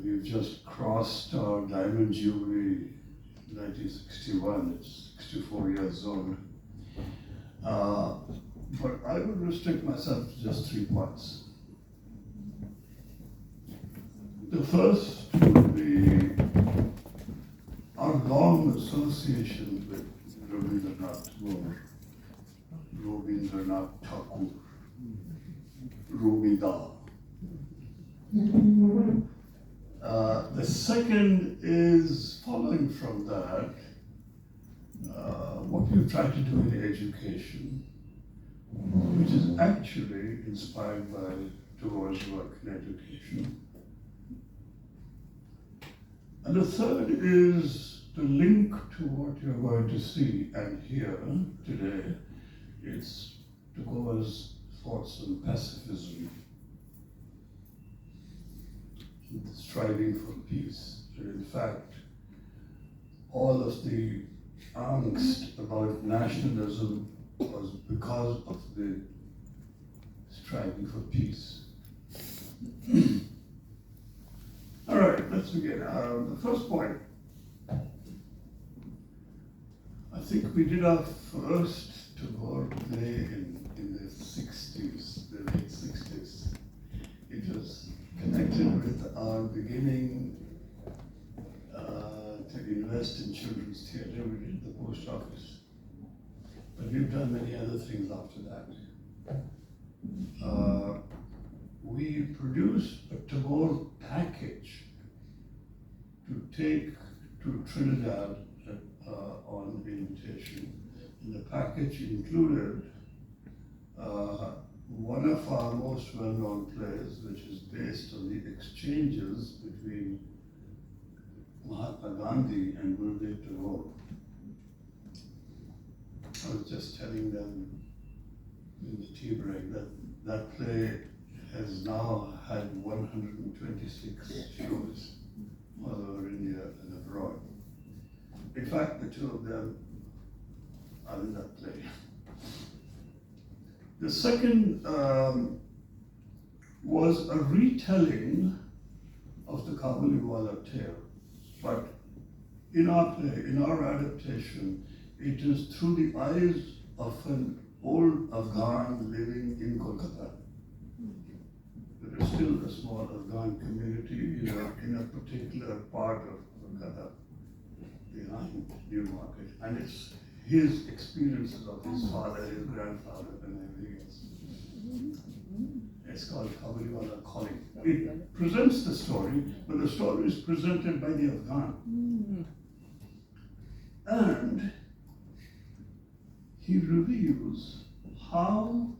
We've just crossed our Diamond Jubilee in 1961. It's 64 years old. But I will restrict myself to just 3 points. The first would be our long association with Rabindranath Tagore, Rabindranath Tagore, Rumida. The second is, following from that, what we've tried to do in education, which is actually inspired by Tagore's work in education. And the third is the link to what you're going to see and hear today. It's Tagore's thoughts on pacifism, striving for peace. And in fact, all of the angst about nationalism was because of the striving for peace. All right, let's begin. The first point. I think we did our first Tagore play in the 60s, the late 60s. It was connected with our beginning to invest in children's theatre. We did the post office. But we've done many other things after that. We produced a Tagore package to take to Trinidad on invitation. And the package included one of our most well-known plays, which is based on the exchanges between Mahatma Gandhi and Gurudev Tagore. I was just telling them in the tea break that that play has now had 126 shows all over India and abroad. In fact, the two of them are in that play. The second was a retelling of the Kabuliwala tale, but in our play, in our adaptation, it is through the eyes of an old Afghan living in Kolkata. There is still a small Afghan community in a particular part of Kolkata behind Newmarket, and it's his experiences of his father, his grandfather, and everything else. It's called Kabuliwala Calling. It presents the story, but the story is presented by the Afghan. And he reveals how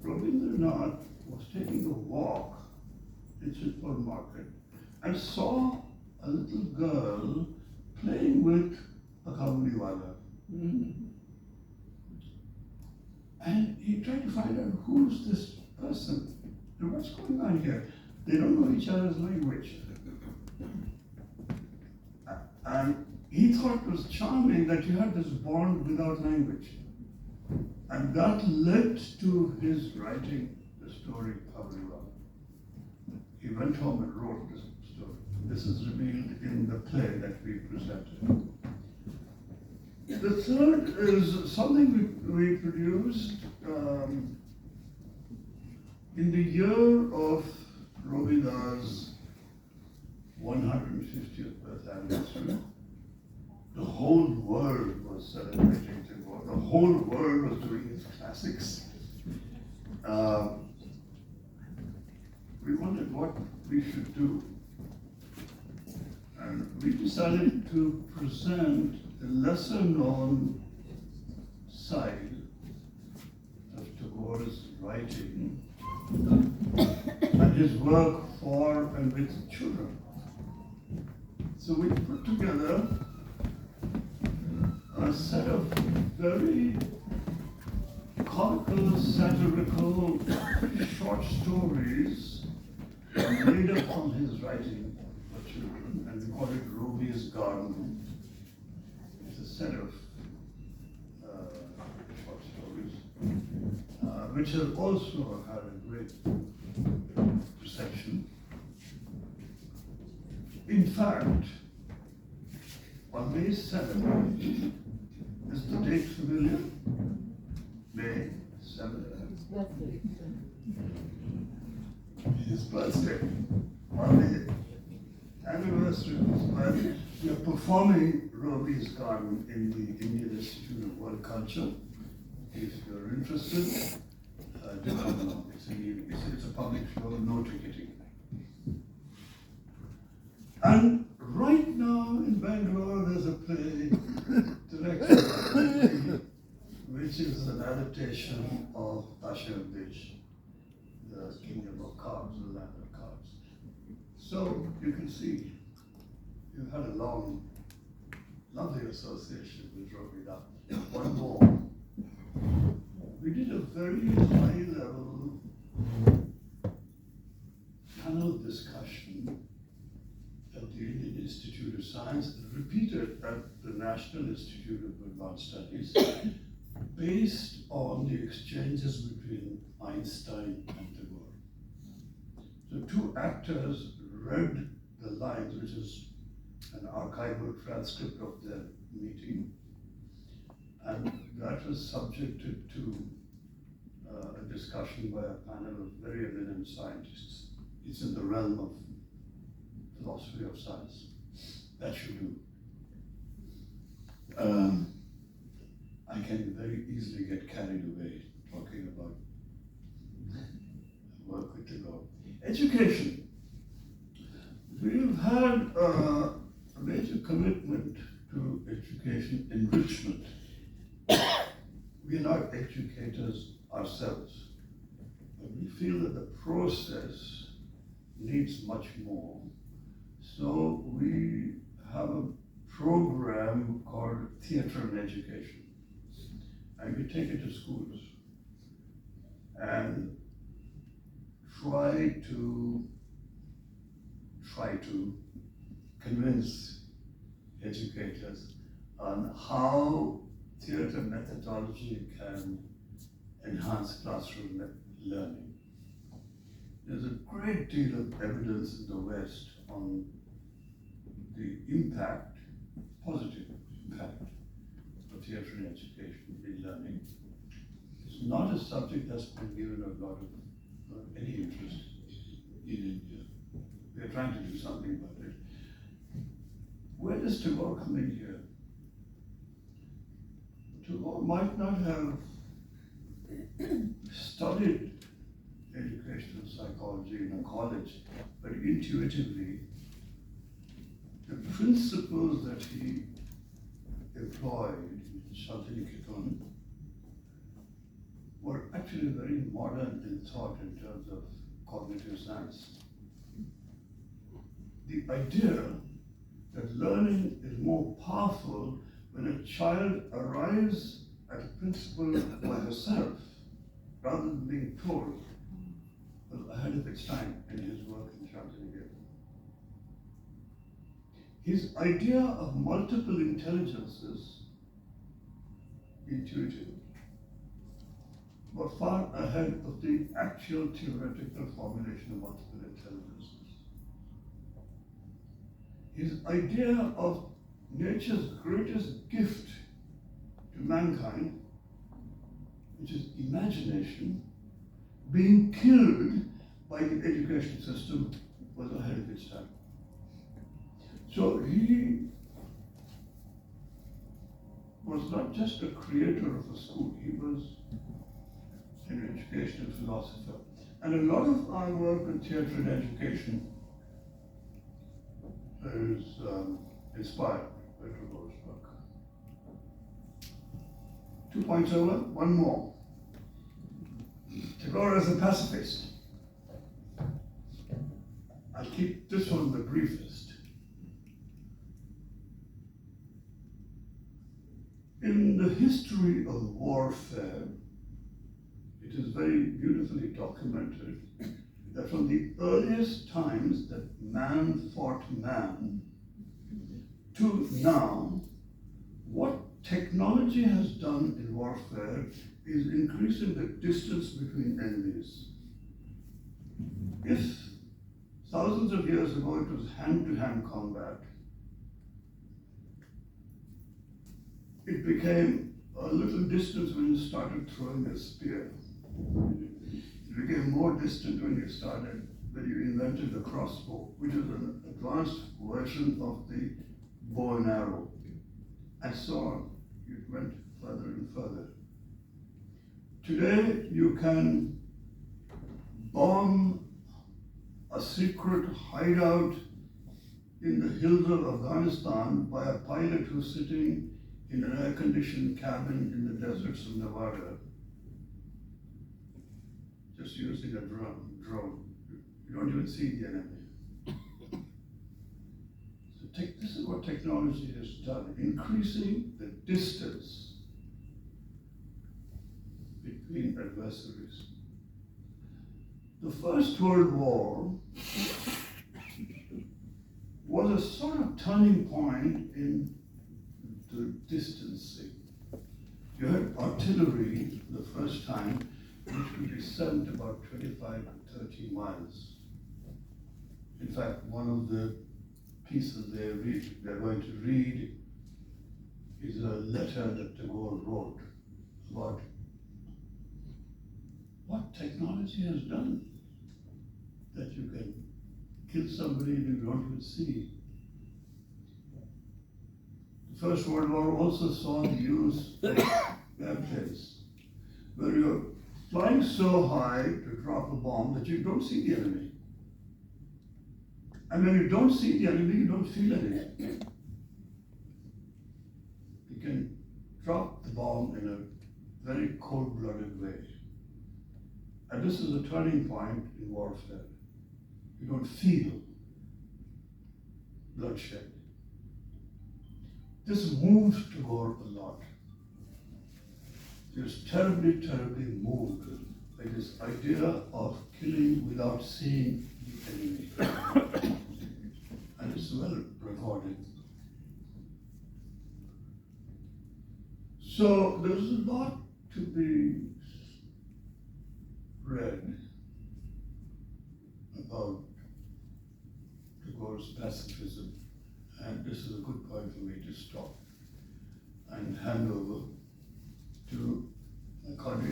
Rabindranath was taking a walk in Chitpur market and saw a little girl playing with a Kabuliwala. And he tried to find out who's this person and what's going on here. They don't know each other's language. And he thought it was charming that you had this bond without language. And that led to his writing the story Kabuliwala. He went home and wrote this story. This is revealed in the play that we presented. The third is something we produced in the year of Robida's 150th birth anniversary. The whole world was celebrating Tagore. The whole world was doing his classics. We wondered what we should do. And we decided to present the lesser known side of Tagore's writing and his work for and with children. So we put together a set of very comical, satirical short stories made up from his writing for children, and we call it Ruby's Garden. It's a set of short stories, which have also had a great reception. In fact, on May 7th, is the date familiar? May 7th. His birthday. On the anniversary of his birthday, we are performing Robi's Garden in the Indian Institute of World Culture. If you're interested, do come along. It's a public show, no ticketing. And right now in Bangalore, there's a play directed by me, which is an adaptation of Tasha-Dish, the Kingdom of Cards, the Land of Cards. So you can see, you've had a long, lovely association with Rabindranath. One more. We did a very high-level panel discussion at the Indian Institute of Science, repeated at the National Institute of Advanced Studies, based on the exchanges between Einstein and Tagore. So two actors read the lines, which is an archival transcript of their meeting, and that was subjected to a discussion by a panel of very eminent scientists. It's in the realm of philosophy of science. That should do. I can very easily get carried away talking about work with Tagore. Education. We've had a major commitment to education enrichment. We are not educators ourselves, but we feel that the process needs much more. So we have a program called Theatre and Education. And we take it to schools and try to convince educators on how theatre methodology can enhance classroom learning. there's a great deal of evidence in the West on the impact, positive impact of theatre in education, in learning. It's not a subject that's been given a lot of any interest in India. We are trying to do something about it. Where does Tagore come in here? Tagore might not have studied educational psychology in a college, but intuitively, the principles that he employed in Shanti were actually very modern in thought in terms of cognitive science. The idea that learning is more powerful when a child arrives at a principle by herself, rather than being told, was ahead of its time in his work in Shanti. His idea of multiple intelligences, intuitive, were far ahead of the actual theoretical formulation of multiple intelligences. His idea of nature's greatest gift to mankind, which is imagination, being killed by the education system, was ahead of its time. So he was not just a creator of a school, he was an educational philosopher. And a lot of our work in theatre and education is inspired by Tagore's work. 2 points over, one more. Tagore as a pacifist. I'll keep this one the briefest. In the history of warfare, it is very beautifully documented that from the earliest times that man fought man to now, what technology has done in warfare is increasing the distance between enemies. If thousands of years ago it was hand-to-hand combat, it became a little distance when you started throwing a spear. It became more distant when you invented the crossbow, which is an advanced version of the bow and arrow. And so on. It went further and further. Today, you can bomb a secret hideout in the hills of Afghanistan by a pilot who's sitting in an air-conditioned cabin in the deserts of Nevada, just using a drone. You don't even see the enemy. So this is what technology has done, increasing the distance between adversaries. The First World War was a sort of turning point in the distancing. You had artillery the first time, which could be sent about 25 to 30 miles. In fact, one of the pieces they're going to read is a letter that Tagore wrote about what technology has done that you can kill somebody you don't even see. The First World War also saw the use of airplanes, where you're flying so high to drop a bomb that you don't see the enemy. And when you don't see the enemy, you don't feel anything. You can drop the bomb in a very cold-blooded way. And this is a turning point in warfare. You don't feel bloodshed. This moved Tagore a lot. He was terribly, terribly moved by this idea of killing without seeing the enemy. And it's well recorded. So there's a lot to be read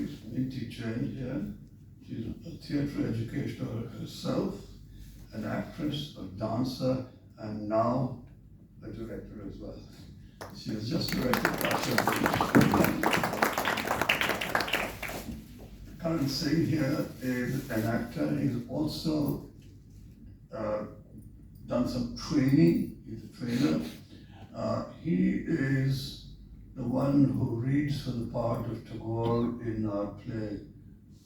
colleagues, Minti Jain here. She's a theatre educator herself, an actress, a dancer, and now a director as well. She has just directed Pasha. Karan Singh here is an actor. He's also done some training. He's a trainer. He is the one who reads for the part of Tagore in our play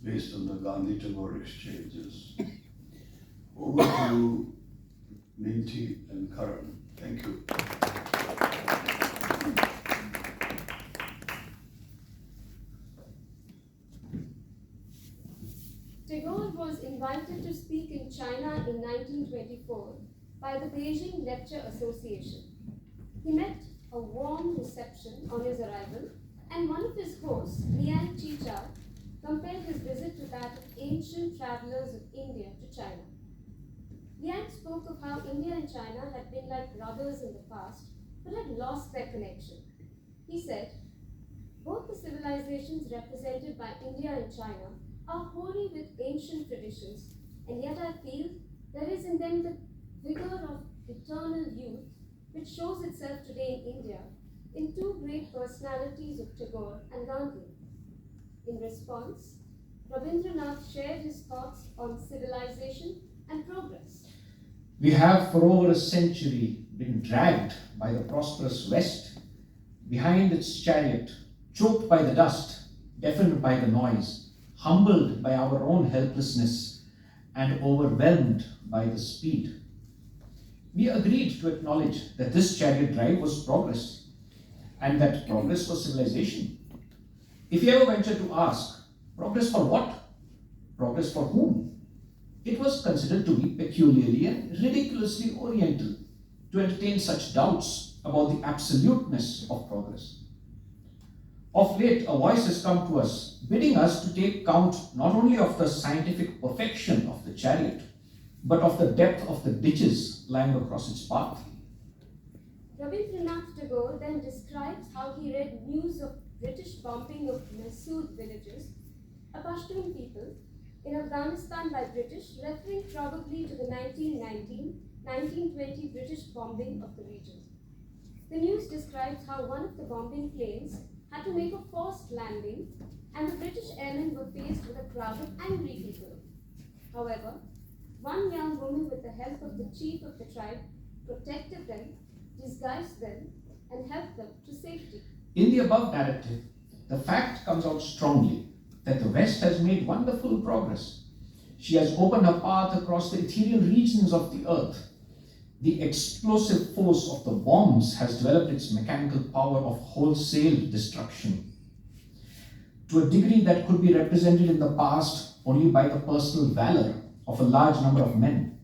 based on the Gandhi-Tagore exchanges. Over to Minti and Karan. Thank you. Tagore was invited to speak in China in 1924 by the Beijing Lecture Association. He met a warm reception on his arrival, and one of his hosts, Liang Chicha, compared his visit to that of ancient travelers of India to China. Liang spoke of how India and China had been like brothers in the past, but had lost their connection. He said, both the civilizations represented by India and China are hoary with ancient traditions, and yet I feel there is in them the vigor of eternal youth, which shows itself today in India in two great personalities of Tagore and Gandhi. In response, Rabindranath shared his thoughts on civilization and progress. We have for over a century been dragged by the prosperous West behind its chariot, choked by the dust, deafened by the noise, humbled by our own helplessness, and overwhelmed by the speed. We agreed to acknowledge that this chariot drive was progress, and that progress was civilization. If you ever venture to ask, progress for what? Progress for whom? It was considered to be peculiarly and ridiculously oriental to entertain such doubts about the absoluteness of progress. Of late, a voice has come to us, bidding us to take count not only of the scientific perfection of the chariot, but of the depth of the ditches lying across its path. Rabindranath Tagore then describes how he read news of British bombing of Masood villages, a Pashtun people, in Afghanistan by British, referring probably to the 1919-1920 British bombing of the region. The news describes how one of the bombing planes had to make a forced landing, and the British airmen were faced with a crowd of angry people. However, one young woman, with the help of the chief of the tribe, protected them, disguised them, and helped them to safety. In the above narrative, the fact comes out strongly that the West has made wonderful progress. She has opened a path across the ethereal regions of the earth. The explosive force of the bombs has developed its mechanical power of wholesale destruction to a degree that could be represented in the past only by the personal valor of a large number of men.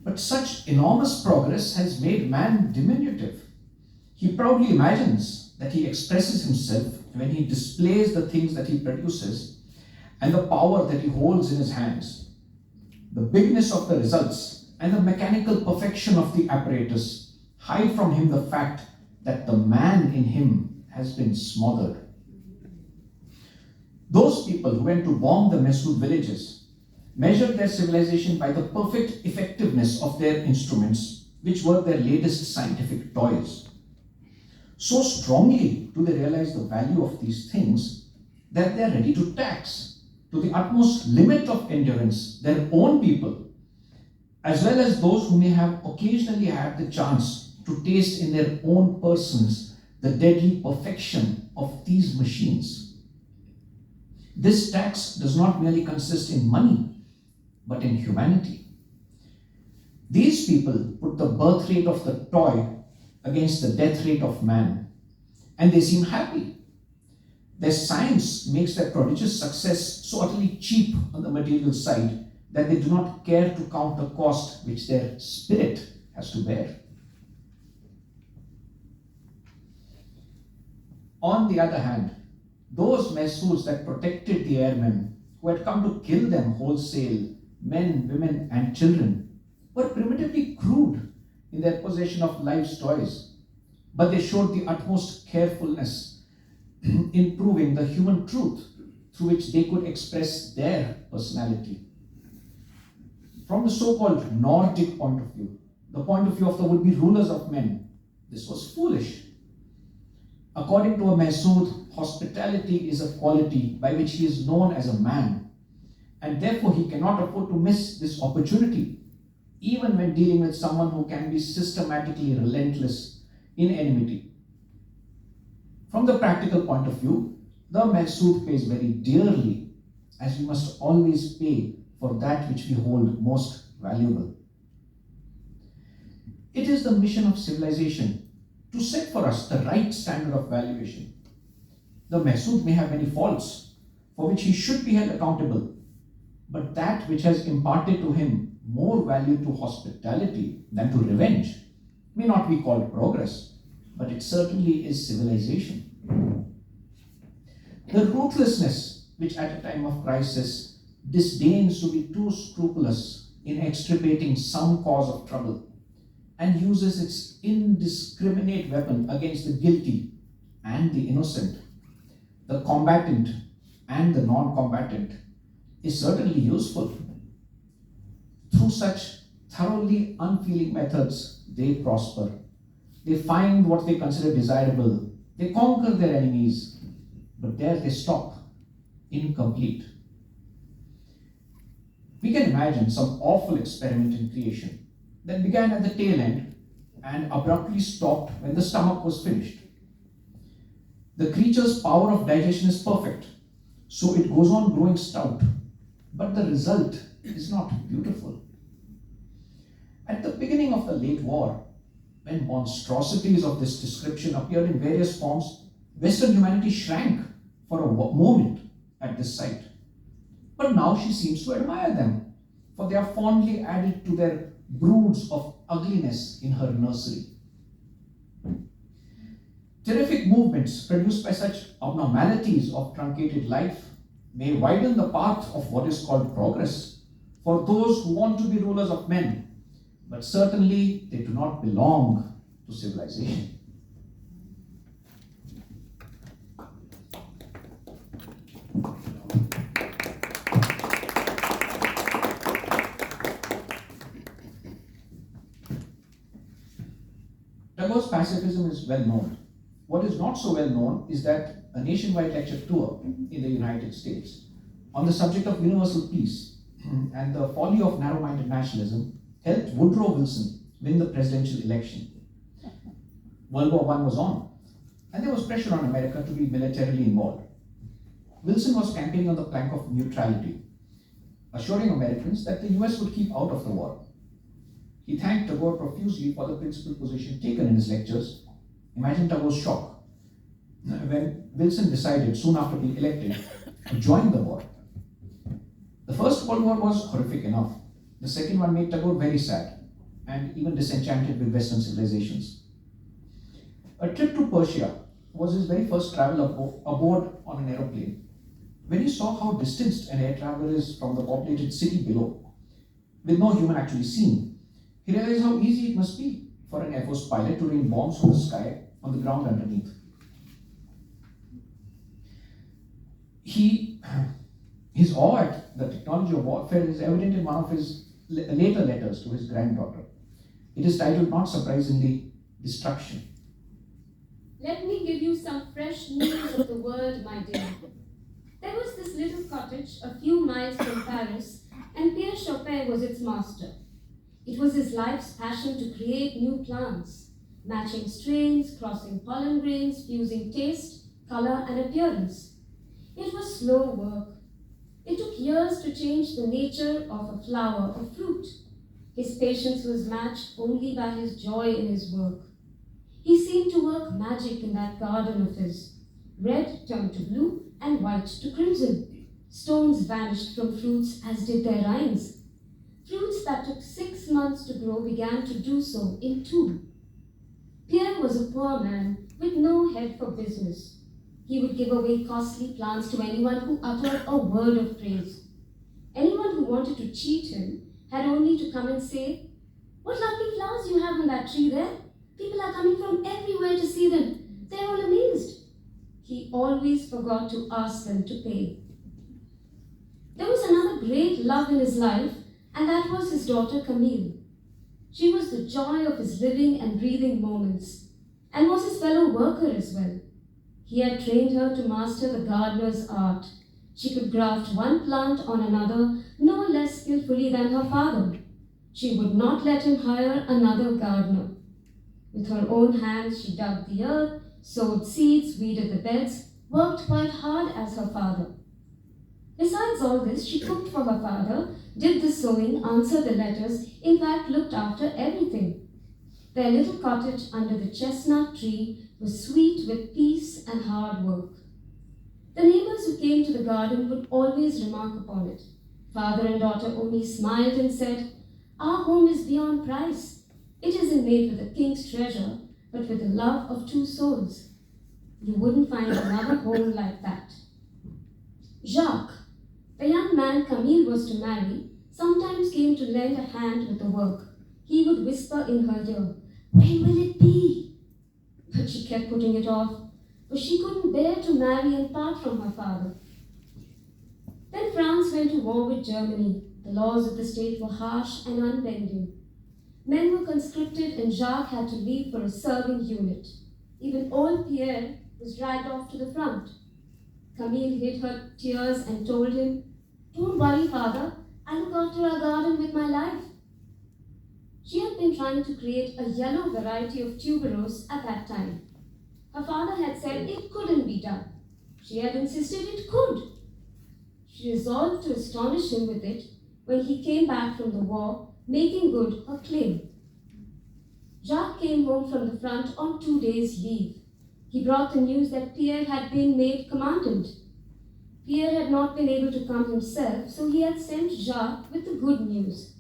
But such enormous progress has made man diminutive. He proudly imagines that he expresses himself when he displays the things that he produces and the power that he holds in his hands. The bigness of the results and the mechanical perfection of the apparatus hide from him the fact that the man in him has been smothered. Those people who went to bomb the Masood villages measured their civilization by the perfect effectiveness of their instruments, which were their latest scientific toys. So strongly do they realize the value of these things that they are ready to tax, to the utmost limit of endurance, their own people, as well as those who may have occasionally had the chance to taste in their own persons the deadly perfection of these machines. This tax does not merely consist in money, but in humanity. These people put the birth rate of the toy against the death rate of man, and they seem happy. Their science makes their prodigious success so utterly cheap on the material side that they do not care to count the cost which their spirit has to bear. On the other hand, those Mahsoods that protected the airmen who had come to kill them wholesale, men, women, and children, were primitively crude in their possession of life's toys, but they showed the utmost carefulness in proving the human truth through which they could express their personality. From the so-called Nordic point of view, the point of view of the would-be rulers of men, this was foolish. According to a Masood, hospitality is a quality by which he is known as a man, and therefore he cannot afford to miss this opportunity, even when dealing with someone who can be systematically relentless in enmity. From the practical point of view, the Masood pays very dearly, as we must always pay for that which we hold most valuable. It is the mission of civilization to set for us the right standard of valuation. The Masood may have many faults for which he should be held accountable, but that which has imparted to him more value to hospitality than to revenge may not be called progress, but it certainly is civilization. The ruthlessness which at a time of crisis disdains to be too scrupulous in extirpating some cause of trouble and uses its indiscriminate weapon against the guilty and the innocent, the combatant and the non-combatant, is certainly useful. Through such thoroughly unfeeling methods, they prosper. They find what they consider desirable. They conquer their enemies, but there they stop, incomplete. We can imagine some awful experiment in creation that began at the tail end and abruptly stopped when the stomach was finished. The creature's power of digestion is perfect, so it goes on growing stout, but the result is not beautiful. At the beginning of the late war, when monstrosities of this description appeared in various forms, Western humanity shrank for a moment at this sight. But now she seems to admire them, for they are fondly added to their broods of ugliness in her nursery. Terrific movements produced by such abnormalities of truncated life may widen the path of what is called progress for those who want to be rulers of men, but certainly they do not belong to civilization. Tagore's pacifism is well known. What is not so well known is that a nationwide lecture tour in the United States on the subject of universal peace and the folly of narrow-minded nationalism helped Woodrow Wilson win the presidential election. World War I was on, and there was pressure on America to be militarily involved. Wilson was campaigning on the plank of neutrality, assuring Americans that the US would keep out of the war. He thanked Tagore profusely for the principled position taken in his lectures. Imagine Tagore's shock when Wilson decided, soon after being elected, to join the war. The First World War was horrific enough. The second one made Tagore very sad and even disenchanted with Western civilizations. A trip to Persia was his very first travel aboard on an aeroplane. When he saw how distanced an air traveler is from the populated city below, with no human actually seen, he realized how easy it must be for an Air Force pilot to rain bombs from the sky on the ground underneath. His awe at the technology of warfare is evident in one of his later letters to his granddaughter. It is titled, not surprisingly, Destruction. Let me give you some fresh news of the world, my dear. There was this little cottage a few miles from Paris, and Pierre Chopin was its master. It was his life's passion to create new plants, matching strains, crossing pollen grains, fusing taste, color, and appearance. It was slow work. It took years to change the nature of a flower or fruit. His patience was matched only by his joy in his work. He seemed to work magic in that garden of his. Red turned to blue and white to crimson. Stones vanished from fruits as did their rinds. Fruits that took 6 months to grow began to do so in 2. Pierre was a poor man with no head for business. He would give away costly plants to anyone who uttered a word of praise. Anyone who wanted to cheat him had only to come and say, "What lovely flowers you have on that tree there. People are coming from everywhere to see them. They're all amazed." He always forgot to ask them to pay. There was another great love in his life, and that was his daughter Camille. She was the joy of his living and breathing moments, and was his fellow worker as well. He had trained her to master the gardener's art. She could graft one plant on another no less skillfully than her father. She would not let him hire another gardener. With her own hands, she dug the earth, sowed seeds, weeded the beds, worked quite hard as her father. Besides all this, she cooked for her father, did the sewing, answered the letters, in fact looked after everything. Their little cottage under the chestnut tree was sweet with peace and hard work. The neighbors who came to the garden would always remark upon it. Father and daughter only smiled and said, "Our home is beyond price. It isn't made with a king's treasure, but with the love of two souls. You wouldn't find another home like that." Jacques, the young man Camille was to marry, sometimes came to lend a hand with the work. He would whisper in her ear, "When will it be?" But she kept putting it off, for she couldn't bear to marry and part from her father. Then France went to war with Germany. The laws of the state were harsh and unbending. Men were conscripted and Jacques had to leave for a serving unit. Even old Pierre was dragged off to the front. Camille hid her tears and told him, "Don't worry, father, I look after our garden with my life." She had been trying to create a yellow variety of tuberose at that time. Her father had said it couldn't be done. She had insisted it could. She resolved to astonish him with it when he came back from the war, making good her claim. Jacques came home from the front on 2 days' leave. He brought the news that Pierre had been made commandant. Pierre had not been able to come himself, so he had sent Jacques with the good news.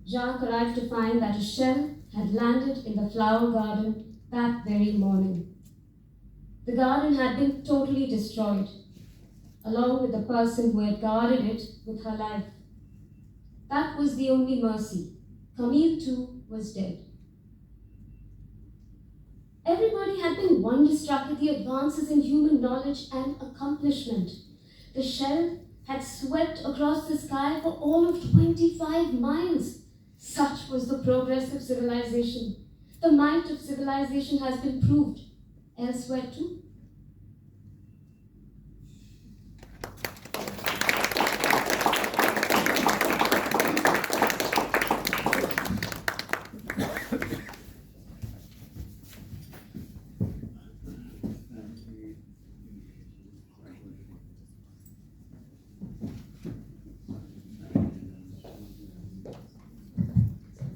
Jacques arrived to find that a shell had landed in the flower garden that very morning. The garden had been totally destroyed, along with the person who had guarded it with her life. That was the only mercy. Camille too was dead. Everybody had been wonderstruck at the advances in human knowledge and accomplishment. The shell had swept across the sky for all of 25 miles. Such was the progress of civilization. The might of civilization has been proved elsewhere too.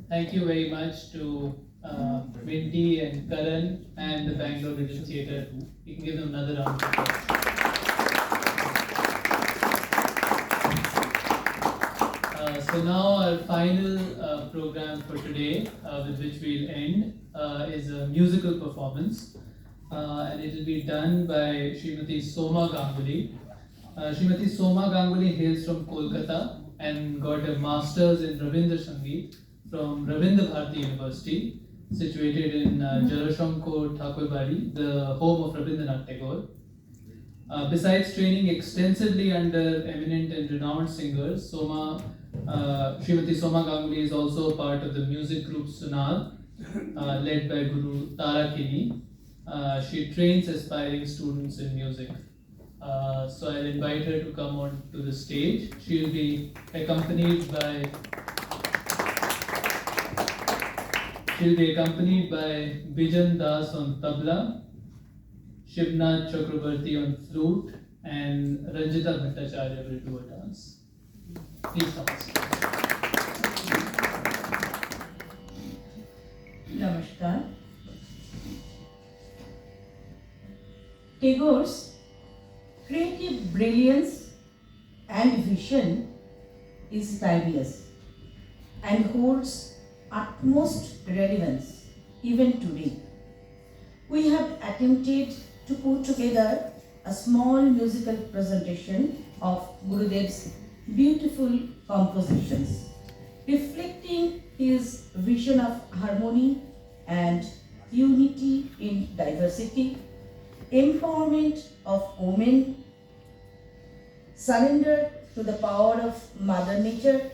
Thank you very much to Minti and Karan and the Bangalore Little Theatre. You can give them another round of applause. So now our final program for today, with which we'll end, is a musical performance. And it will be done by Srimati Soma Ganguly. Srimati Soma Ganguly hails from Kolkata and got a master's in Rabindra Sangeet from Rabindranath University, situated in Jarashankor Thakurbari, the home of Rabindranath Tagore. Besides training extensively under eminent and renowned singers, Srimati Soma Ganguly is also a part of the music group Sunaad, led by Guru Tarakini. She trains aspiring students in music. So I'll invite her to come on to the stage. She will be accompanied by Bijan Das on Tabla, Shibnath Chakraborty on flute, and Ranjita Bhattacharya will do a dance. Please come. Namaskar. Tagore's creative brilliance and vision is timeless and holds utmost relevance even today. We have attempted to put together a small musical presentation of Gurudev's beautiful compositions, reflecting his vision of harmony and unity in diversity, empowerment of women, surrender to the power of Mother Nature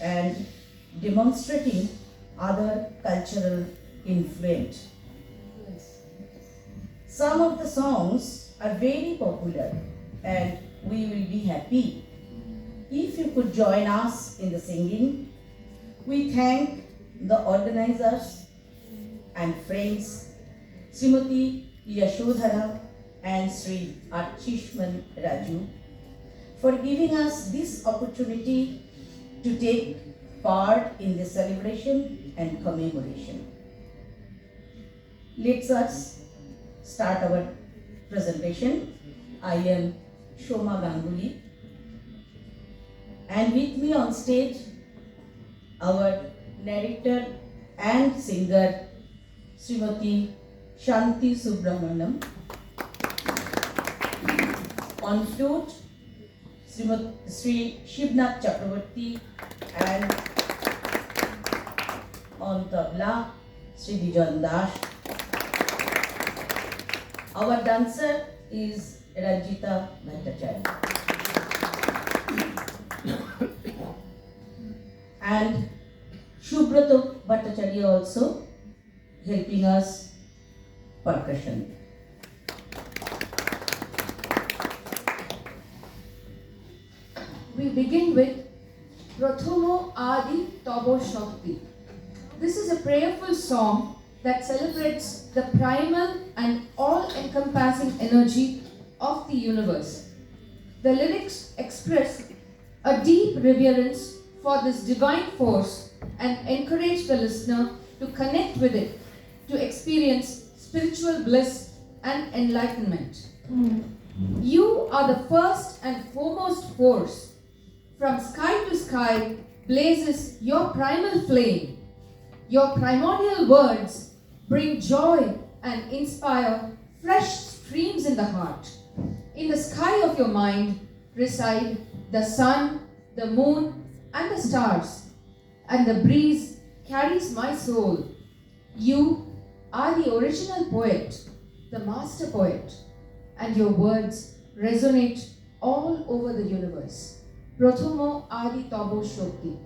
and demonstrating other cultural influence. Some of the songs are very popular and we will be happy if you could join us in the singing. We thank the organizers and friends, Srimati Yashodhara and Sri Archishman Raju, for giving us this opportunity to take part in the celebration and commemoration. Let us start our presentation. I am Soma Ganguly, and with me on stage, our narrator and singer, Srimati Shanti Subbaraman. On flute, Sri Shibnath Chakraborty, and on tabla, Sri Bijan. Our dancer is Ranjita Bhattacharya. And Shubhrato Bhattacharya also helping us percussion. We begin with Prathomo Adi Tabo Shakti. This is a prayerful song that celebrates the primal and all-encompassing energy of the universe. The lyrics express a deep reverence for this divine force and encourage the listener to connect with it, to experience spiritual bliss and enlightenment. You are the first and foremost force. From sky to sky blazes your primal flame. Your primordial words bring joy and inspire fresh streams in the heart. In the sky of your mind reside the sun, the moon, and the stars, and the breeze carries my soul. You are the original poet, the master poet, and your words resonate all over the universe. Prathomo Adi Tabo Shokti.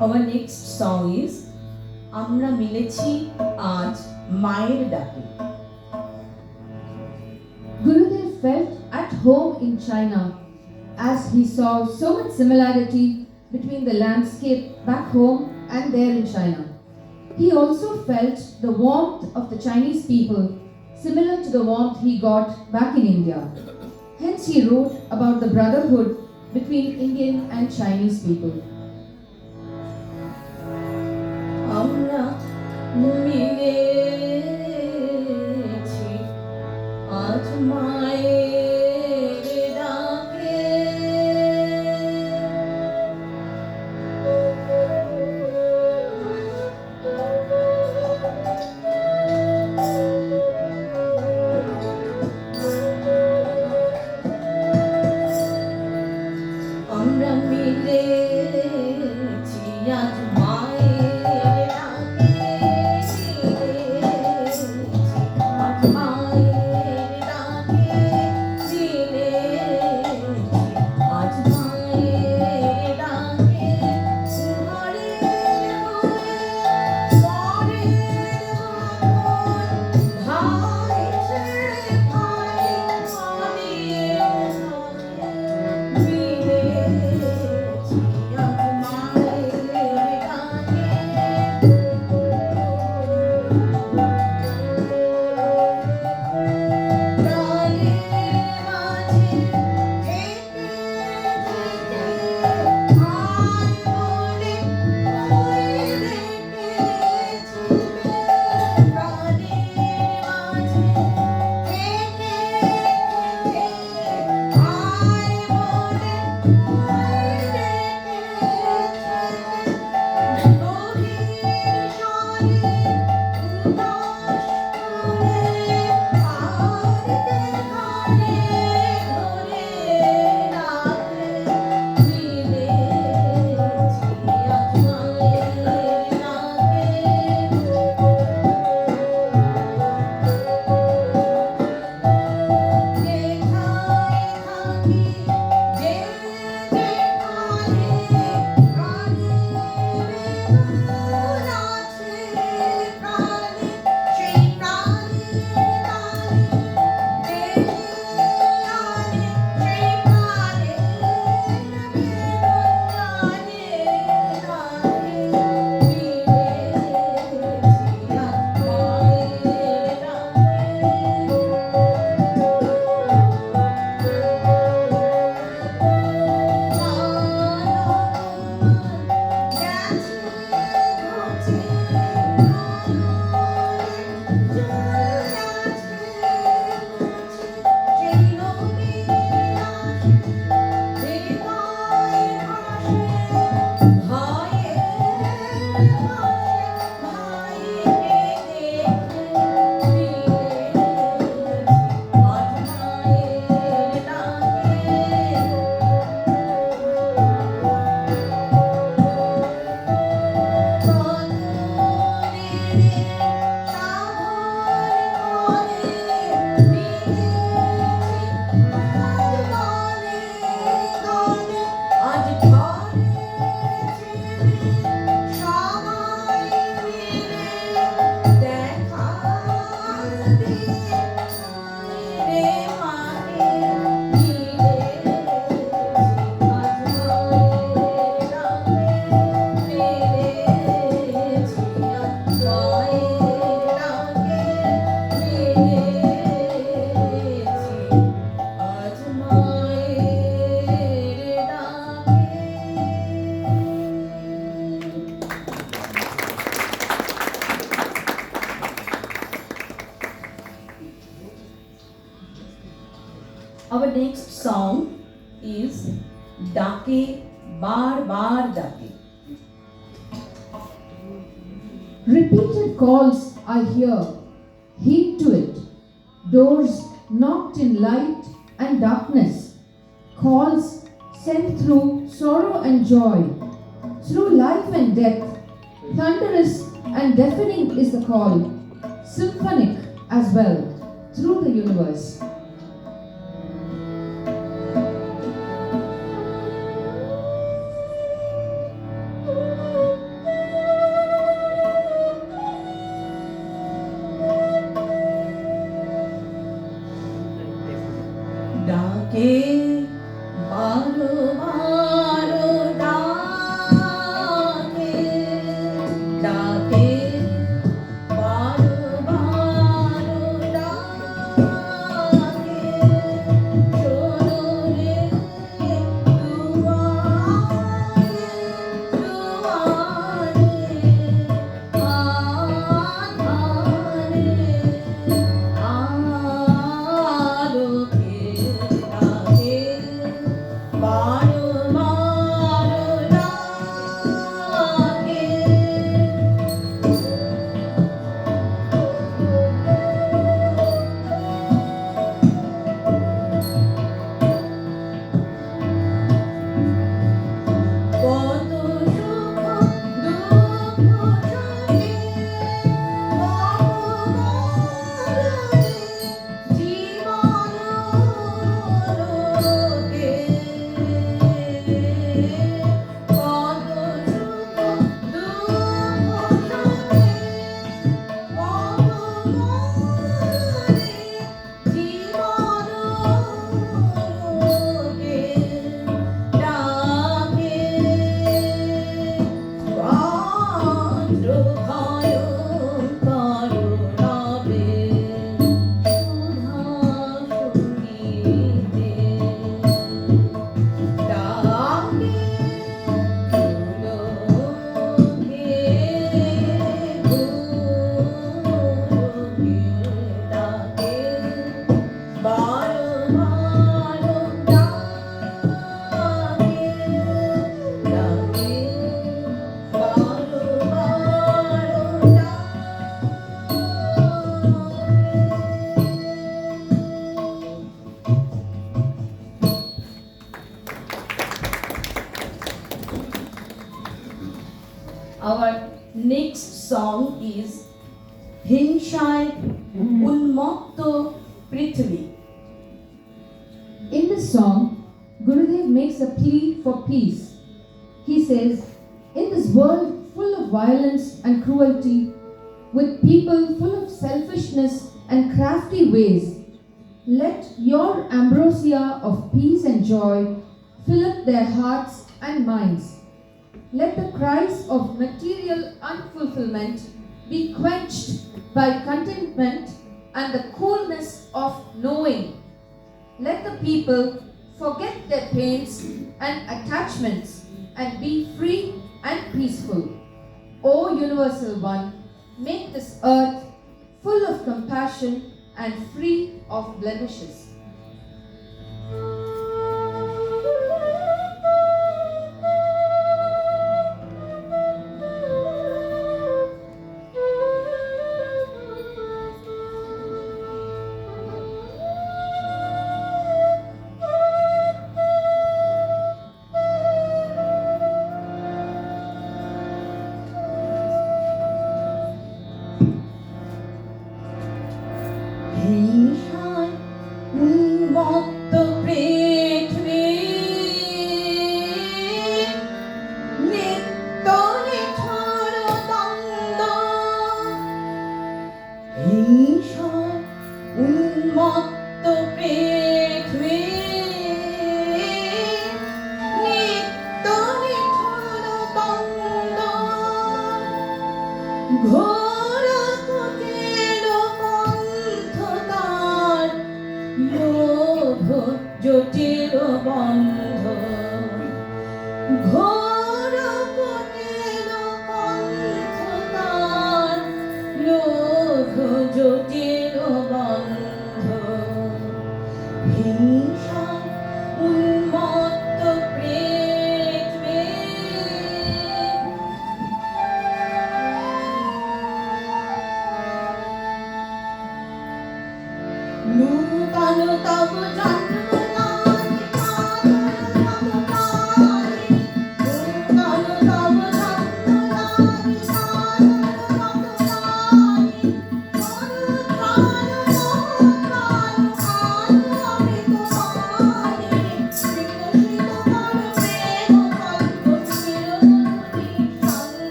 Our next song is Amra Milechi Aaj Mayer Dake. Gurudev felt at home in China as he saw so much similarity between the landscape back home and there in China. He also felt the warmth of the Chinese people similar to the warmth he got back in India. Hence he wrote about the brotherhood between Indian and Chinese people. Amra milechi aaj mayer dake. Amra milechi aaj mayer Our next song is Dake Bar Bar Dake. Repeated calls I hear, heed to it. Doors knocked in light and darkness. Calls sent through sorrow and joy. Through life and death. Thunderous and deafening is the call. Symphonic as well. Through the universe. our next song is Hinshai Unmokto Prithvi. In this song, Gurudev makes a plea for peace. He says, in this world full of violence and cruelty, with people full of selfishness and crafty ways, let your ambrosia of peace and joy fill up their hearts and minds. Let the cries of material unfulfillment be quenched by contentment and the coolness of knowing. Let the people forget their pains and attachments and be free and peaceful. O Universal One, make this earth full of compassion and free of blemishes.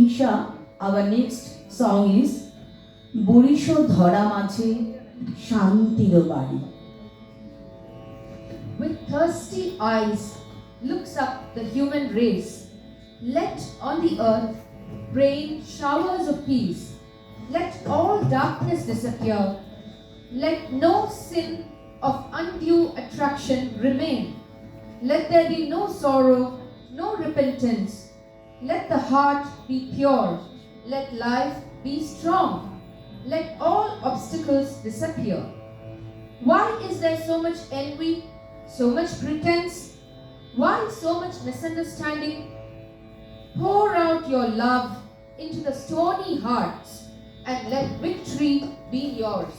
হিংসা, our next song is Borisho Dhara Mache Shantiro Bari. With thirsty eyes looks up the human race. Let on the earth rain showers of peace. Let all darkness disappear. Let no sin of undue attraction remain. Let there be no sorrow, no repentance. Let the heart be pure. Let life be strong. Let all obstacles disappear. Why is there so much envy, so much pretense? Why so much misunderstanding? Pour out your love into the stony hearts and let victory be yours.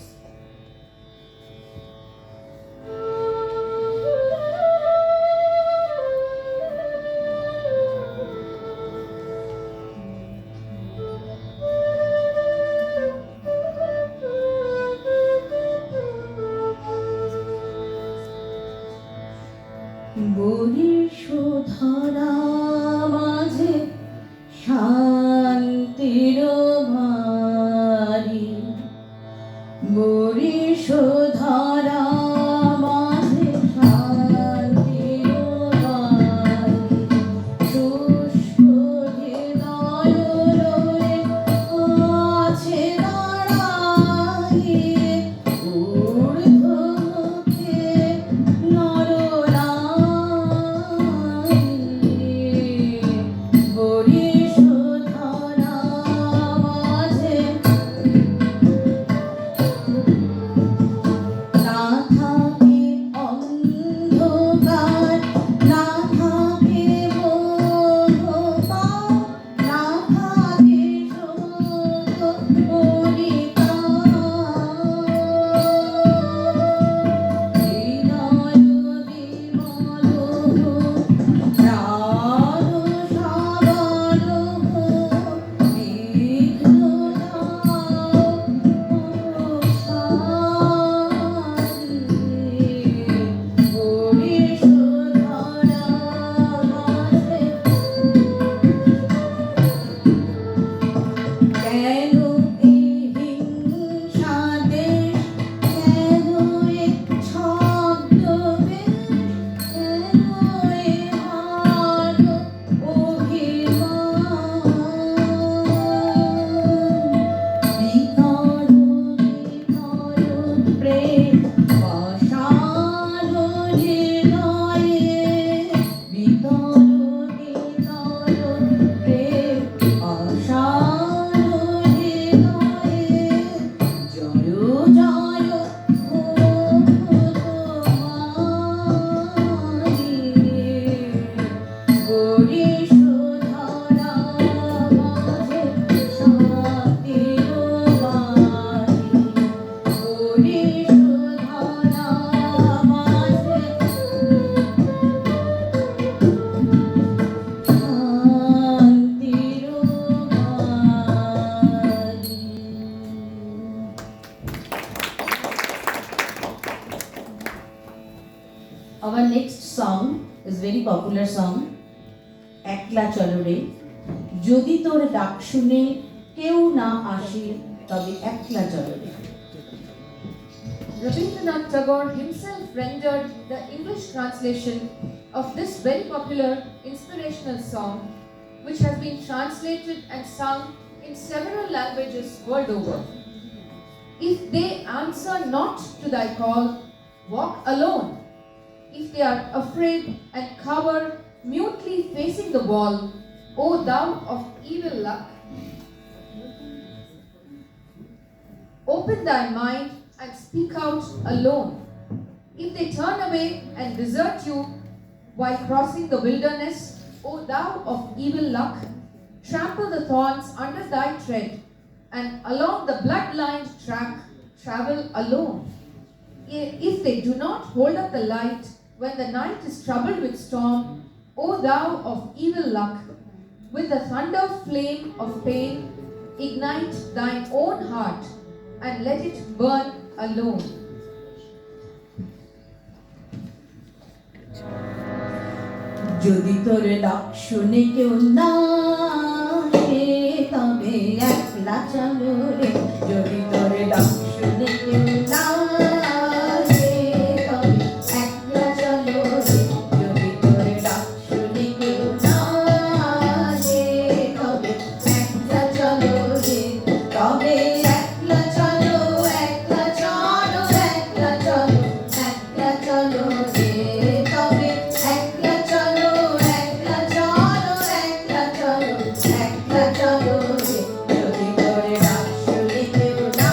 Borisho Dhara Maje Shantiro Bari. Borisho Dhara Maje Shantiro Bari. Shushko Hridayore Ache Darai. Urdhmukhe Narai. Borisho Dhara Maje না থাকে অন্ধকার, না থাকে মোহপাপ, না থাকে শোক পরিতাপ। হৃদয় বিমল হোক, প্রাণ সাগর হোক, বিঘ্ন কেন এই হিংসা দেশ, কেন এই ছদ্মবেশ, কেন এই মানব অভিমান। বিতর বিতর প্রেম বসালো হৃদয়ে, বিতর বিতর প্রেম বসালো হৃদয়ে। জয় জয় হোক তোমারি। বরিশো ধরা মাঝে শান্তির বাণী। বরিশো ধরা মাঝে শান্তির বাণী। Our next song is very popular song, Achala Moulik. যদি তোর ডাক শুনে কেউ না আসে তবে একলা চলো রে। Rabindranath Tagore himself rendered the English translation of this very popular inspirational song, which has been translated and sung in several languages world over. If they answer not to thy call, walk alone. If they are afraid and cower, mutely facing the wall, O thou of evil luck, open thy mind and speak out alone. If they turn away and desert you while crossing the wilderness, O thou of evil luck, trample the thorns under thy tread, and along the blood-lined track travel alone. If they do not hold up the light when the night is troubled with storm, O thou of evil luck, with the thunder flame of pain, ignite thine own heart and let it burn alone. যদি তোর ডাক শুনে কেউ না আসে একলা চলো রে যদি তোরে ডাক শুনে কেউ না আসে তবে একলা চলো রে যদি তোরে ডাক শুনে কেউ না আসে তবে একলা চলো রে তবে একলা চলো একলা চলো একলা চলো একলা চলো রে তবে একলা চলো একলা চলো একলা চলো একলা চলো রে যদি তোরে ডাক শুনে কেউ না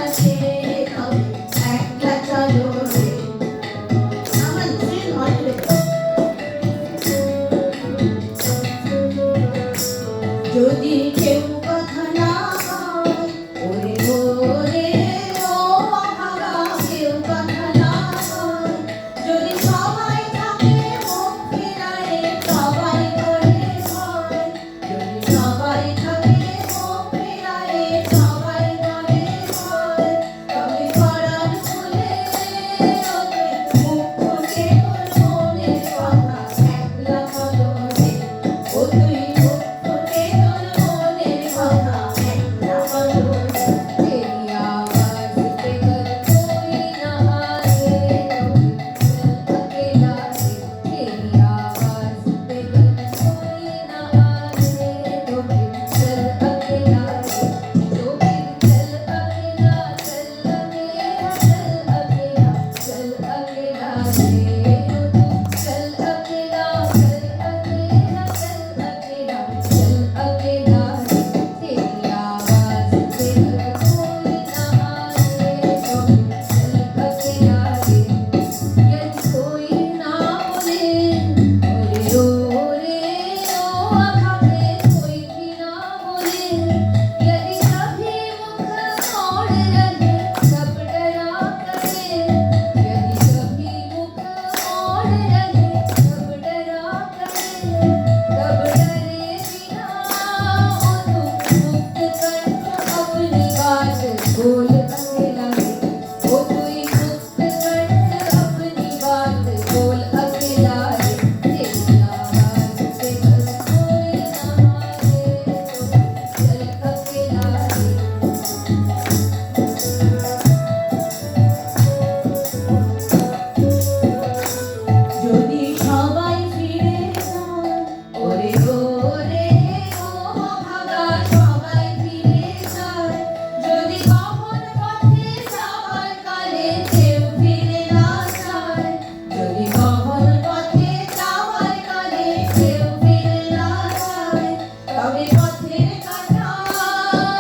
আসে তবে একলা চলো রে আমার দিন হলে যদি কেউ কথা না হয় ওরে ওরে ও ভাগা কেউ কথা না হয় যদি সবাই থাকে মুখ ফিরায়ে সবাই করে হয় যদি সবাই থাকে মুখ ফিরায়ে সবাই করে হয় তবে করার ভুলে ওকে মুখ ফুটে তোর মনের কথা একলা চলো রে ও তুই মুখ ফুটে তোর মনের কথা একলা চলো রে तेरी आवाज़ पे कर कोई ना आए अकेला रे तेरी आवाज़ पे कर कोई ना आए तो फिर चल अकेला रे तो फिर चल अकेला चल अकेला चल अकेला रे तो तू चल अकेला चल अकेला चल अकेला चल अकेला रे तेरी आवाज़ पे कर कोई ना आए तो फिर चल अकेला रे यदि कोई ना बोले ओरे ओ अभागे कोई भी ना बोले यदि कभी मुख मोड़ रहे सब डरा करे यदि कभी मुख मोड़ रहे सब डरा करे तब डरे बिना ओ तू मुक्त कर अपनी बात बोल अकेला रे ओ तू मुक्त कर अपनी बात बोल अकेला रे तेरी आवाज़ पे कर कोई ना आए तो चल अकेला रे যদি সবাই ফিরে যায় ওরে ওরে ও ভাগা সবাই ফিরে যায় যদি কখন পথে যাওয়ার কালে কেউ ফিরে না যায় যদি কখন পথে যাওয়ার কালে কেউ ফিরে না যায় তবে পথের কাঁটা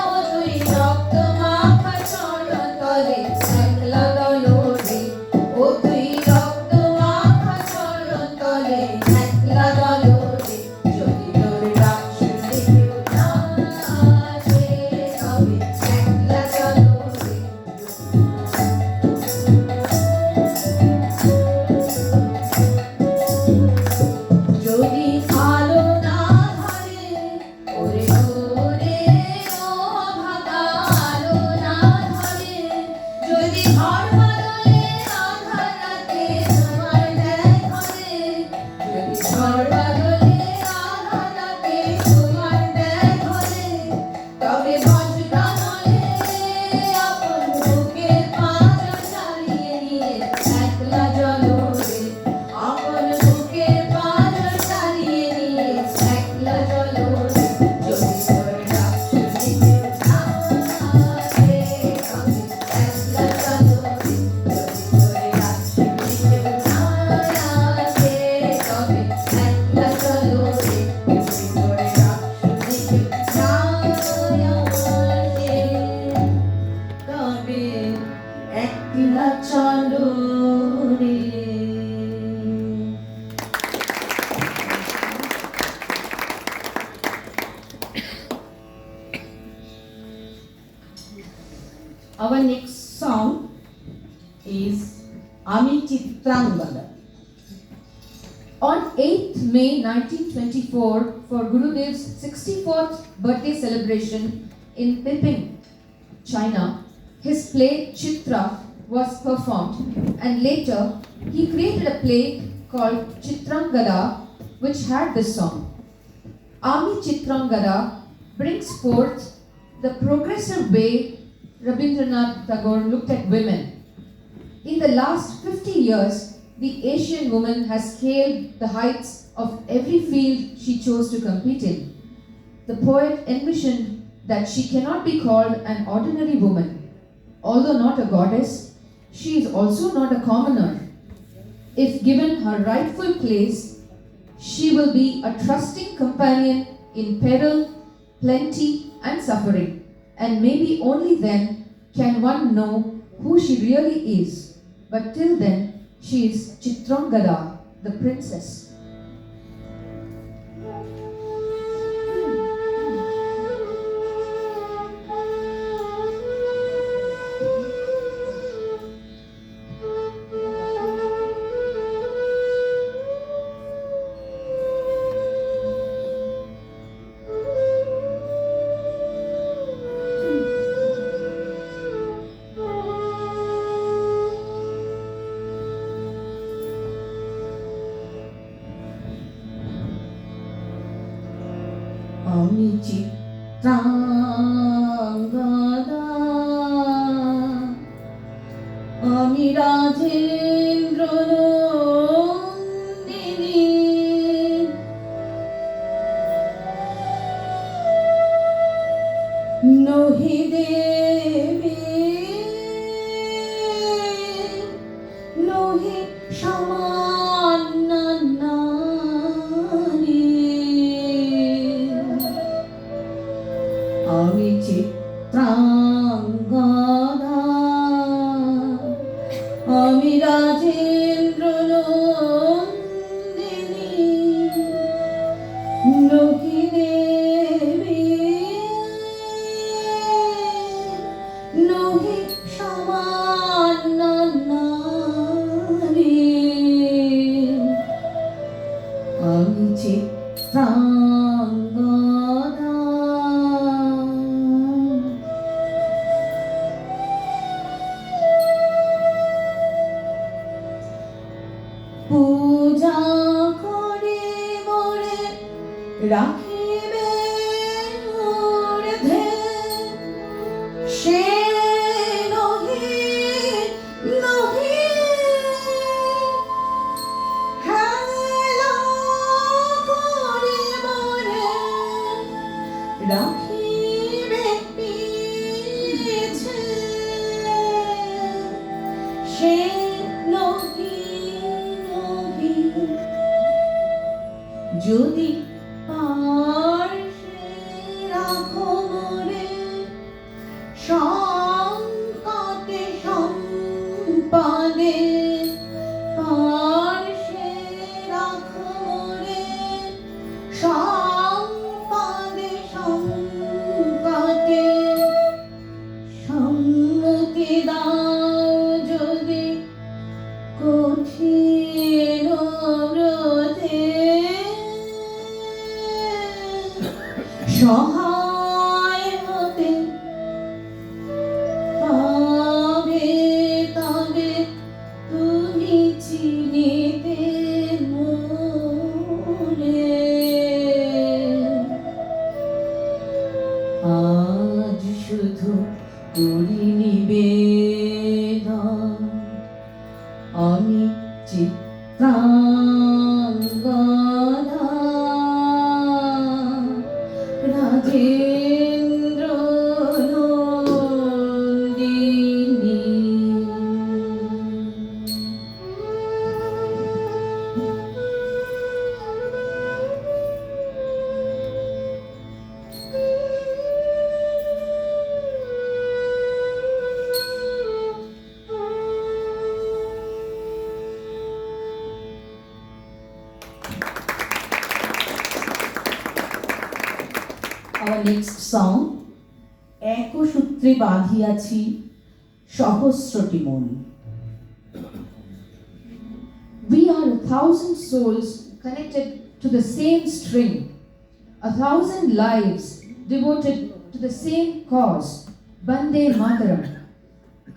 ও তুই রক্ত মাখা চরণ তলে একলা দলো রে ও তুই রক্ত মাখা চরণ তলে একলা দলো রে যদি তোর ডাক শুনে কেউ না আসে তবে একলা চলো রে যদি আলো না ধরে ওরে ওরে ও ভাগা আলো না ধরে যদি ঘর বদলে আধার রাতে তোমার দেয় ঘরে যদি ঘর বদলে আধার রাতে তোমার দেয় ঘরে তবে বজটা নলে আপন বুকের পাঁজর চালিয়ে নিয়ে একলা চলো রে আপন বুকের পাঁজর চালিয়ে নিয়ে একলা চলো রে যদি তোর ডাক শুনে কেউ না আসে তবে একলা চলো রে যদি তোর ডাক শুনে কেউ না আসে তবে একলা চলো রে যদি তোর ডাক শুনে কেউ না আসে তবে একলা চলো রে Our next song is Ami Chitrangala. On 8th May 1924, for Gurudev's 64th birthday celebration in Piping, China, his play Chitra was performed, and later he created a play called Chitrangala, which had this song. Ami Chitrangala brings forth the progressive way Rabindranath Tagore looked at women. In the last 50 years, the Asian woman has scaled the heights of every field she chose to compete in. The poet envisioned that she cannot be called an ordinary woman. Although not a goddess, she is also not a commoner. If given her rightful place, she will be a trusting companion in peril, plenty, and suffering, and maybe only then can one know who she really is. But till then, she is Chitrangada, the princess. Our next song, Eko Sutre Bandhiachi Sahasrati Mon. We are 1,000 souls connected to the same string, 1,000 lives devoted to the same cause, Bande Mataram.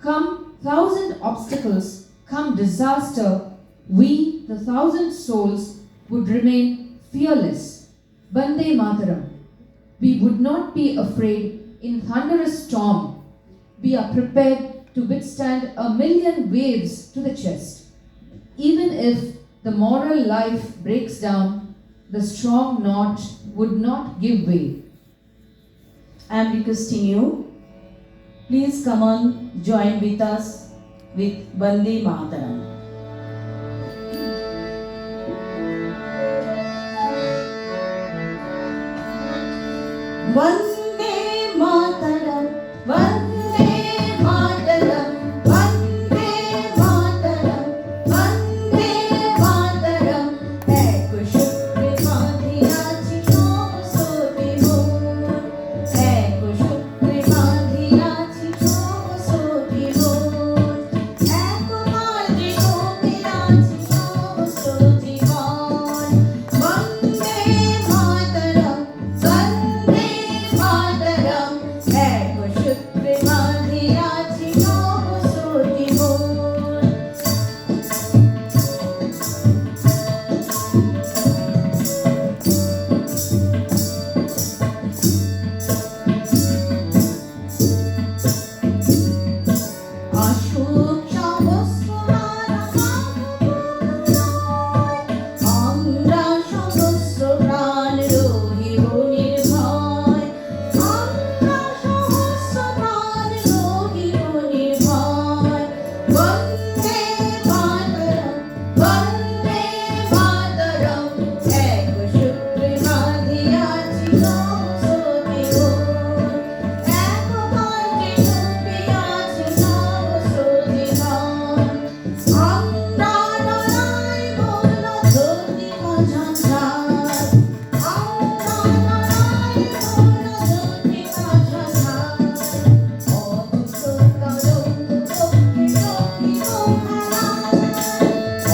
Come 1,000 obstacles, come disaster, we, the 1,000 souls, would remain fearless, Bande Mataram. We would not be afraid in thunderous storm, we are prepared to withstand 1,000,000 waves to the chest. Even if the moral life breaks down, the strong knot would not give way. I'm requesting you, please come on, join with us with Vande Mataram. Vande Mataram, Vande Mataram, Vande Mataram, Vande Mataram. Eko shukr madhiya chhom sote moon. Eko shukr madhiya chhom sote moon. Eko madhi gopila chhom sote moon. Vande Mataram, Vande Mataram. Eko shukr madhiya chhom sote moon. Ashok Shabasvara Amra Shabasvran Rohi Bonirvai Amra Shabasvran Rohi Bonirvai Vande Mataram, Vande Mataram. Eko shukr madhiya chhom sote moon. Eko madhi gopila chhom sote moon. Amra narai bola dhoti majhar. Amra narai bola dhoti majhar. Adhuto tarung bhakti yogi moharan.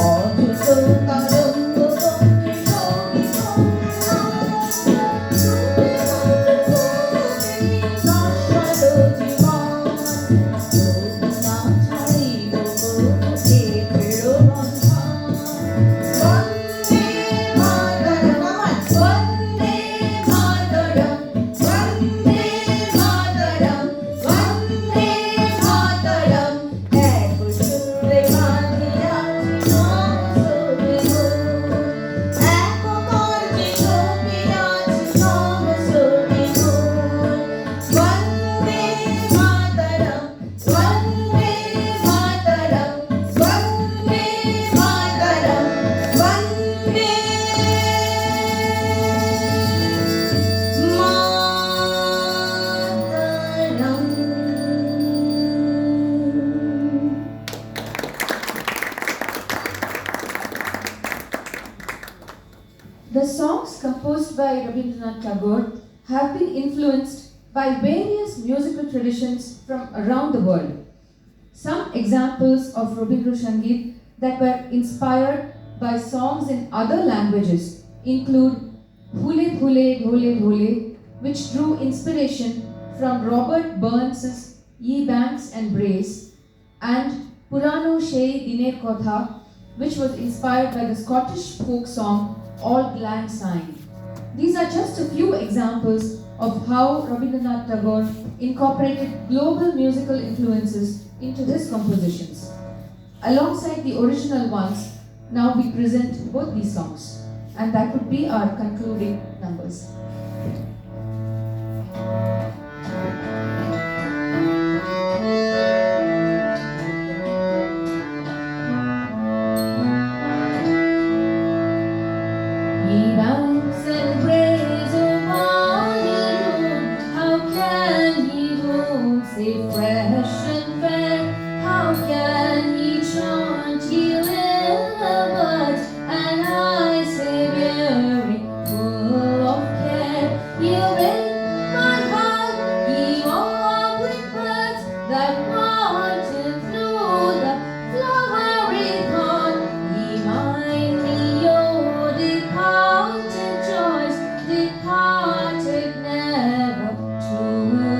Adhuto tarung bhakti yogi moharan. Supe Dasha Jivan. Yogna chhai dogo te phiro bandhan. Vande Mataram, Vande Mataram, Vande Mataram, Vande Mataram. Eko shukr madhiya chhom sote moon. Eko madhi gopila chhom sote moon. Vande Mataram, Vande Mataram, Vande Mataram, Vande Mataram. The songs composed by Rabindranath Tagore have been influenced by various musical traditions from around the world. Some examples of Rabindra Sangeet that were inspired by songs in other languages include Phule Phule Dhole Dhole, which drew inspiration from Robert Burns's Ye Banks and Brace, and Purano Shei Dine Kotha, which was inspired by the Scottish folk song Auld Lang Syne. These are just a few examples of how Rabindranath Tagore incorporated global musical influences into his compositions. Alongside the original ones, now we present both these songs, and that would be our concluding numbers. He ranks and praise of Hallelujah. How can he go say fresh and fair? How can he chant ye little and I say very full of care? Ye make my heart, ye walk with birds that wanted through the flowery pond. Ye mind me, your departed joys, departed never to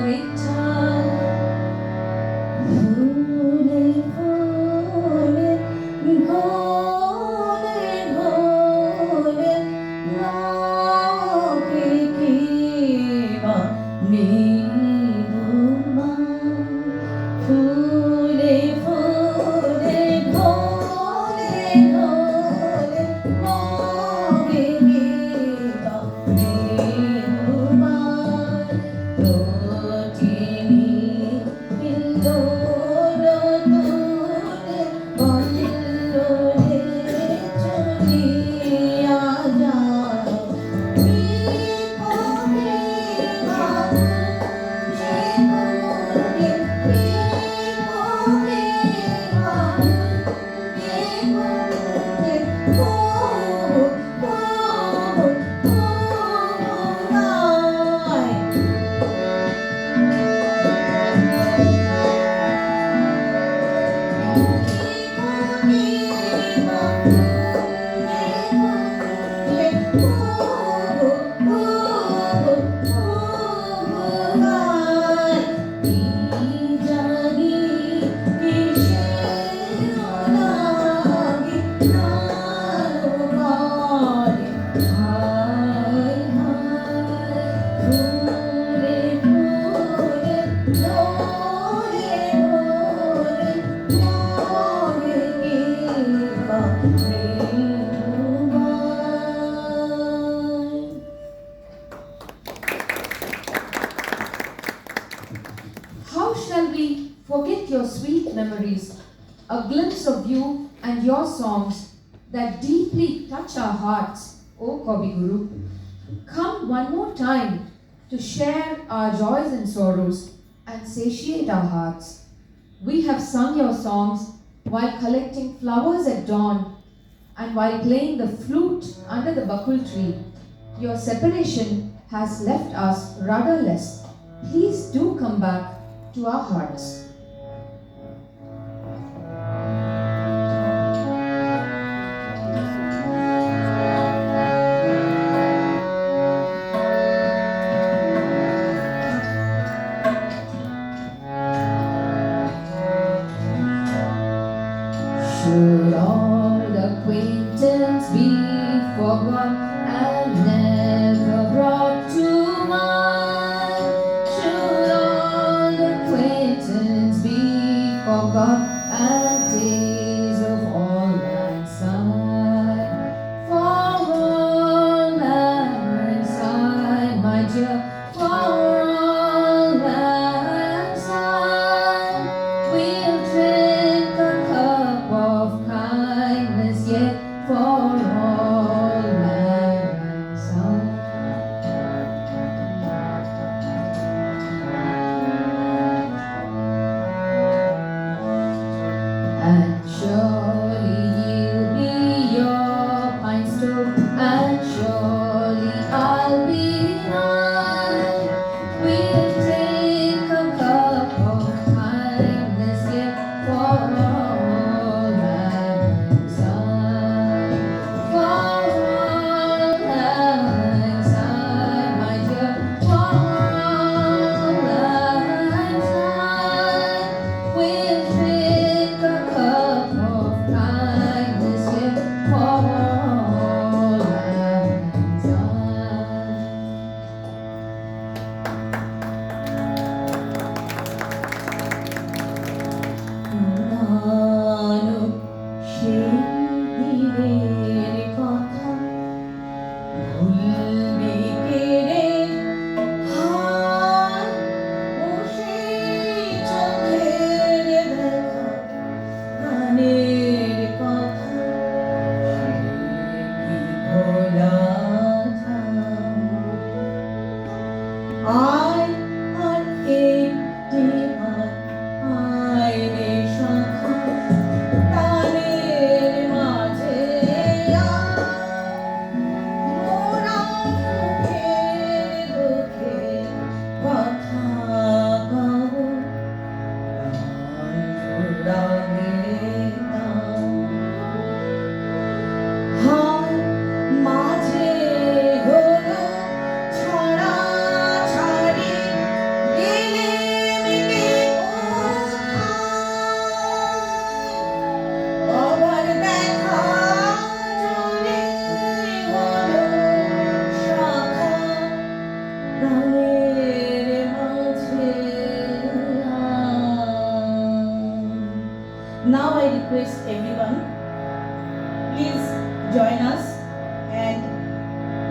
return. Phule, phule, dhole, dhole, lage ki ba meet relate your sweet memories, a glimpse of you and your songs that deeply touch our hearts, O Kavi Guru. Come one more time to share our joys and sorrows and satiate our hearts. We have sung your songs while collecting flowers at dawn and while playing the flute under the bakul tree. Your separation has left us rudderless. Please do come back to our hearts. Should all acquaintance be forgot and never brought to mind? Should all acquaintance be forgot and days of all mankind? For all mankind, my dear, for all mankind, we'll drink a cup of kindness yet for all mankind. And surely you'll be your pine stove, and surely I'll be mine. We'll take a cup of kindness yet for all mankind. For all mankind, my dear, for all mankind, we'll drink a cup of kindness yet for all mankind. Nanu shedirer kotha bhulbe kere har o shei chokher dekha ganer kotha shei bhola tha I আর একটি বার আয় রে শাখা তানের মাঝে মোরা মুখের দুঃখে কথা কব হায় মাঝে হলো ছড়া ছাড়ি গেলে মিলে আবার দেখা জলে হলো শাখা গানের মাঝে Now I request everyone, please join us and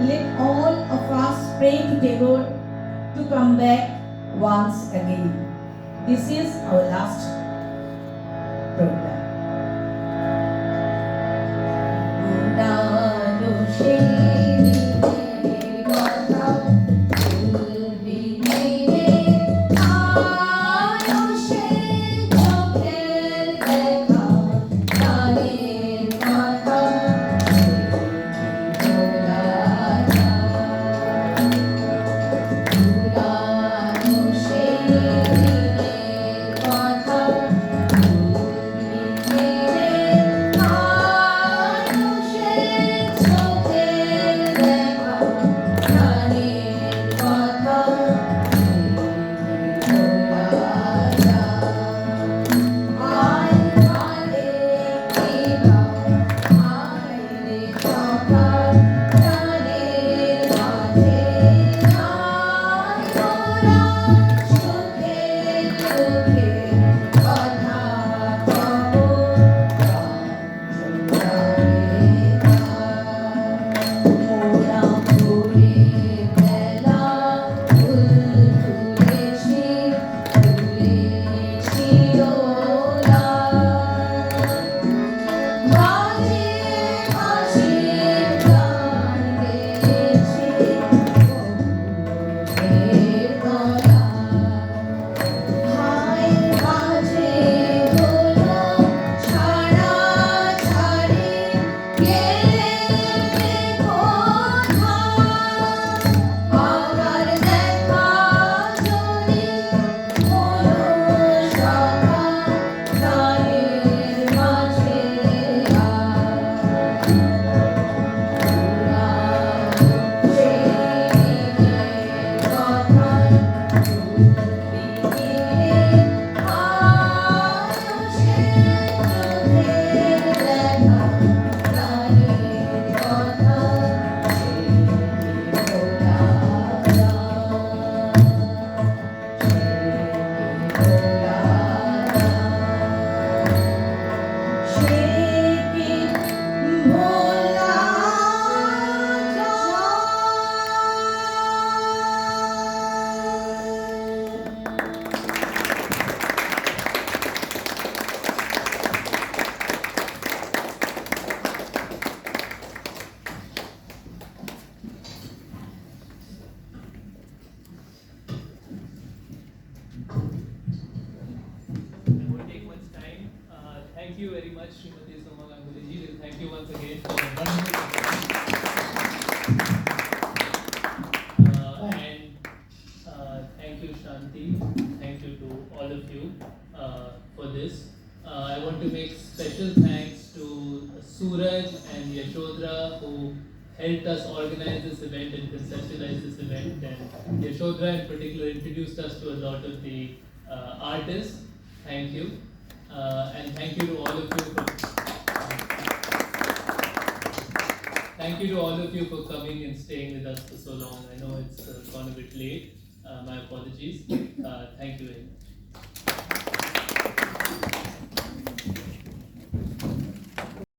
let all of us pray to Tagore to come back once again. This is our last program. Nanu shedirer kotha bhulbe kere har o shei chokher dekha ganer kotha shei bhola tha Nanu shedirer kotha bhulbe kere har o shei chokher dekha ganer kotha Shibnath thank you very much, Srimati Soma Ganguly ji. Thank you once again for a wonderful thank you, Shanti. Thank you to all of you for this. I want to make special thanks to Suraj and Yashodhara who helped us organize this event and conceptualize this event, and Yashodhara in particular introduced us to a lot of the artists. Thank you. And thank you to all of you for coming and staying with us for so long. I know it's gone a bit late. My apologies. Thank you very much.